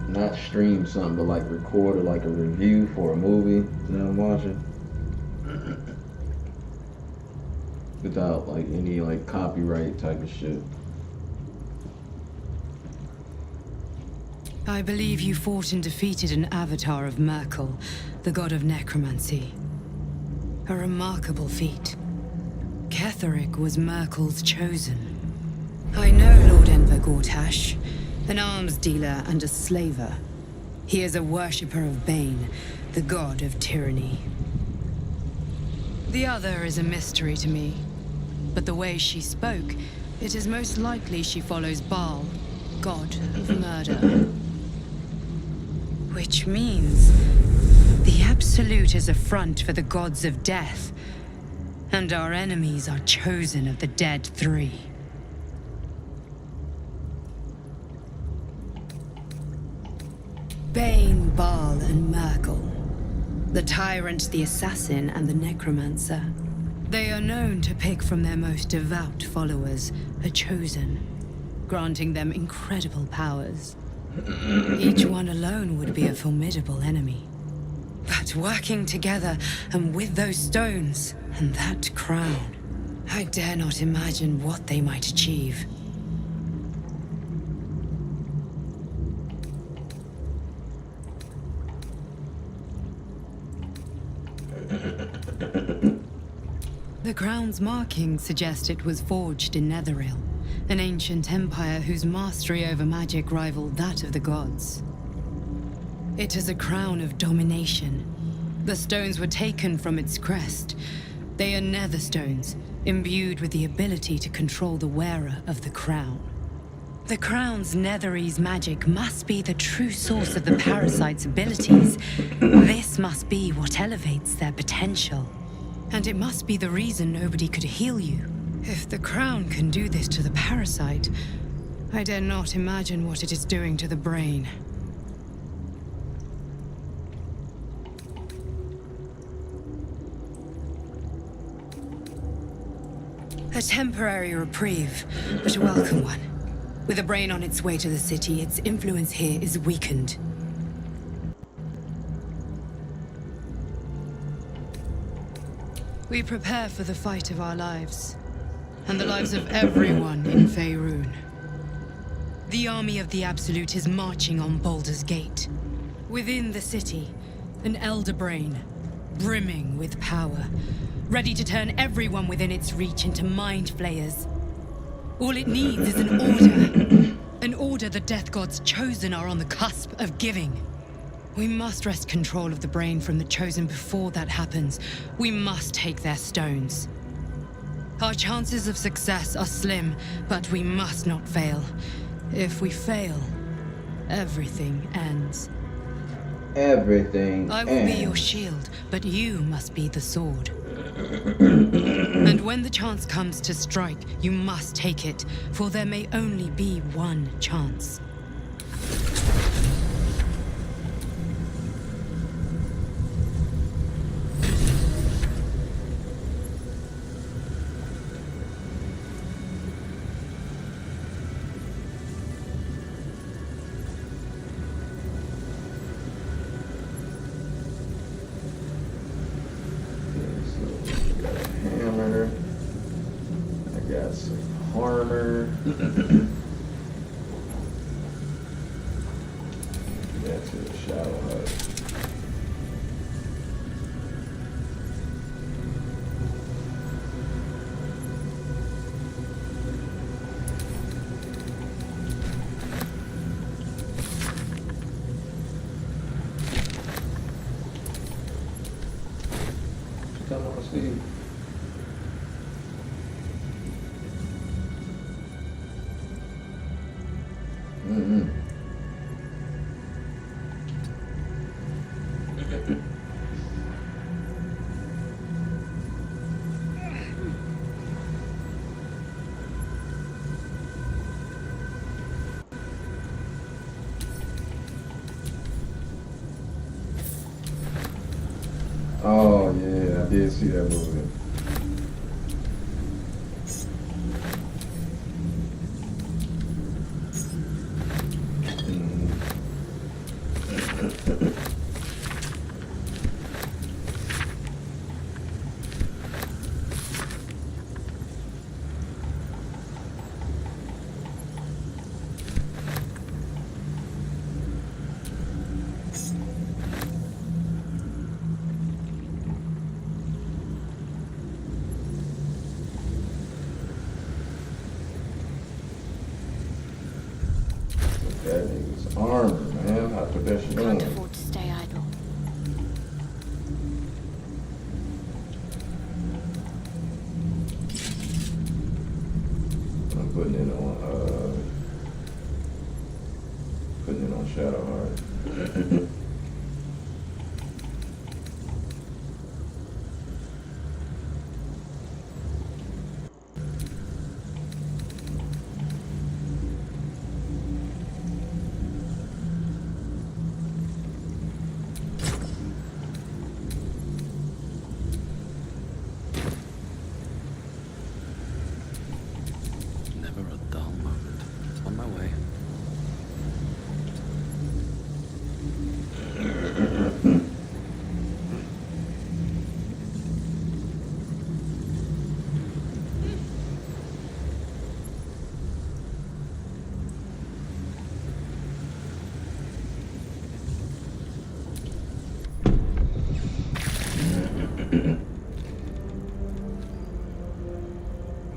not stream something but like record or like a review for a movie that I'm watching without like any like copyright type of shit. I believe you fought and defeated an avatar of Merkel, the god of necromancy. A remarkable feat. Ketheric was Merkel's chosen. I know Lord Enver Gortash, an arms dealer and a slaver. He is a worshipper of Bane, the god of tyranny. The other is a mystery to me, but the way she spoke, it is most likely she follows Baal, god of murder. Which means the Absolute is a front for the gods of death, and our enemies are chosen of the dead three. Bane, Baal, and Merkel. The tyrant, the assassin, and the necromancer. They are known to pick from their most devout followers a chosen, granting them incredible powers. Each one alone would be a formidable enemy. But working together, and with those stones, and that crown, I dare not imagine what they might achieve. The crown's markings suggest it was forged in Netheril, an ancient empire whose mastery over magic rivaled that of the gods. It is a crown of domination. The stones were taken from its crest. They are nether stones, imbued with the ability to control the wearer of the crown. The crown's Netherese magic must be the true source of the parasite's abilities. This must be what elevates their potential. And it must be the reason nobody could heal you. If the crown can do this to the parasite, I dare not imagine what it is doing to the brain. A temporary reprieve, but a welcome one. With a brain on its way to the city, its influence here is weakened. We prepare for the fight of our lives, and the lives of everyone in Faerun. The army of the Absolute is marching on Baldur's Gate. Within the city, an Elder Brain, brimming with power, ready to turn everyone within its reach into mind flayers. All it needs is an order. An order the Death God's chosen are on the cusp of giving. We must wrest control of the brain from the chosen before that happens. We must take their stones. Our chances of success are slim, but we must not fail. If we fail, everything ends. Everything I will be your shield, but you must be the sword. And when the chance comes to strike, you must take it, for there may only be one chance. see. Oh yeah, I did see that movie. That nigga's armor, man. How put that shit on? Can't afford to stay idle. I'm putting it on Shadowheart. Never a dull moment. On my way.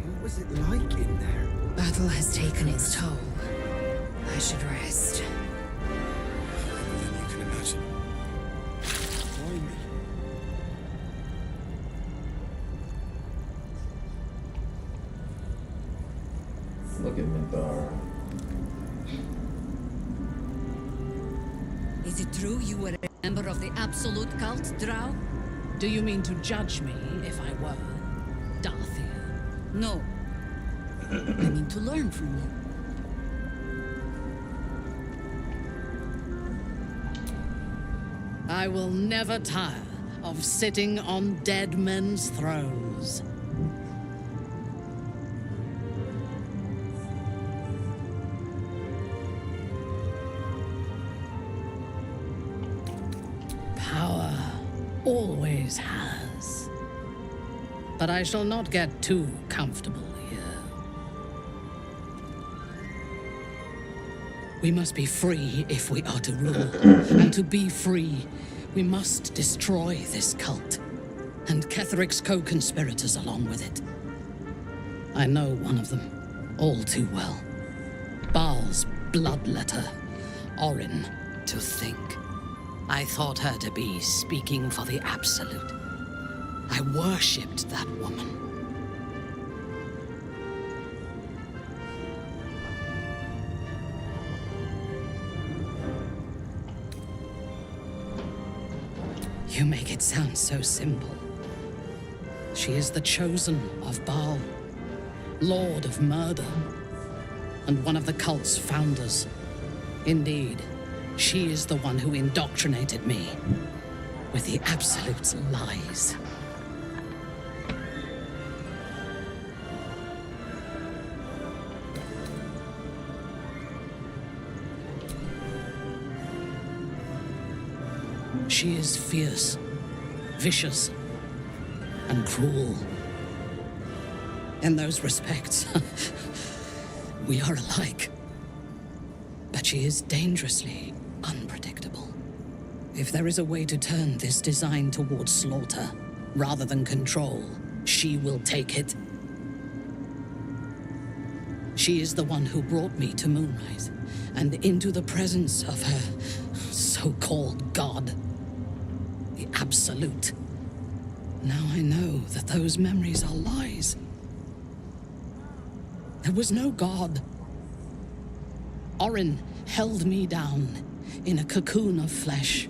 What was it like in there? Battle has taken its toll. I should rest. Harder than you can imagine. Why me? Look at Minthara. Is it true you were a member of the Absolute Cult, Drow? Do you mean to judge me if I were? Darthia? No. I mean to learn from you. I will never tire of sitting on dead men's thrones. Power always has. But I shall not get too comfortable here. We must be free if we are to rule. And to be free, we must destroy this cult. And Ketheric's co-conspirators along with it. I know one of them, all too well. Baal's bloodletter, Orin. To think, I thought her to be speaking for the Absolute. I worshipped that woman. You make it sound so simple. She is the chosen of Baal, Lord of Murder, and one of the cult's founders. Indeed, she is the one who indoctrinated me with the Absolute's lies. She is fierce, vicious, and cruel. In those respects, we are alike. But she is dangerously unpredictable. If there is a way to turn this design towards slaughter, rather than control, she will take it. She is the one who brought me to Moonrise, and into the presence of her so-called god. The Absolute. Now I know that those memories are lies. There was no god. Orin held me down in a cocoon of flesh,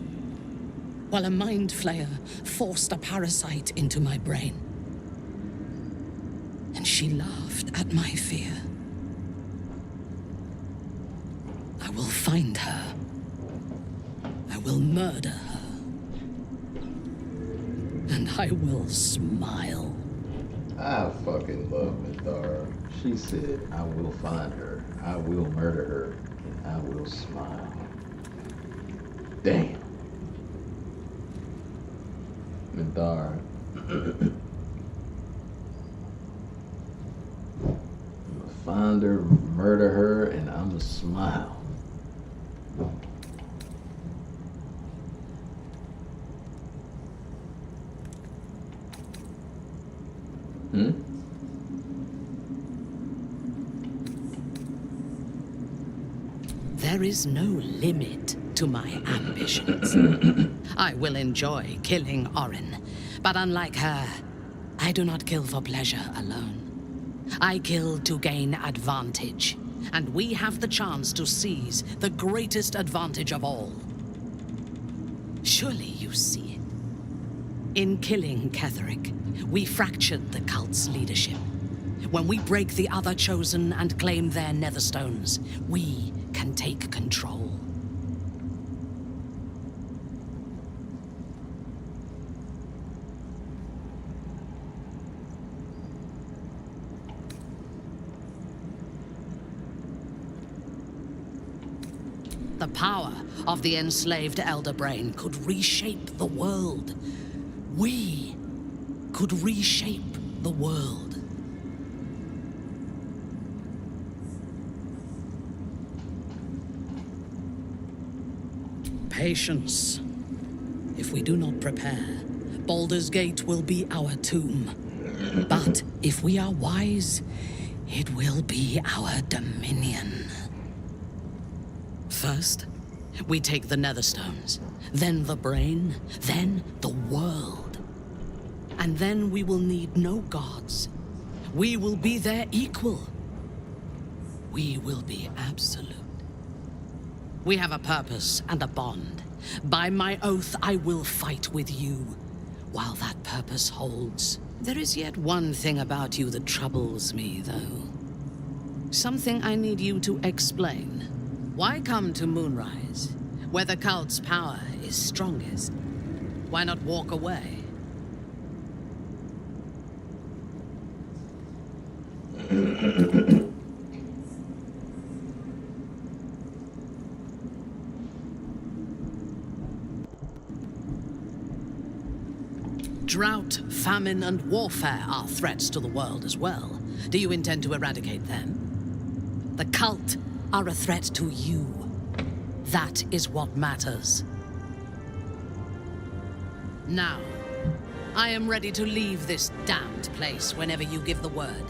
while a mind flayer forced a parasite into my brain. And she laughed at my fear. I will find her. I will murder her. And I will smile. I fucking love Minthara. She said, I will find her, I will murder her, and I will smile. Damn. Minthara. I'ma find her, murder her, and I'ma smile. There is no limit to my ambitions. I will enjoy killing Orin, but unlike her, I do not kill for pleasure alone. I kill to gain advantage, and we have the chance to seize the greatest advantage of all. Surely you see it. In killing Ketheric, we fractured the cult's leadership. When we break the other Chosen and claim their Netherstones, we can take control. The power of the enslaved Elder Brain could reshape the world. We could reshape the world. Patience. If we do not prepare, Baldur's Gate will be our tomb. But if we are wise, it will be our dominion. First, we take the Netherstones, then the brain, then the world. And then we will need no gods. We will be their equal. We will be absolute. We have a purpose and a bond. By my oath, I will fight with you, while that purpose holds. There is yet one thing about you that troubles me, though. Something I need you to explain. Why come to Moonrise, where the cult's power is strongest? Why not walk away? Drought, famine, and warfare are threats to the world as well. Do you intend to eradicate them? The cult are a threat to you. That is what matters. Now, I am ready to leave this damned place whenever you give the word.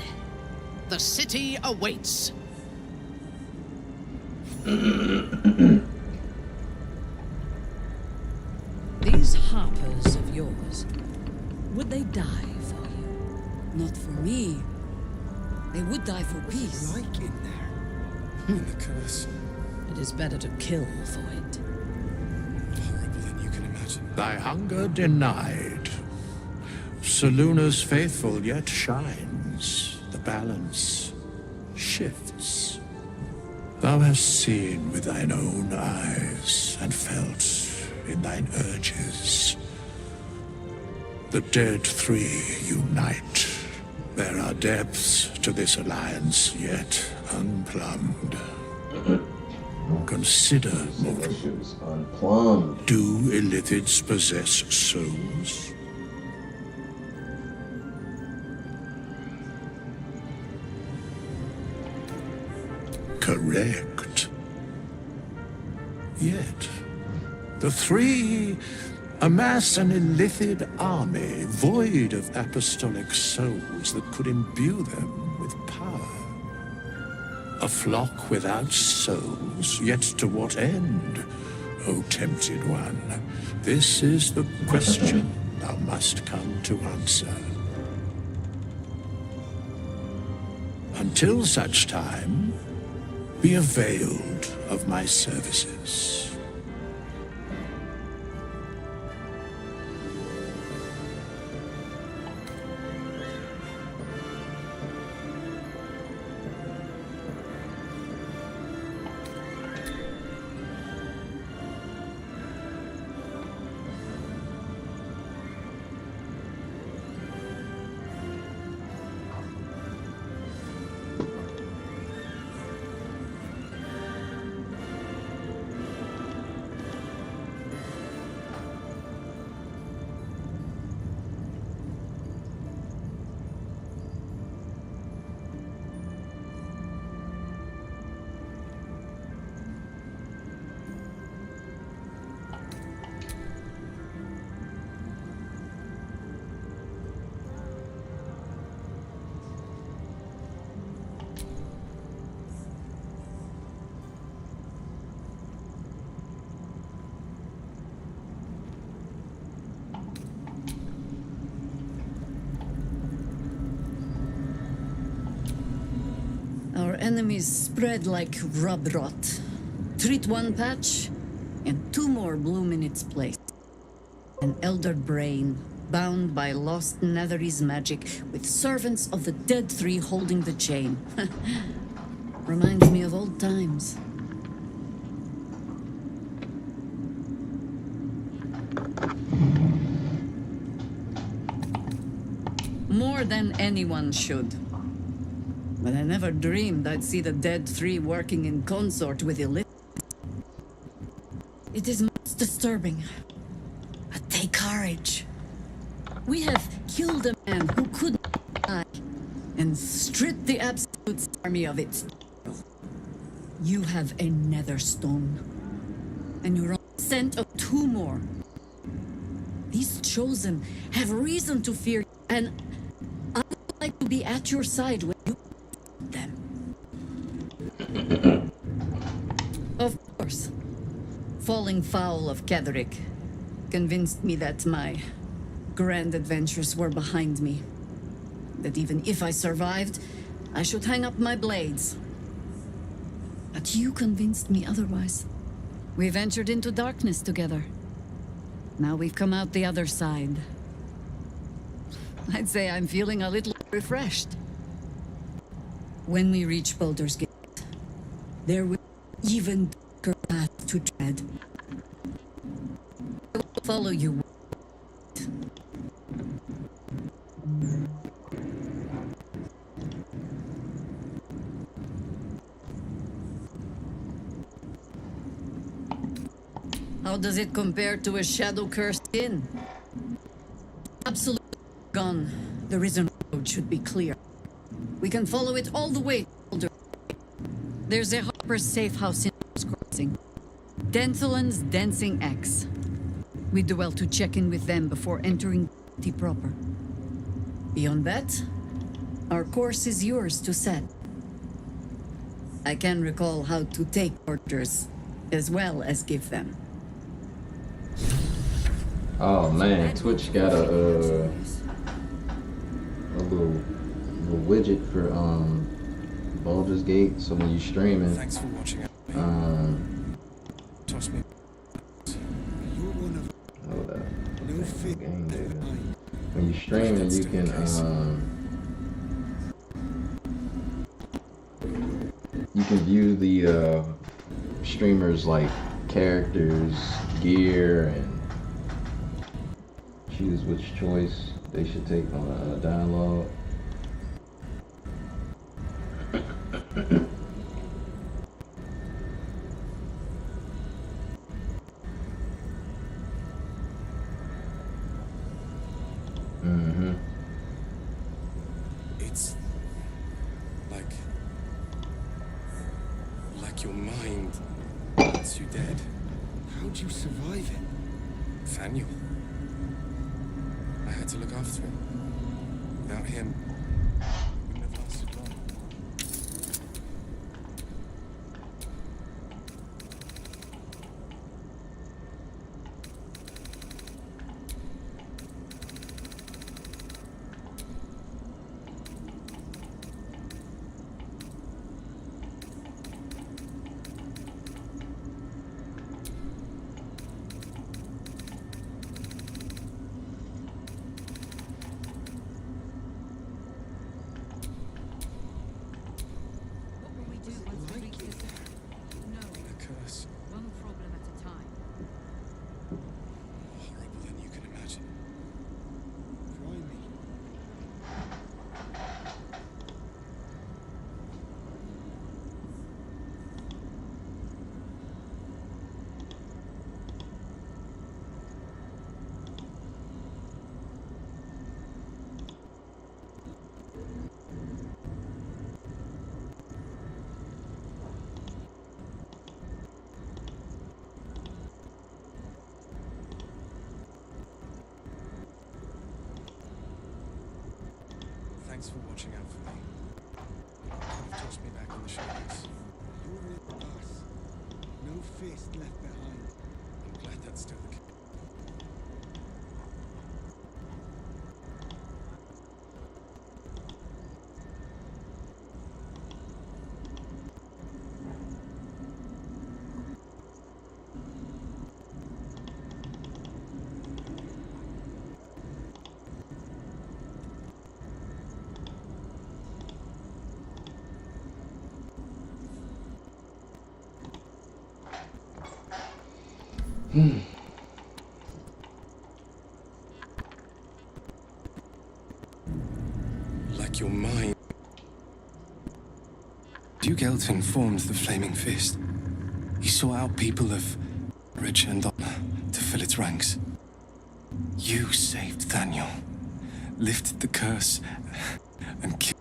The city awaits. These harpers of yours, would they die for you? Not for me. They would die for peace. Like in there. And the curse. It is better to kill for it. Horrible than you can imagine. Thy hunger denied. Seluna's faithful yet shines. The balance shifts. Thou hast seen with thine own eyes and felt in thine urges. The dead three unite. There are depths to this alliance yet unplumbed. Consider, mortal. Unplumbed. Do Illithids possess souls? Correct. Yet, the three amass an Illithid army void of apostolic souls that could imbue them with power. A flock without souls, yet to what end, O tempted one? This is the question thou must come to answer. Until such time, be availed of my services. Our enemies spread like rub rot. Treat one patch, and two more bloom in its place. An elder brain, bound by lost Netherese magic, with servants of the Dead Three holding the chain. Reminds me of old times. More than anyone should. But I never dreamed I'd see the Dead Three working in consort with Elizabeth. It is most disturbing. But take courage. We have killed a man who couldn't die, and stripped the Absolute's army of its spoil. You have a Netherstone, and you're on the scent of two more. These Chosen have reason to fear you, and I would like to be at your side when you them. Of course, falling foul of Ketheric convinced me that my grand adventures were behind me. That even if I survived, I should hang up my blades. But you convinced me otherwise. We ventured into darkness together. Now we've come out the other side. I'd say I'm feeling a little refreshed. When we reach Baldur's Gate, there will be even darker path to tread. I will follow you. How does it compare to a shadow-cursed inn? Absolutely gone. The Risen Road should be clear. We can follow it all the way to Baldur. There's a Harper's safe house in Harper's Crossing. Denthelan's Dancing Axe. We'd do well to check in with them before entering the city proper. Beyond that, our course is yours to set. I can recall how to take orders, as well as give them. Oh man, Twitch got a little widget for Baldur's Gate. So when you streaming, Thanks for watching. Toss me. Hold up. Game data. When you streaming, you can view the streamers like characters, gear, and choose which choice they should take on a dialogue. It's like your mind wants you dead. How'd you survive it? Thaniel. I had to look after him. Without him, we wouldn't have lasted long. Thanks for watching out for me. You've tossed me back in the shadows. You're with us. No fist left behind. I'm glad that's still the case. Like your mind. Duke Elton formed the Flaming Fist. He sought out people of courage and honor to fill its ranks. You saved Daniel, lifted the curse, and killed.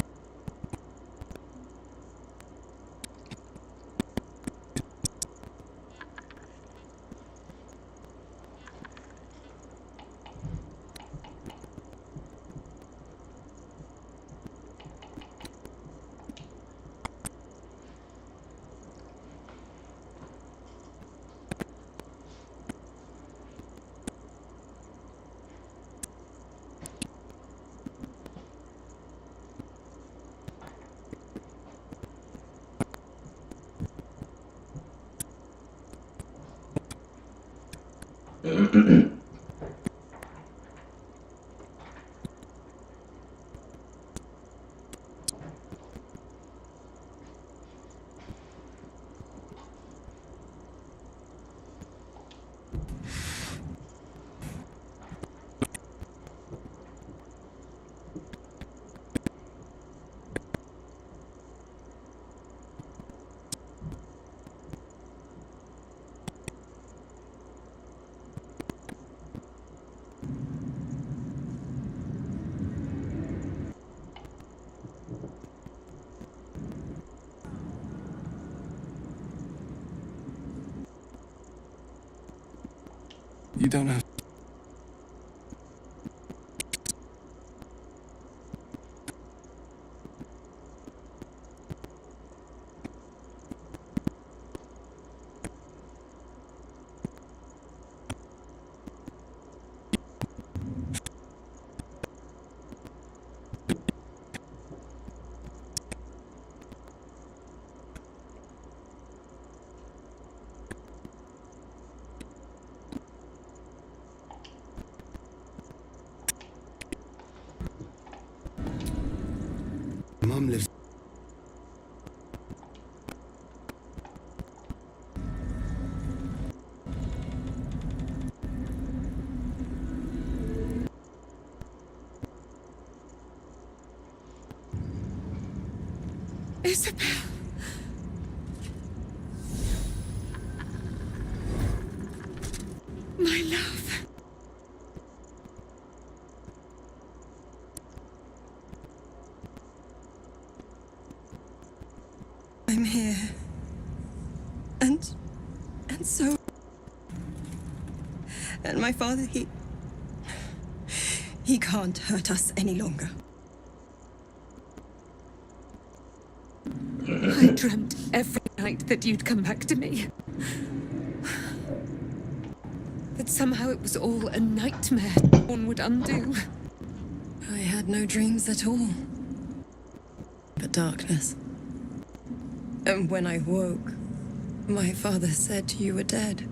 You don't have. Mom lives. Isabel. My love. I'm here. And so... And my father, he can't hurt us any longer. I dreamt every night that you'd come back to me. That somehow it was all a nightmare one would undo. I had no dreams at all. But darkness. And when I woke, my father said you were dead.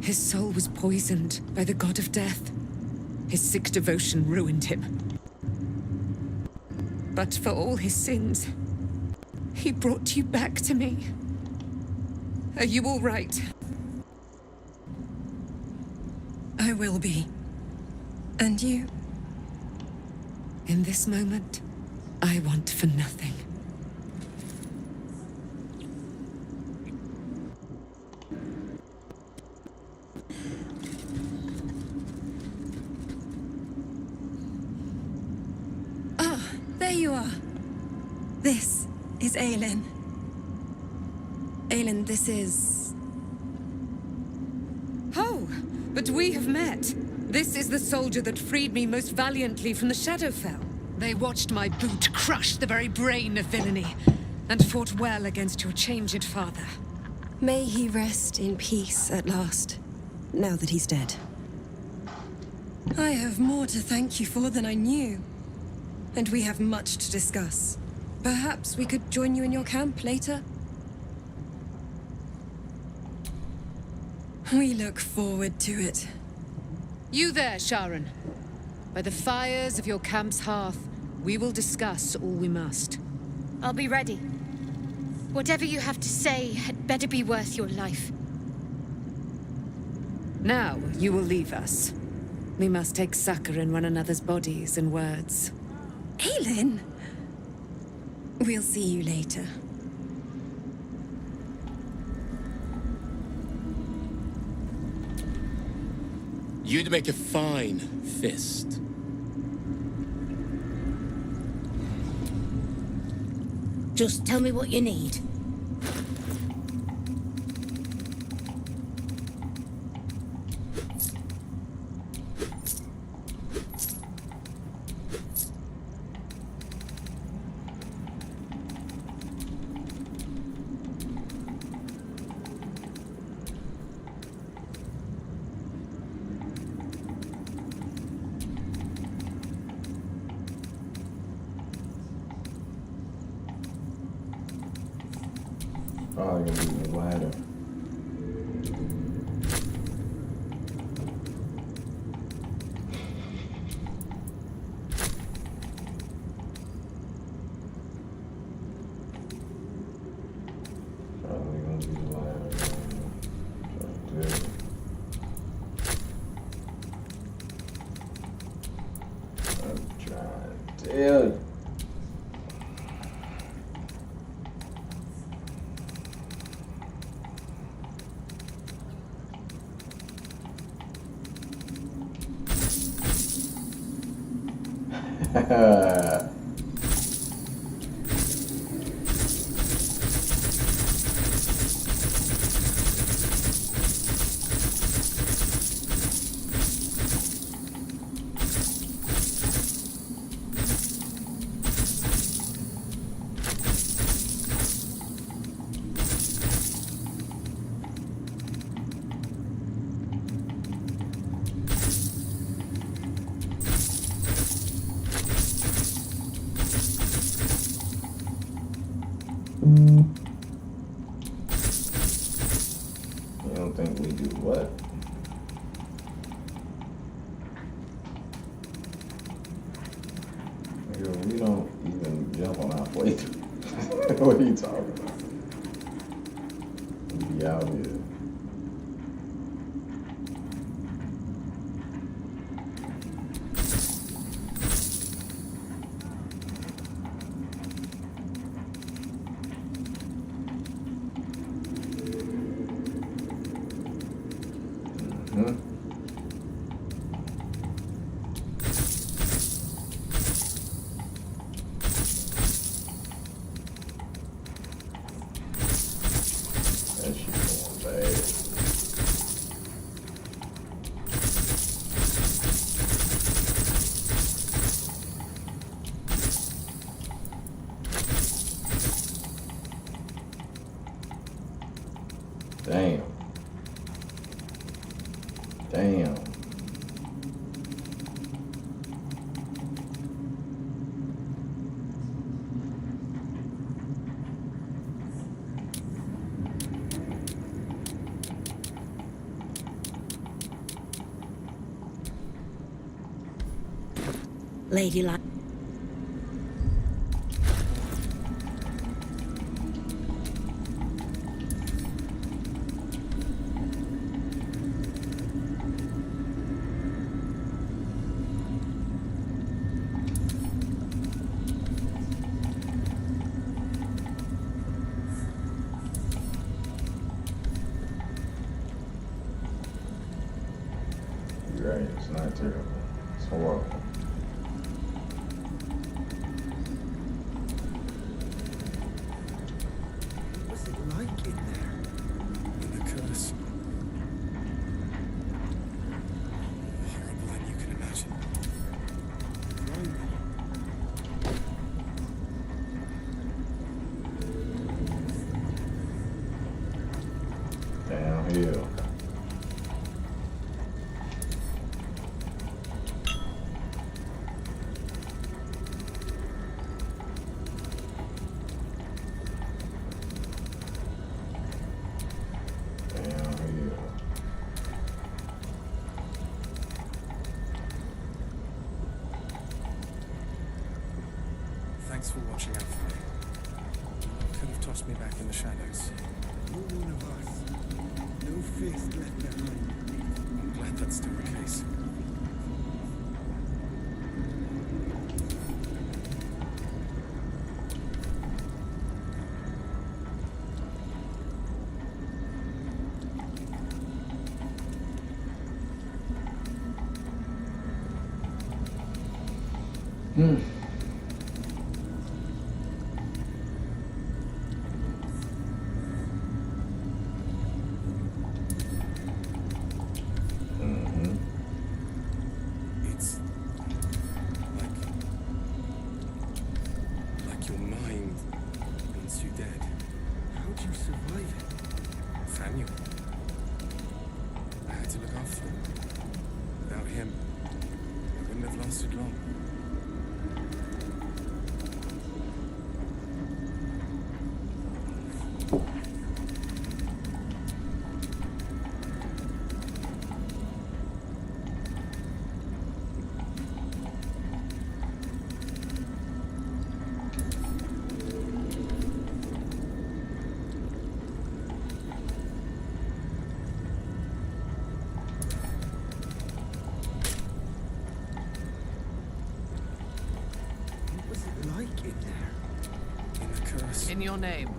His soul was poisoned by the god of death. His sick devotion ruined him. But for all his sins, he brought you back to me. Are you all right? I will be. And you? In this moment, I want for nothing. There you are. This is Aelin. Aelin, this is... Oh, but we have met. This is the soldier that freed me most valiantly from the Shadowfell. They watched my boot crush the very brain of villainy, and fought well against your changed father. May he rest in peace at last, now that he's dead. I have more to thank you for than I knew, and we have much to discuss. Perhaps we could join you in your camp later? We look forward to it. You there, Sharon. By the fires of your camp's hearth, we will discuss all we must. I'll be ready. Whatever you have to say had better be worth your life. Now you will leave us. We must take succor in one another's bodies and words. Aylin! We'll see you later. You'd make a fine fist. Just tell me what you need. Probably gonna be the ladder. Probably gonna be the ladder. Right there. I'm trying to tell you. You don't think we do what? Nigga, we don't even jump on our playthrough. What are you talking about? We be out here. Damn. Damn. Ladylike. You're right, it's not terrible. It's horrible. What's it like in there? In the curse. Horrible than you can imagine. hell. Thanks for watching out for me. Could have tossed me back in the shadows. You're one of us. No fist left behind. I'm glad that's still the case. It's like your mind wants you dead. How'd you survive it? Thaniel. I had to look after him. Without him, I wouldn't have lasted long. What was it like in there? In the curse. In your name.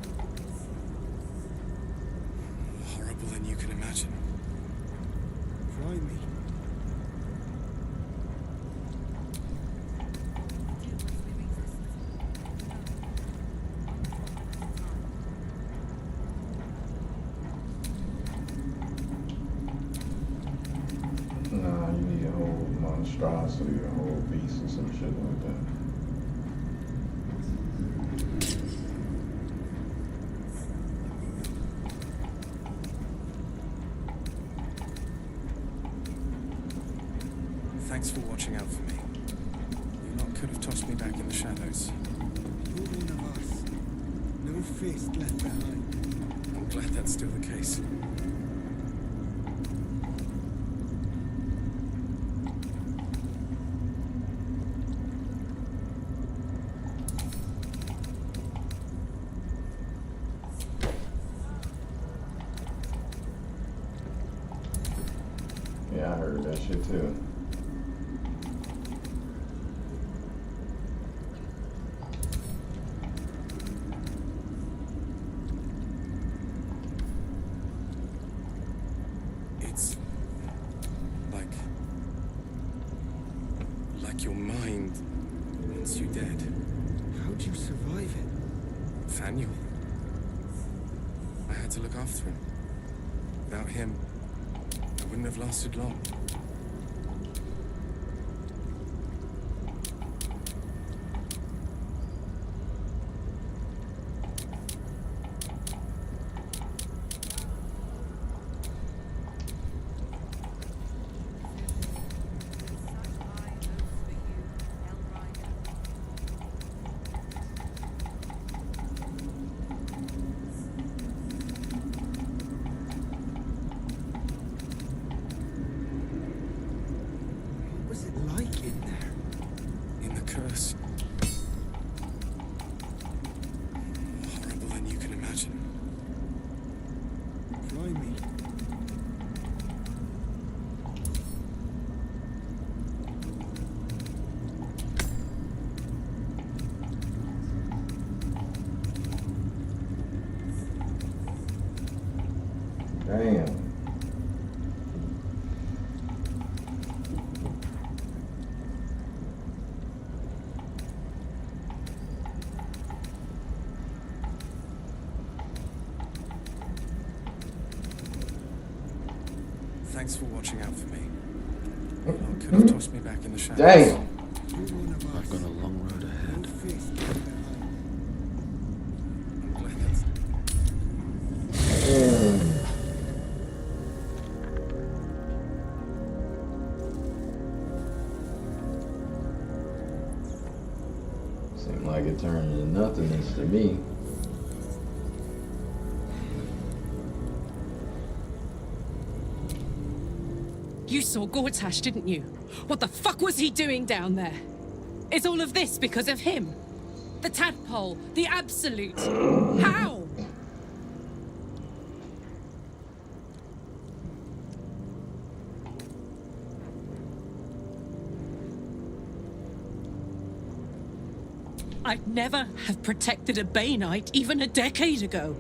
Horrible than you can imagine. Try me. Nah, you need a whole monstrosity, a whole beast or some shit like that. Thanks for watching out for me. You lot could have tossed me back in the shadows. You're one of us. No fist left behind. I'm glad that's still the case. Yeah, I heard that shit too. It's like your mind wants you dead. How'd you survive it? Thaniel. I had to look after him. Without him, I wouldn't have lasted long. What was it like in there? In the curse. Horrible than you can imagine. Try me. Damn. Thanks for watching out for me. You lot could have tossed me back in the shadows. Damn. You're one of us. I've got a long road ahead. No fist left behind. I'm glad that's... like it turned into nothingness to me. You saw Gortash, didn't you? What the fuck was he doing down there? Is all of this because of him? The tadpole, the Absolute. How? I'd never have protected a Bay Knight even a decade ago.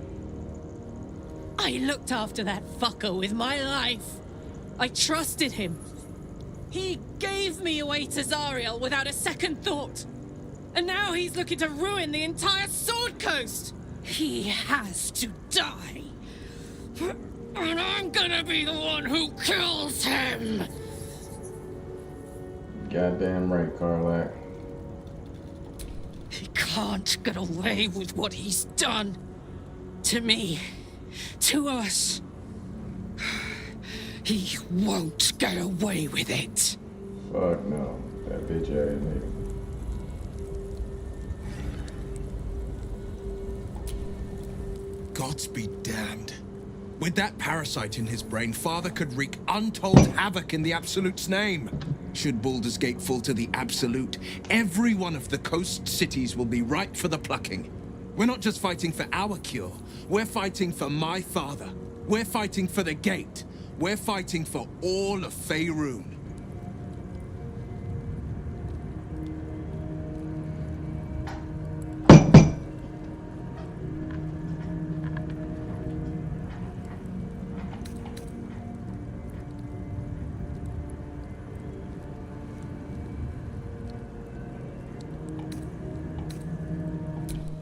I looked after that fucker with my life. I trusted him. He gave me away to Zariel without a second thought. And now he's looking to ruin the entire Sword Coast. He has to die. And I'm gonna be the one who kills him. Goddamn right, Karlach. He can't get away with what he's done. To me. To us. He won't get away with it. Fuck no. That bitch ass nigga. Gods be damned. With that parasite in his brain, Father could wreak untold havoc in the Absolute's name. Should Baldur's Gate fall to the Absolute, every one of the coast cities will be ripe for the plucking. We're not just fighting for our cure, we're fighting for my father. We're fighting for the Gate. We're fighting for all of Faerun.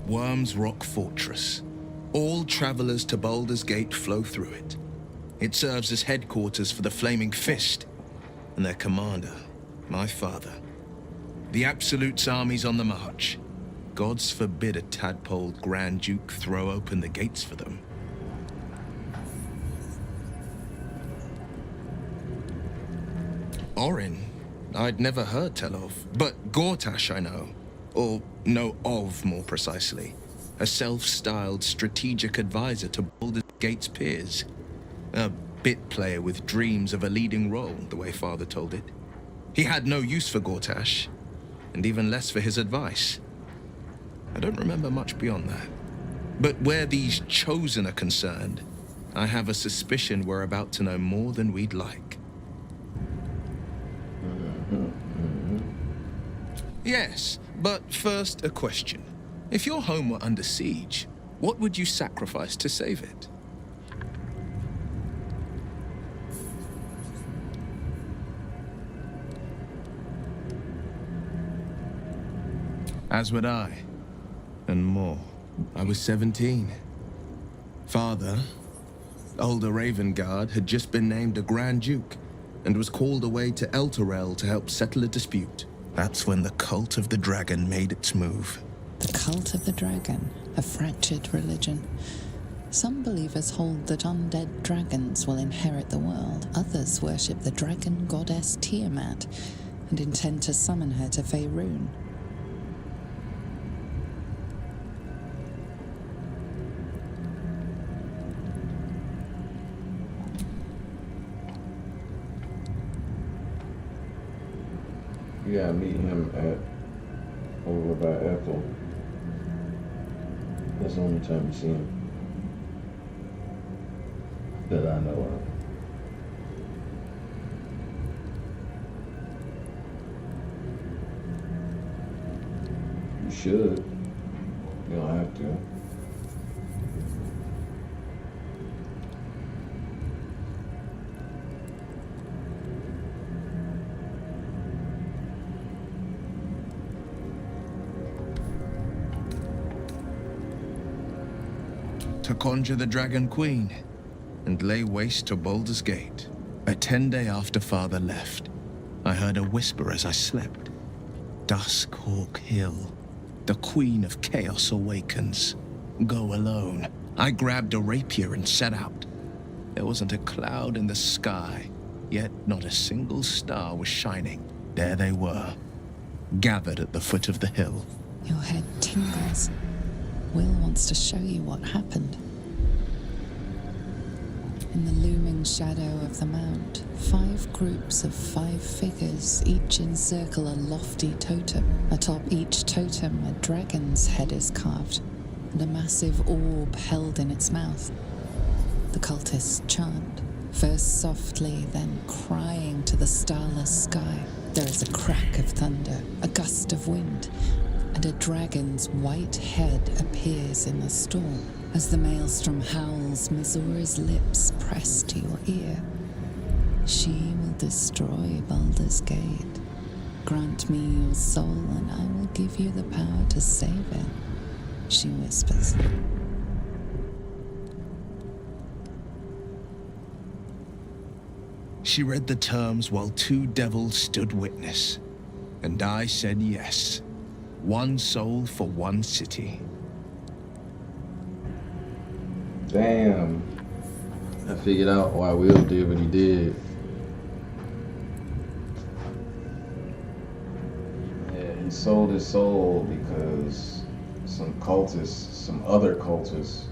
Worm's Rock Fortress. All travelers to Baldur's Gate flow through it. It serves as headquarters for the Flaming Fist and their commander, my father. The Absolute's army's on the march. Gods forbid a tadpoled Grand Duke throw open the gates for them. Orin, I'd never heard tell of, but Gortash I know. Or know of, more precisely. A self-styled strategic advisor to Baldur's Gate's peers. A bit player with dreams of a leading role, the way Father told it. He had no use for Gortash, and even less for his advice. I don't remember much beyond that. But where these Chosen are concerned, I have a suspicion we're about to know more than we'd like. Yes, but first a question. If your home were under siege, what would you sacrifice to save it? As would I, and more. I was 17. Father, older Ravengard, had just been named a Grand Duke and was called away to Elturel to help settle a dispute. That's when the Cult of the Dragon made its move. The Cult of the Dragon, a fractured religion. Some believers hold that undead dragons will inherit the world. Others worship the dragon goddess Tiamat and intend to summon her to Faerun. You gotta meet him at over by Ethel. That's the only time you see him that I know of. You should. You don't have to. To conjure the Dragon Queen and lay waste to Baldur's Gate. A 10-day after Father left, I heard a whisper as I slept. Duskhawk Hill, the Queen of Chaos awakens. Go alone. I grabbed a rapier and set out. There wasn't a cloud in the sky, yet not a single star was shining. There they were, gathered at the foot of the hill. Your head tingles. Will wants to show you what happened. In the looming shadow of the mount, 5 groups of 5 figures each encircle a lofty totem. Atop each totem, a dragon's head is carved, and a massive orb held in its mouth. The cultists chant, first softly, then crying to the starless sky. There is a crack of thunder, a gust of wind, and a dragon's white head appears in the storm. As the maelstrom howls, Mizura's lips press to your ear. She will destroy Baldur's Gate. Grant me your soul, and I will give you the power to save it, she whispers. She read the terms while 2 devils stood witness, and I said yes. 1 soul for 1 city. Damn. I figured out why Will did what he did. Yeah, he sold his soul because some other cultists,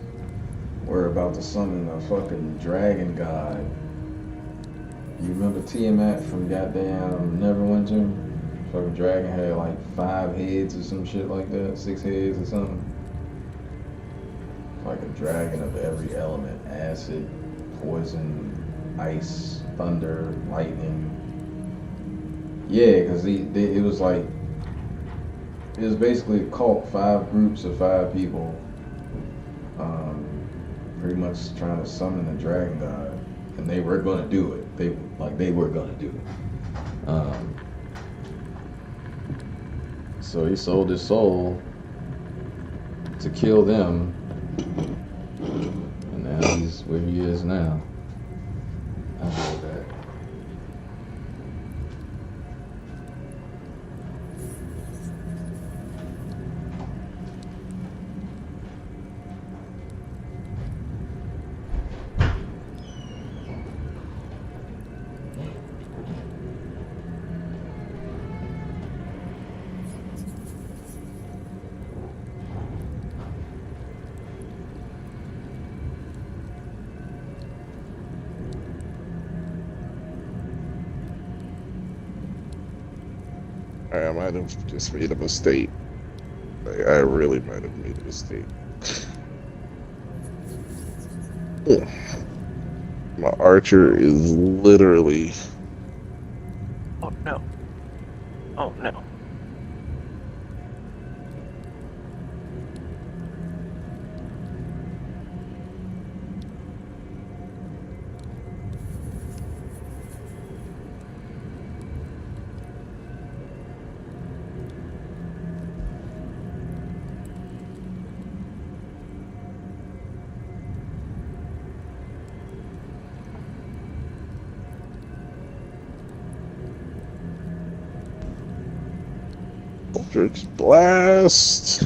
were about to summon a fucking dragon god. You remember Tiamat from goddamn Neverwinter? Fucking dragon had like 5 heads or some shit like that, 6 heads or something. Like a dragon of every element: acid, poison, ice, thunder, lightning. Yeah, because it was like, it was basically a cult, 5 groups of 5 people, pretty much trying to summon the dragon god, and they were gonna do it. They were gonna do it. So he sold his soul to kill them. And now he's where he is now. I know that. I might have just made a mistake. I really might have made a mistake. My archer is literally... Oh no. Oh no. Eldritch Blast.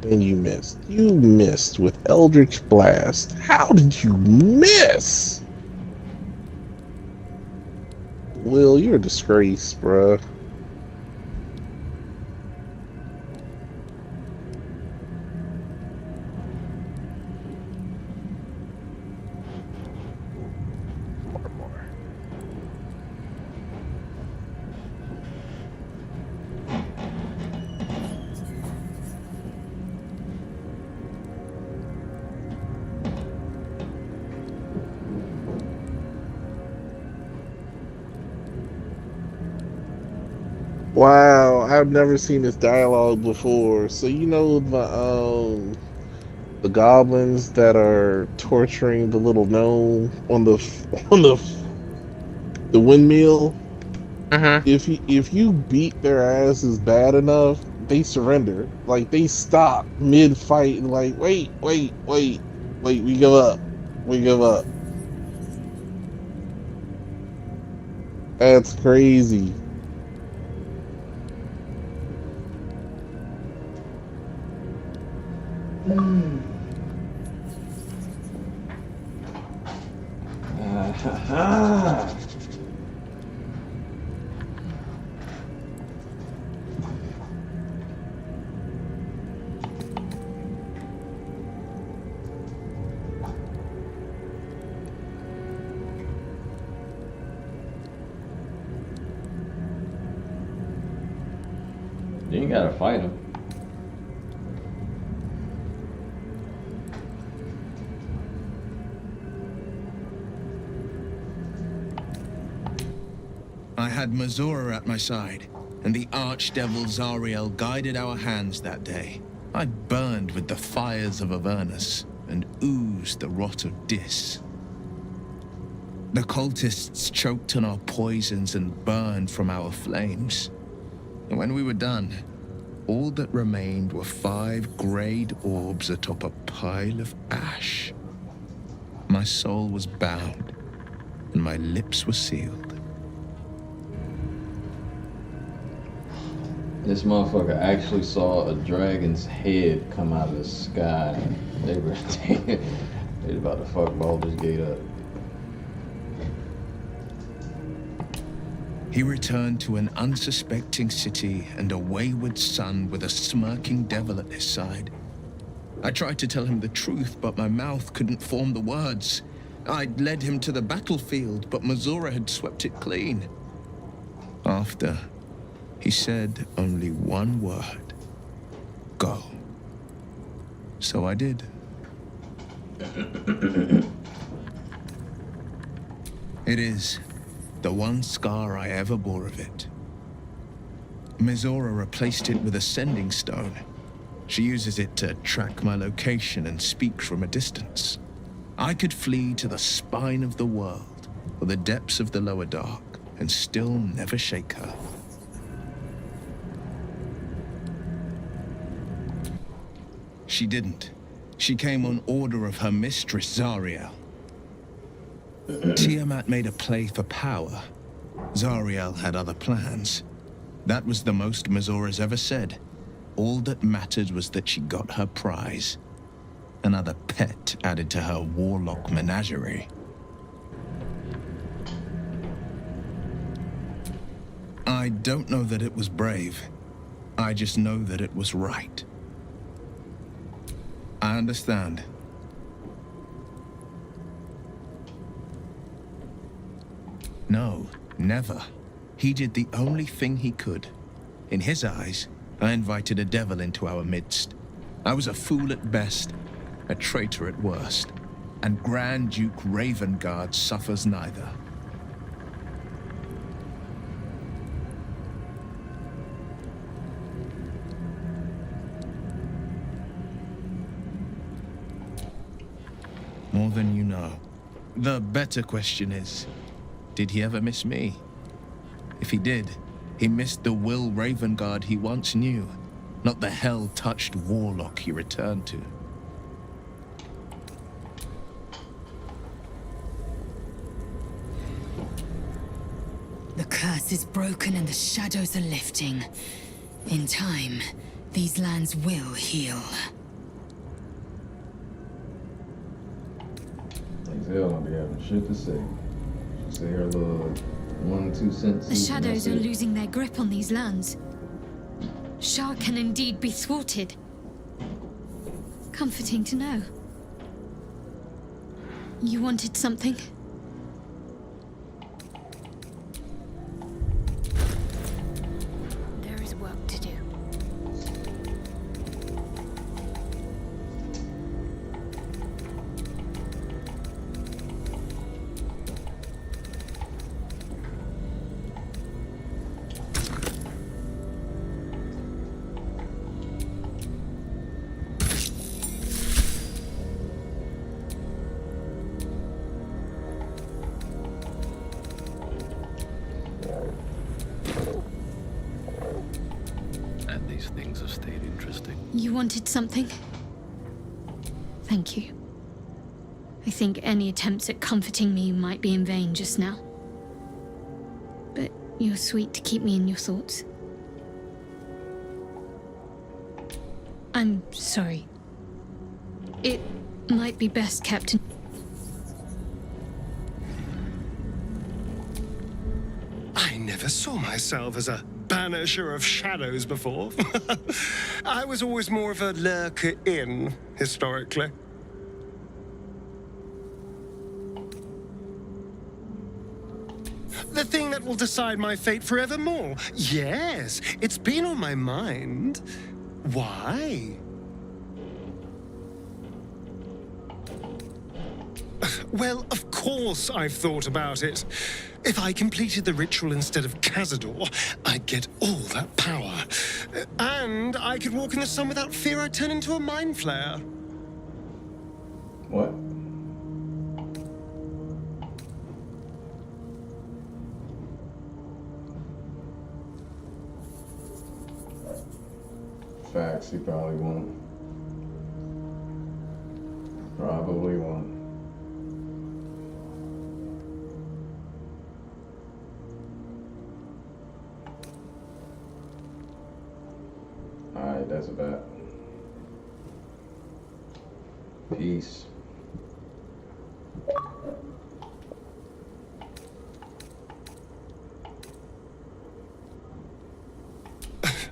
And you missed. You missed with Eldritch Blast. How did you miss? Will, you're a disgrace, bruh. Wow, I've never seen this dialogue before. So you know the goblins that are torturing the little gnome on the windmill. If you beat their asses bad enough, they surrender. Like they stop mid fight and like wait, we give up. We give up. That's crazy. ain't gotta fight him. I had Mazura at my side, and the archdevil Zariel guided our hands that day. I burned with the fires of Avernus and oozed the rot of Dis. The cultists choked on our poisons and burned from our flames. And when we were done, all that remained were 5 greyed orbs atop a pile of ash. My soul was bound, and my lips were sealed. This motherfucker actually saw a dragon's head come out of the sky. They were about to fuck Baldur's Gate up. He returned to an unsuspecting city and a wayward son with a smirking devil at his side. I tried to tell him the truth, but my mouth couldn't form the words. I'd led him to the battlefield, but Mazura had swept it clean. After, he said only one word: go. So I did. It is the one scar I ever bore of it. Mizora replaced it with a sending stone. She uses it to track my location and speak from a distance. I could flee to the spine of the world or the depths of the lower dark and still never shake her. She didn't. She came on order of her mistress, Zariel. Tiamat made a play for power. Zariel had other plans. That was the most Mazora's ever said. All that mattered was that she got her prize. Another pet added to her warlock menagerie. I don't know that it was brave. I just know that it was right. I understand. No, never. He did the only thing he could. In his eyes, I invited a devil into our midst. I was a fool at best, a traitor at worst, and Grand Duke Ravengard suffers neither. More than you know. The better question is, did he ever miss me? If he did, he missed the Will Ravengard he once knew, not the hell-touched warlock he returned to. The curse is broken and the shadows are lifting. In time, these lands will heal. They'll not be having shit to say. She'll say her little 1-2 sentences. The shadows are losing their grip on these lands. Shah can indeed be thwarted. Comforting to know. You wanted something? There is work to do. You wanted something? Thank you. I think any attempts at comforting me might be in vain just now. But you're sweet to keep me in your thoughts. I'm sorry. It might be best kept in... I never saw myself as a banisher of shadows before. I was always more of a lurker-in, historically. The thing that will decide my fate forevermore. Yes, it's been on my mind. Why? Well, of course I've thought about it. If I completed the ritual instead of Cazador, I'd get all that power. And I could walk in the sun without fear I'd turn into a mind flare. What? Facts, he probably won. Probably won. Alright, that's a bet. Peace.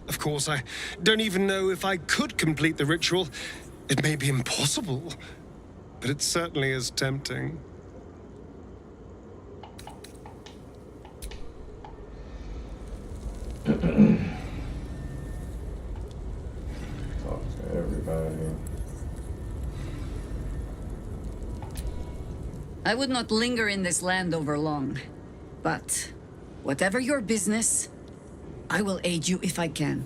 Of course, I don't even know if I could complete the ritual. It may be impossible, but it certainly is tempting. Talk to everybody. I would not linger in this land over long, but whatever your business, I will aid you if I can.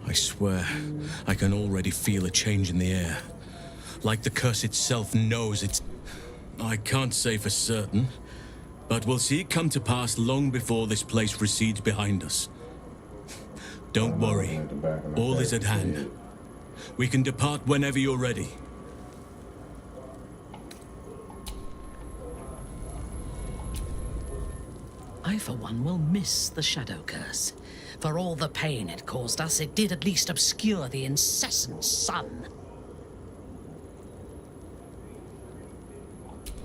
I swear, I can already feel a change in the air. Like the curse itself knows it's... I can't say for certain, but we'll see it come to pass long before this place recedes behind us. Don't worry, all is at hand. We can depart whenever you're ready. I, for one, will miss the Shadow Curse. For all the pain it caused us, it did at least obscure the incessant sun.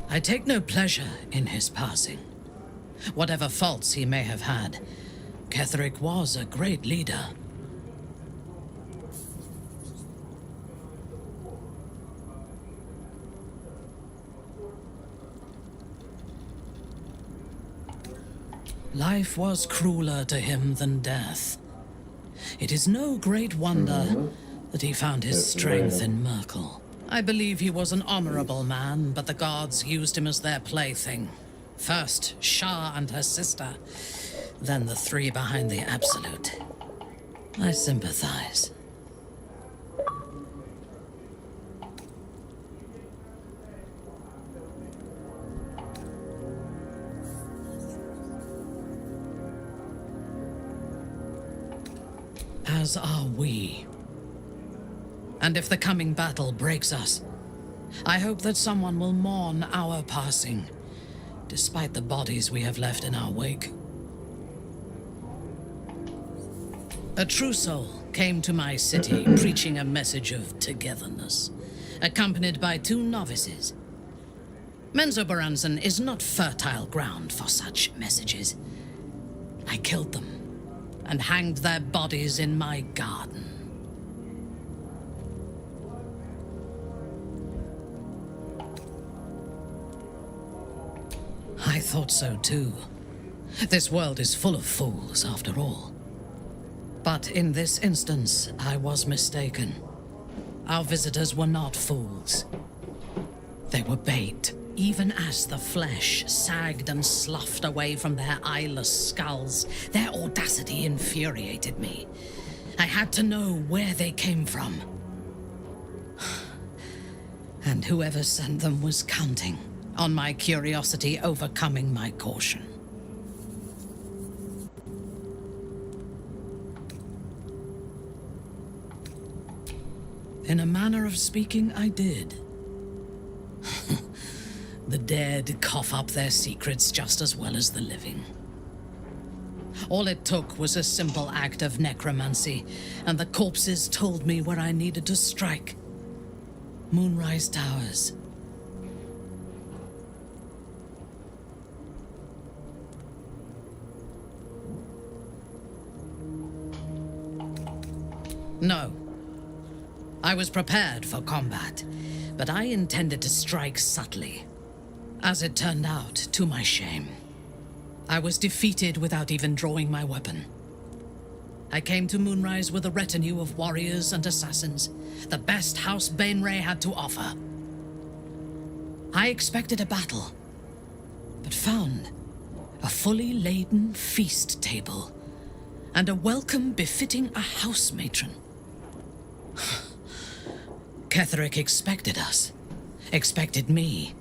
I take no pleasure in his passing. Whatever faults he may have had, Ketheric was a great leader. Life was crueler to him than death. It is no great wonder that he found his strength in Merkel. I believe he was an honorable man, but the gods used him as their plaything. First, Shah and her sister, then the three behind the Absolute. I sympathize. As are we. And if the coming battle breaks us, I hope that someone will mourn our passing, despite the bodies we have left in our wake. A true soul came to my city preaching a message of togetherness, accompanied by 2 novices. Menzoberranzan is not fertile ground for such messages. I killed them and hanged their bodies in my garden. I thought so too. This world is full of fools, after all. But in this instance, I was mistaken. Our visitors were not fools. They were bait, even as the flesh sagged and sloughed away from their eyeless skulls. Their audacity infuriated me. I had to know where they came from. And whoever sent them was counting on my curiosity overcoming my caution. In a manner of speaking, I did. The dead cough up their secrets just as well as the living. All it took was a simple act of necromancy, and the corpses told me where I needed to strike. Moonrise Towers. No, I was prepared for combat, but I intended to strike subtly. As it turned out, to my shame, I was defeated without even drawing my weapon. I came to Moonrise with a retinue of warriors and assassins, the best House Bainray had to offer. I expected a battle, but found a fully laden feast table and a welcome befitting a house matron. Ketheric expected us, expected me,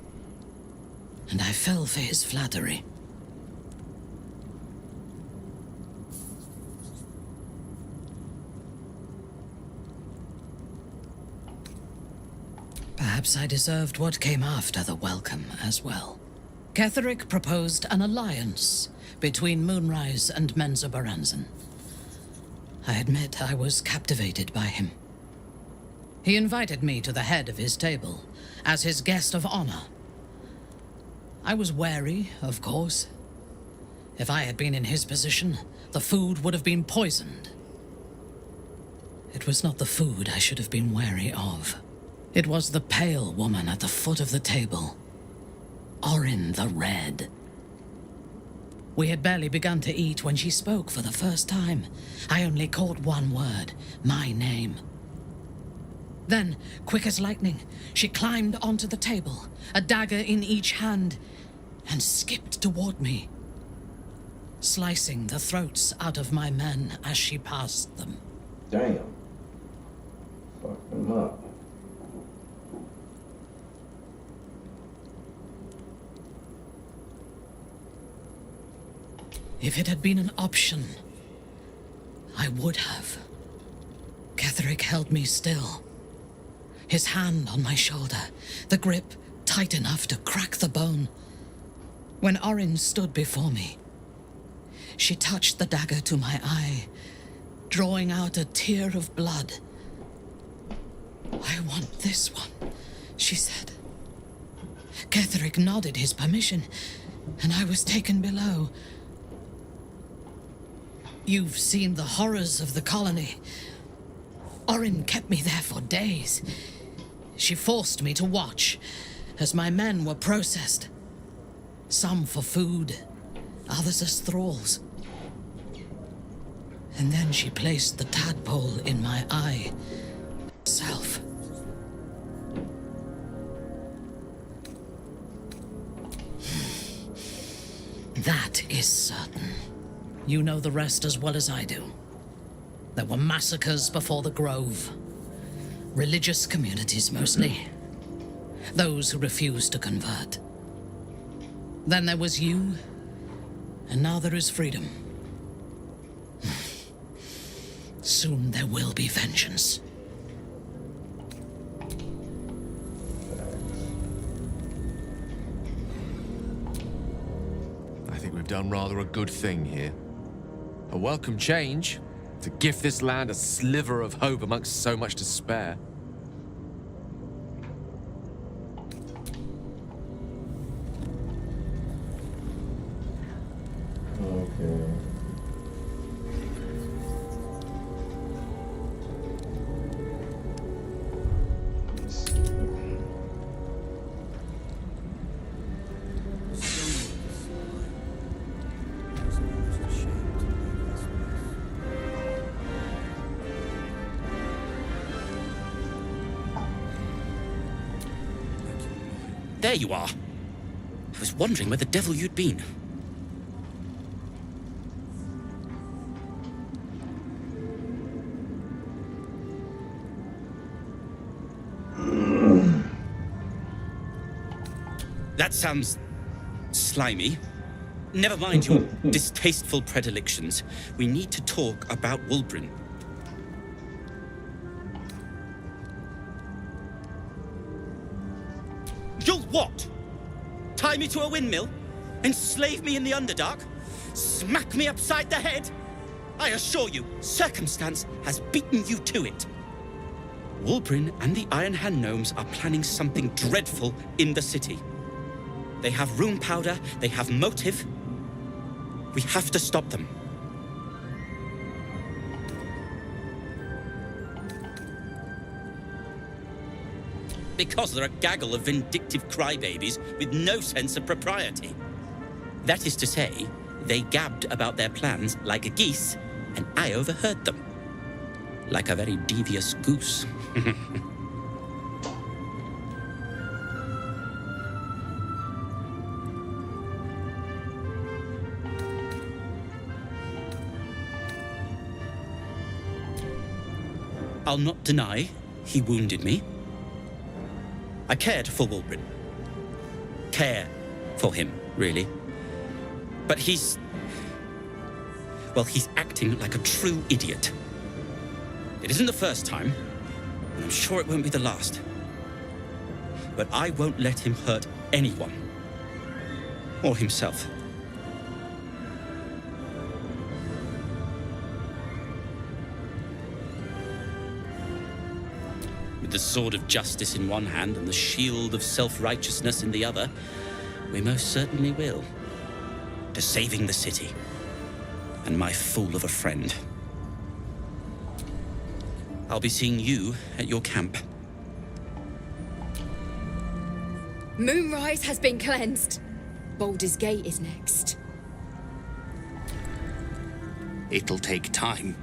and I fell for his flattery. Perhaps I deserved what came after the welcome as well. Ketheric proposed an alliance between Moonrise and Menzoberranzan. I admit I was captivated by him. He invited me to the head of his table as his guest of honor. I was wary, of course. If I had been in his position, the food would have been poisoned. It was not the food I should have been wary of. It was the pale woman at the foot of the table. Orin the Red. We had barely begun to eat when she spoke for the first time. I only caught one word, my name. Then, quick as lightning, she climbed onto the table, a dagger in each hand, and skipped toward me, slicing the throats out of my men as she passed them. Damn. Fuck them up. If it had been an option, I would have. Ketheric held me still, his hand on my shoulder, the grip tight enough to crack the bone. When Orin stood before me, she touched the dagger to my eye, drawing out a tear of blood. "I want this one," she said. Ketheric nodded his permission, and I was taken below. You've seen the horrors of the colony. Orin kept me there for days. She forced me to watch as my men were processed. Some for food, others as thralls. And then she placed the tadpole in my eye herself. That is certain. You know the rest as well as I do. There were massacres before the Grove. Religious communities, mostly. Those who refused to convert. Then there was you, and now there is freedom. Soon there will be vengeance. I think we've done rather a good thing here. A welcome change to give this land a sliver of hope amongst so much despair. Okay. There you are. I was wondering where the devil you'd been. That sounds slimy. Never mind your distasteful predilections. We need to talk about Wulbren. You'll what? Tie me to a windmill? Enslave me in the Underdark? Smack me upside the head? I assure you, circumstance has beaten you to it. Wulbren and the Iron Hand Gnomes are planning something dreadful in the city. They have rune powder, they have motive. We have to stop them. because they're a gaggle of vindictive crybabies with no sense of propriety. That is to say, they gabbed about their plans like geese, and I overheard them. Like a very devious goose. I'll not deny he wounded me. I cared for Wulbren. Care for him, really. But he's acting like a true idiot. It isn't the first time, and I'm sure it won't be the last. But I won't let him hurt anyone. Or himself. With the sword of justice in one hand and the shield of self-righteousness in the other, we most certainly will. To saving the city. And my fool of a friend. I'll be seeing you at your camp. Moonrise has been cleansed. Baldur's Gate is next. It'll take time,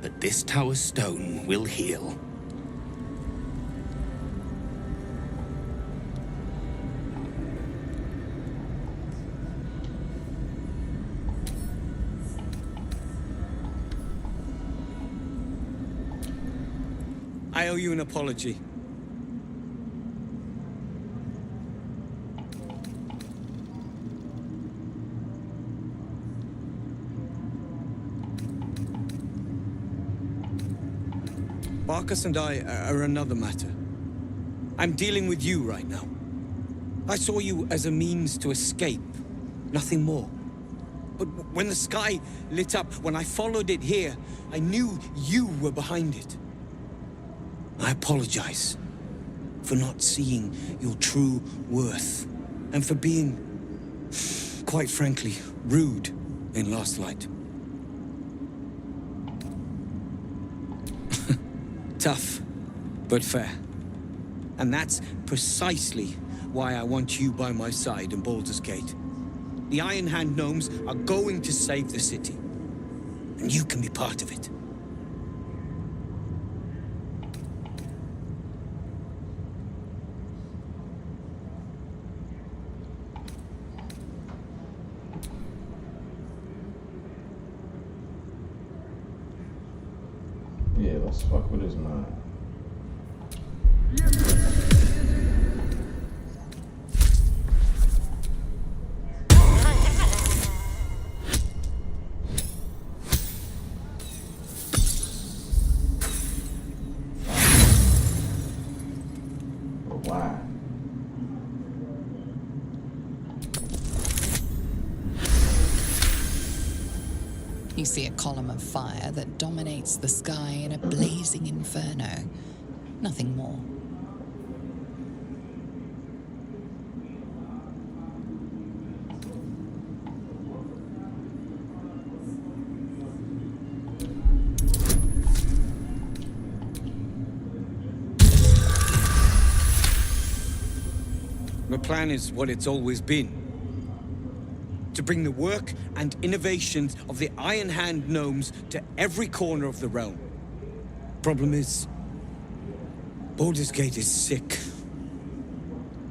but this tower stone will heal. I owe you an apology. Barkas and I are another matter. I'm dealing with you right now. I saw you as a means to escape, nothing more. But when the sky lit up, when I followed it here, I knew you were behind it. I apologize for not seeing your true worth and for being, quite frankly, rude in Last Light. Tough, but fair. And that's precisely why I want you by my side in Baldur's Gate. The Iron Hand Gnomes are going to save the city, and you can be part of it. Yeah, let's fuck with his mind. Why? You see a column of fire that dominates the sky in a blazing inferno. Nothing more. My plan is what it's always been. To bring the work and innovations of the Iron Hand Gnomes to every corner of the realm. Problem is, Baldur's Gate is sick.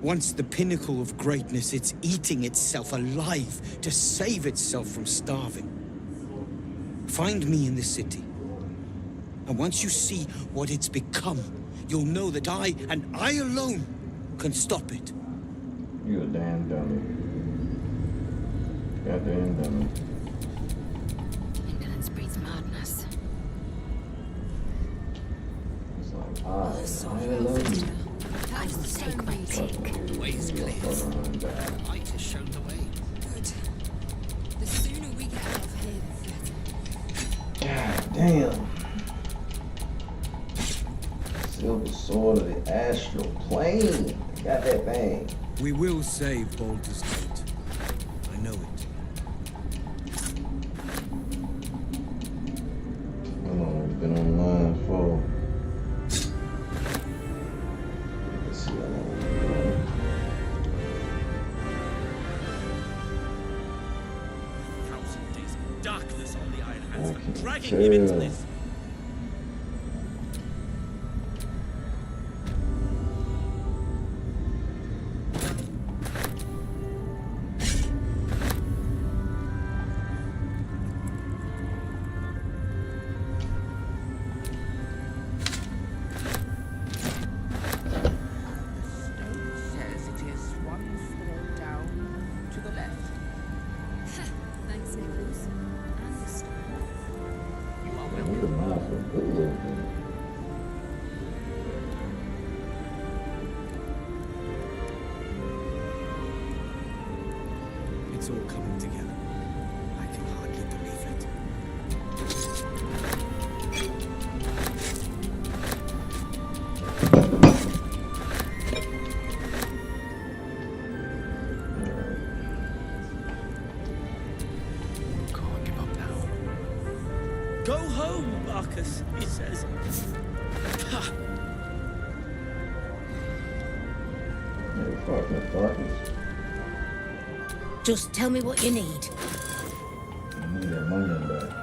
Once the pinnacle of greatness, it's eating itself alive to save itself from starving. Find me in the city. And once you see what it's become, you'll know that I, and I alone, can stop it. You a damn dummy. Goddamn dummy. Ignorance breeds madness. It's like, I love you. I will take my pick. Ways clear. Light has shown the way. Good. The sooner we get out of here, the better. God damn. Silver Sword of the Astral Plane. Got that thing. We will save Baldur's Gate. I know it. How long have we been online for? darkness on the Iron Hands, I can dragging him into tell. this. Says it is one floor down to the left. Thanks, Nichols. You are Man, look at mine for a good little bit. It's all coming together. I can hardly believe it. Can't give up now. Go home, Marcus, he says. Ha! Hey, fuck that darkness. Just tell me what you need. I need that money back.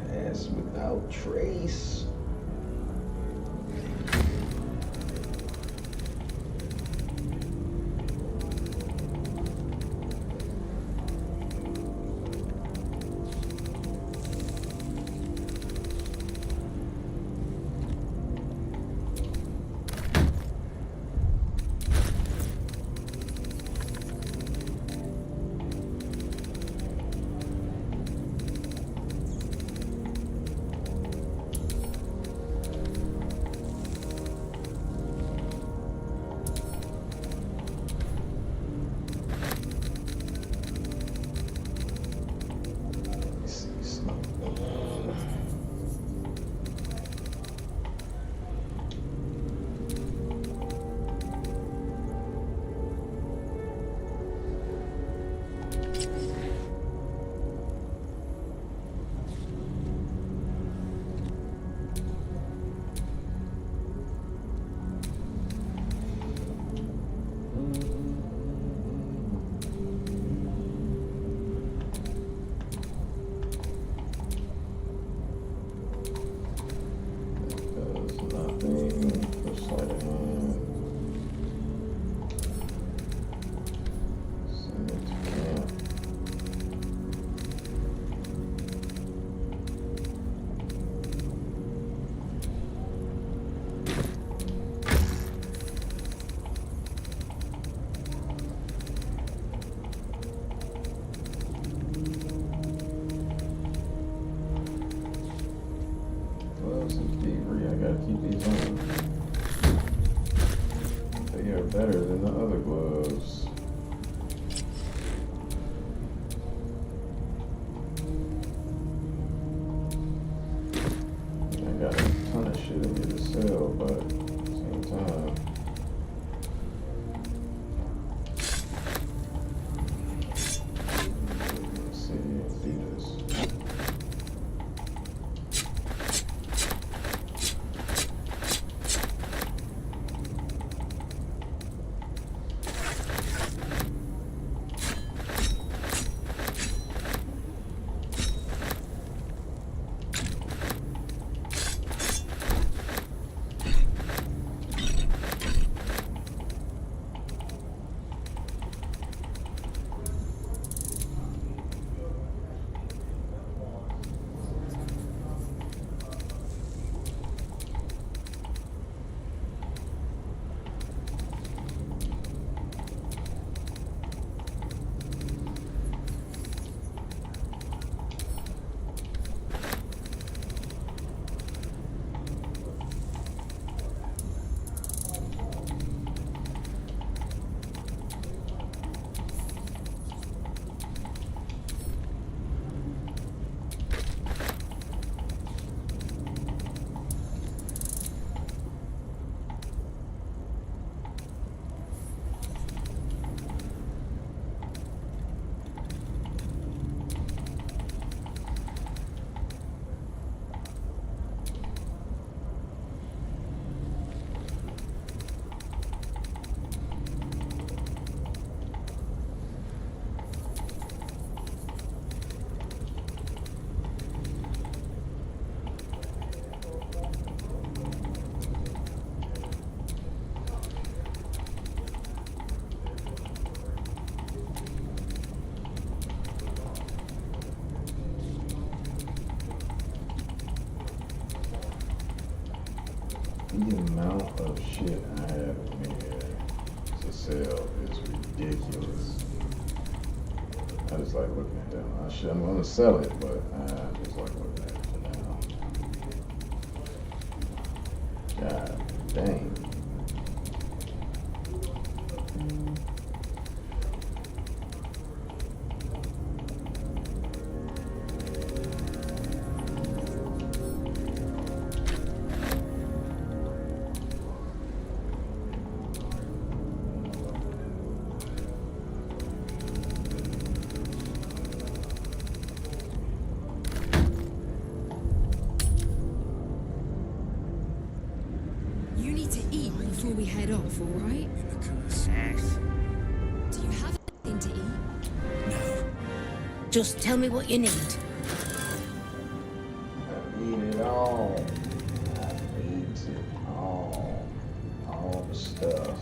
Pass without trace. are better than the other gloves. I got a ton of shit in here to sell, but at the same time, let's see, let's do this. The amount of shit I have in here to sell is ridiculous. I just like looking at them. I'm gonna sell it, but I just like looking at it for now. God dang. You need to eat before we head off, all right? Yes. Do you have anything to eat? Just tell me what you need. I need it all. I need it all. All the stuff.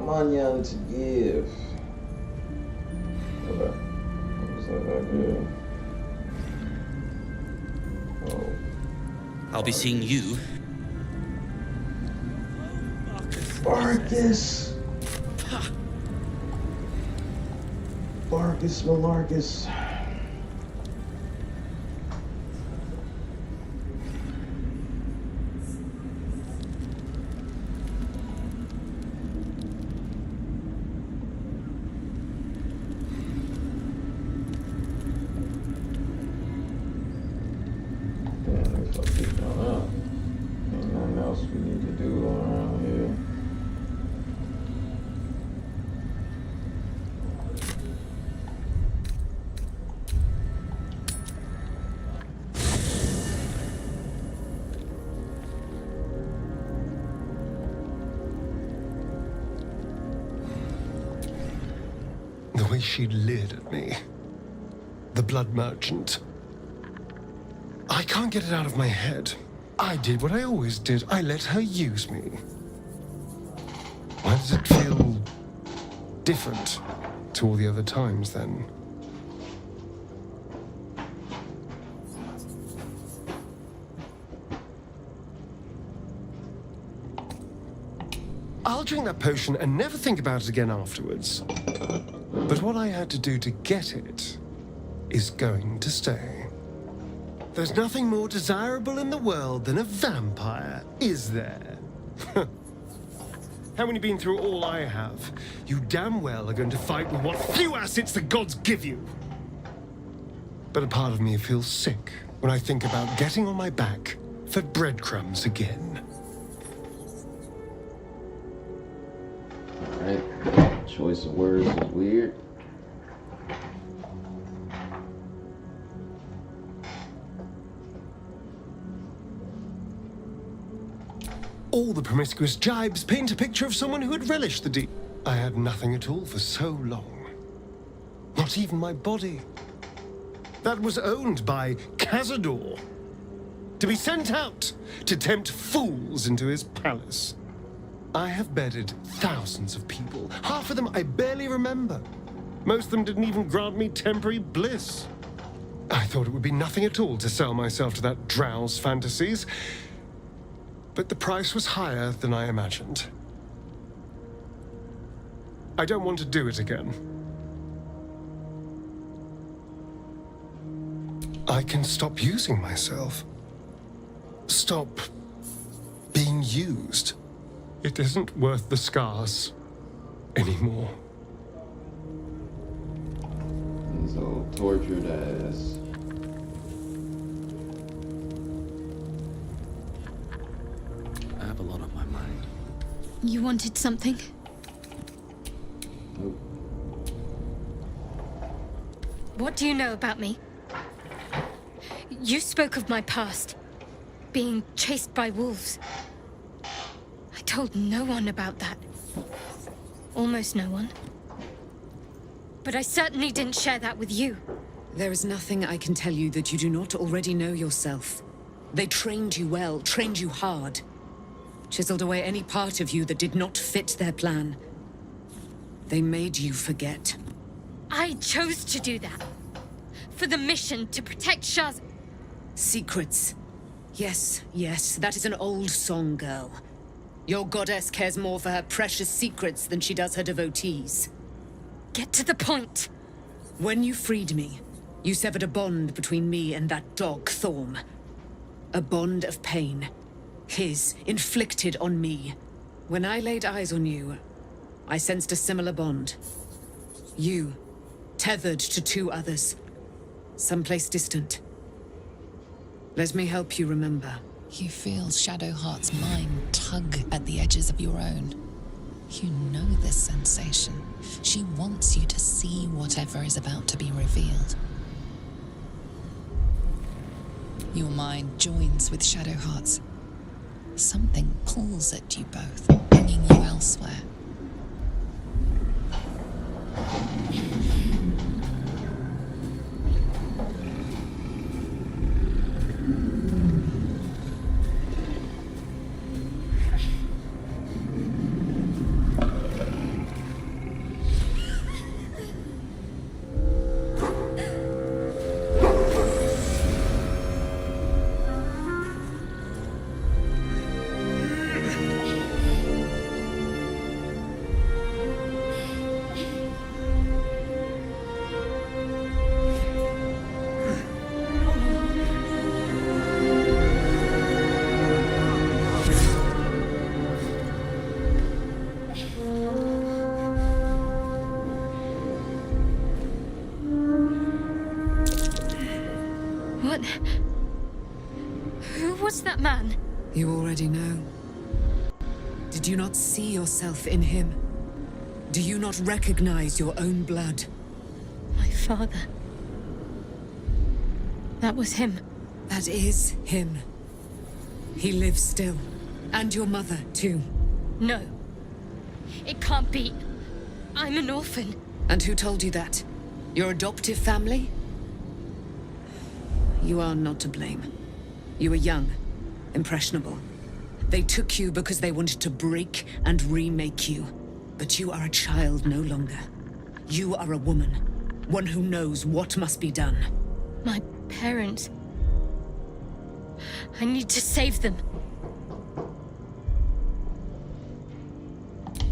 Manyan to give. Okay. What was that back here? Oh. I'll be seeing you. Barkus! Barkus Malarkus. Ain't nothing else we need to do around here. The way she leered at me. The blood merchant. I can't get it out of my head. I did what I always did. I let her use me. Why does it feel different to all the other times then? I'll drink that potion and never think about it again afterwards. But what I had to do to get it is going to stay. There's nothing more desirable in the world than a vampire, is there? Having you been through all I have, you damn well are going to fight with what few assets the gods give you. But a part of me feels sick when I think about getting on my back for breadcrumbs again. Alright, choice of words is weird. All the promiscuous jibes paint a picture of someone who had relished the deed. I had nothing at all for so long. Not even my body. That was owned by Cazador. To be sent out to tempt fools into his palace. I have bedded thousands of people. Half of them I barely remember. Most of them didn't even grant me temporary bliss. I thought it would be nothing at all to sell myself to that drow's fantasies. But the price was higher than I imagined. I don't want to do it again. I can stop using myself. Stop being used. It isn't worth the scars anymore. So tortured ass. I have a lot on my mind. You wanted something? What do you know about me? You spoke of my past, being chased by wolves. I told no one about that. Almost no one. But I certainly didn't share that with you. There is nothing I can tell you that you do not already know yourself. They trained you well, trained you hard. Chiseled away any part of you that did not fit their plan. They made you forget. I chose to do that. For the mission to protect Shaz. Secrets. Yes, yes, that is an old song, girl. Your goddess cares more for her precious secrets than she does her devotees. Get to the point. When you freed me, you severed a bond between me and that dog, Thorm. A bond of pain. His, inflicted on me. When I laid eyes on you, I sensed a similar bond. You, tethered to two others. Someplace distant. Let me help you remember. You feel Shadowheart's mind tug at the edges of your own. You know this sensation. She wants you to see whatever is about to be revealed. Your mind joins with Shadowheart's. Something pulls at you both, bringing you elsewhere. Who was that man? You already know. Did you not see yourself in him? Do you not recognize your own blood? My father. That was him. That is him. He lives still. And your mother, too. No. It can't be. I'm an orphan. And who told you that? Your adoptive family? You are not to blame. You were young, impressionable. They took you because they wanted to break and remake you. But you are a child no longer. You are a woman. One who knows what must be done. My parents. I need to save them.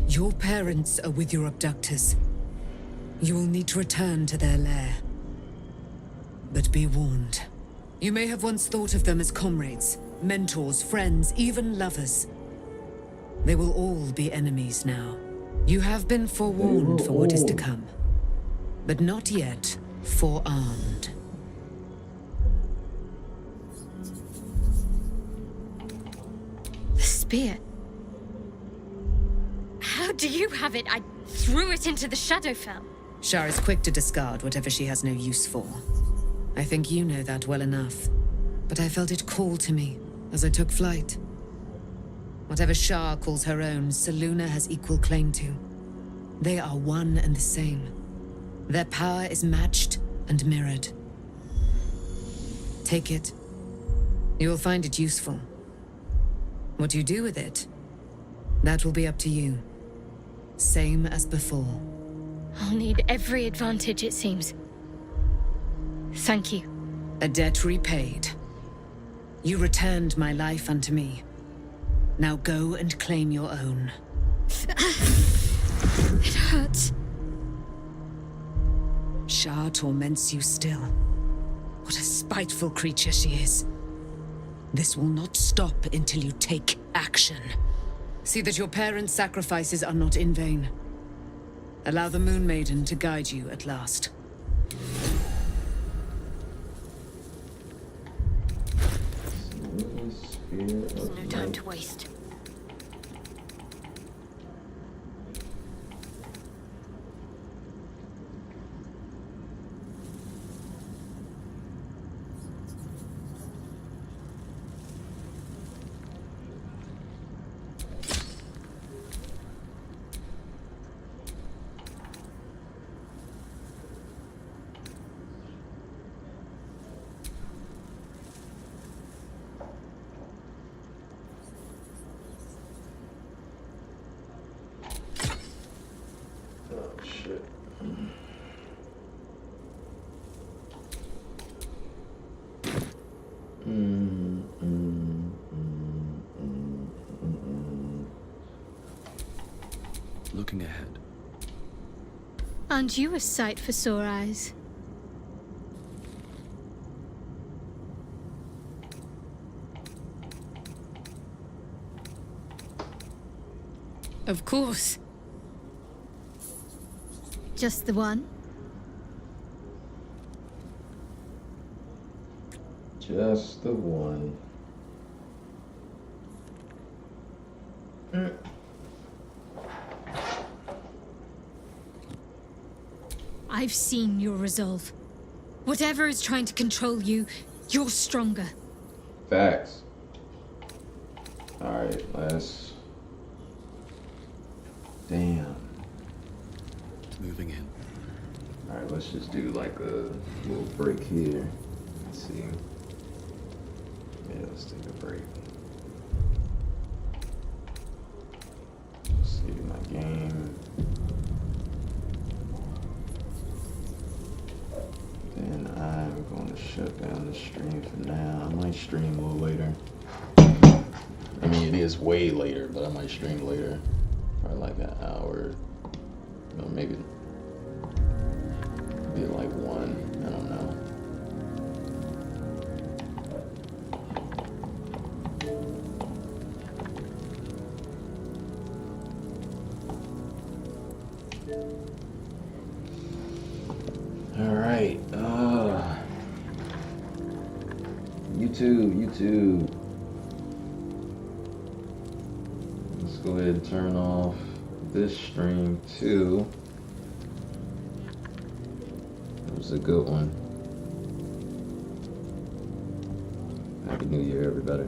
Your parents are with your abductors. You will need to return to their lair. But be warned. You may have once thought of them as comrades, mentors, friends, even lovers. They will all be enemies now. You have been forewarned for what is to come, but not yet forearmed. The spear. How do you have it? I threw it into the Shadowfell. Shar is quick to discard whatever she has no use for. I think you know that well enough. But I felt it call to me as I took flight. Whatever Shar calls her own, Selûne has equal claim to. They are one and the same. Their power is matched and mirrored. Take it. You will find it useful. What you do with it, that will be up to you. Same as before. I'll need every advantage, it seems. Thank you. A debt repaid. You returned my life unto me. Now go and claim your own. It hurts. Shar torments you still. What a spiteful creature she is. This will not stop until you take action. See that your parents' sacrifices are not in vain. Allow the Moon Maiden to guide you at last. There's no time to waste. Looking ahead. Aren't you a sight for sore eyes? Of course. Just the one? Just the one. I've seen your resolve. Whatever is trying to control you, you're stronger. Facts. Alright, let's... Damn. Moving in. Alright, let's just do like a little break here. Let's see. Yeah, let's take a break. Save my game. Then I'm going to shut down the stream for now. I might stream a little later. I mean, it is way later, but I might stream later. Probably like an hour. You know, maybe like 1. I don't know. All right. YouTube. Let's go ahead and turn off this stream too. It was a good one. Happy New Year, everybody.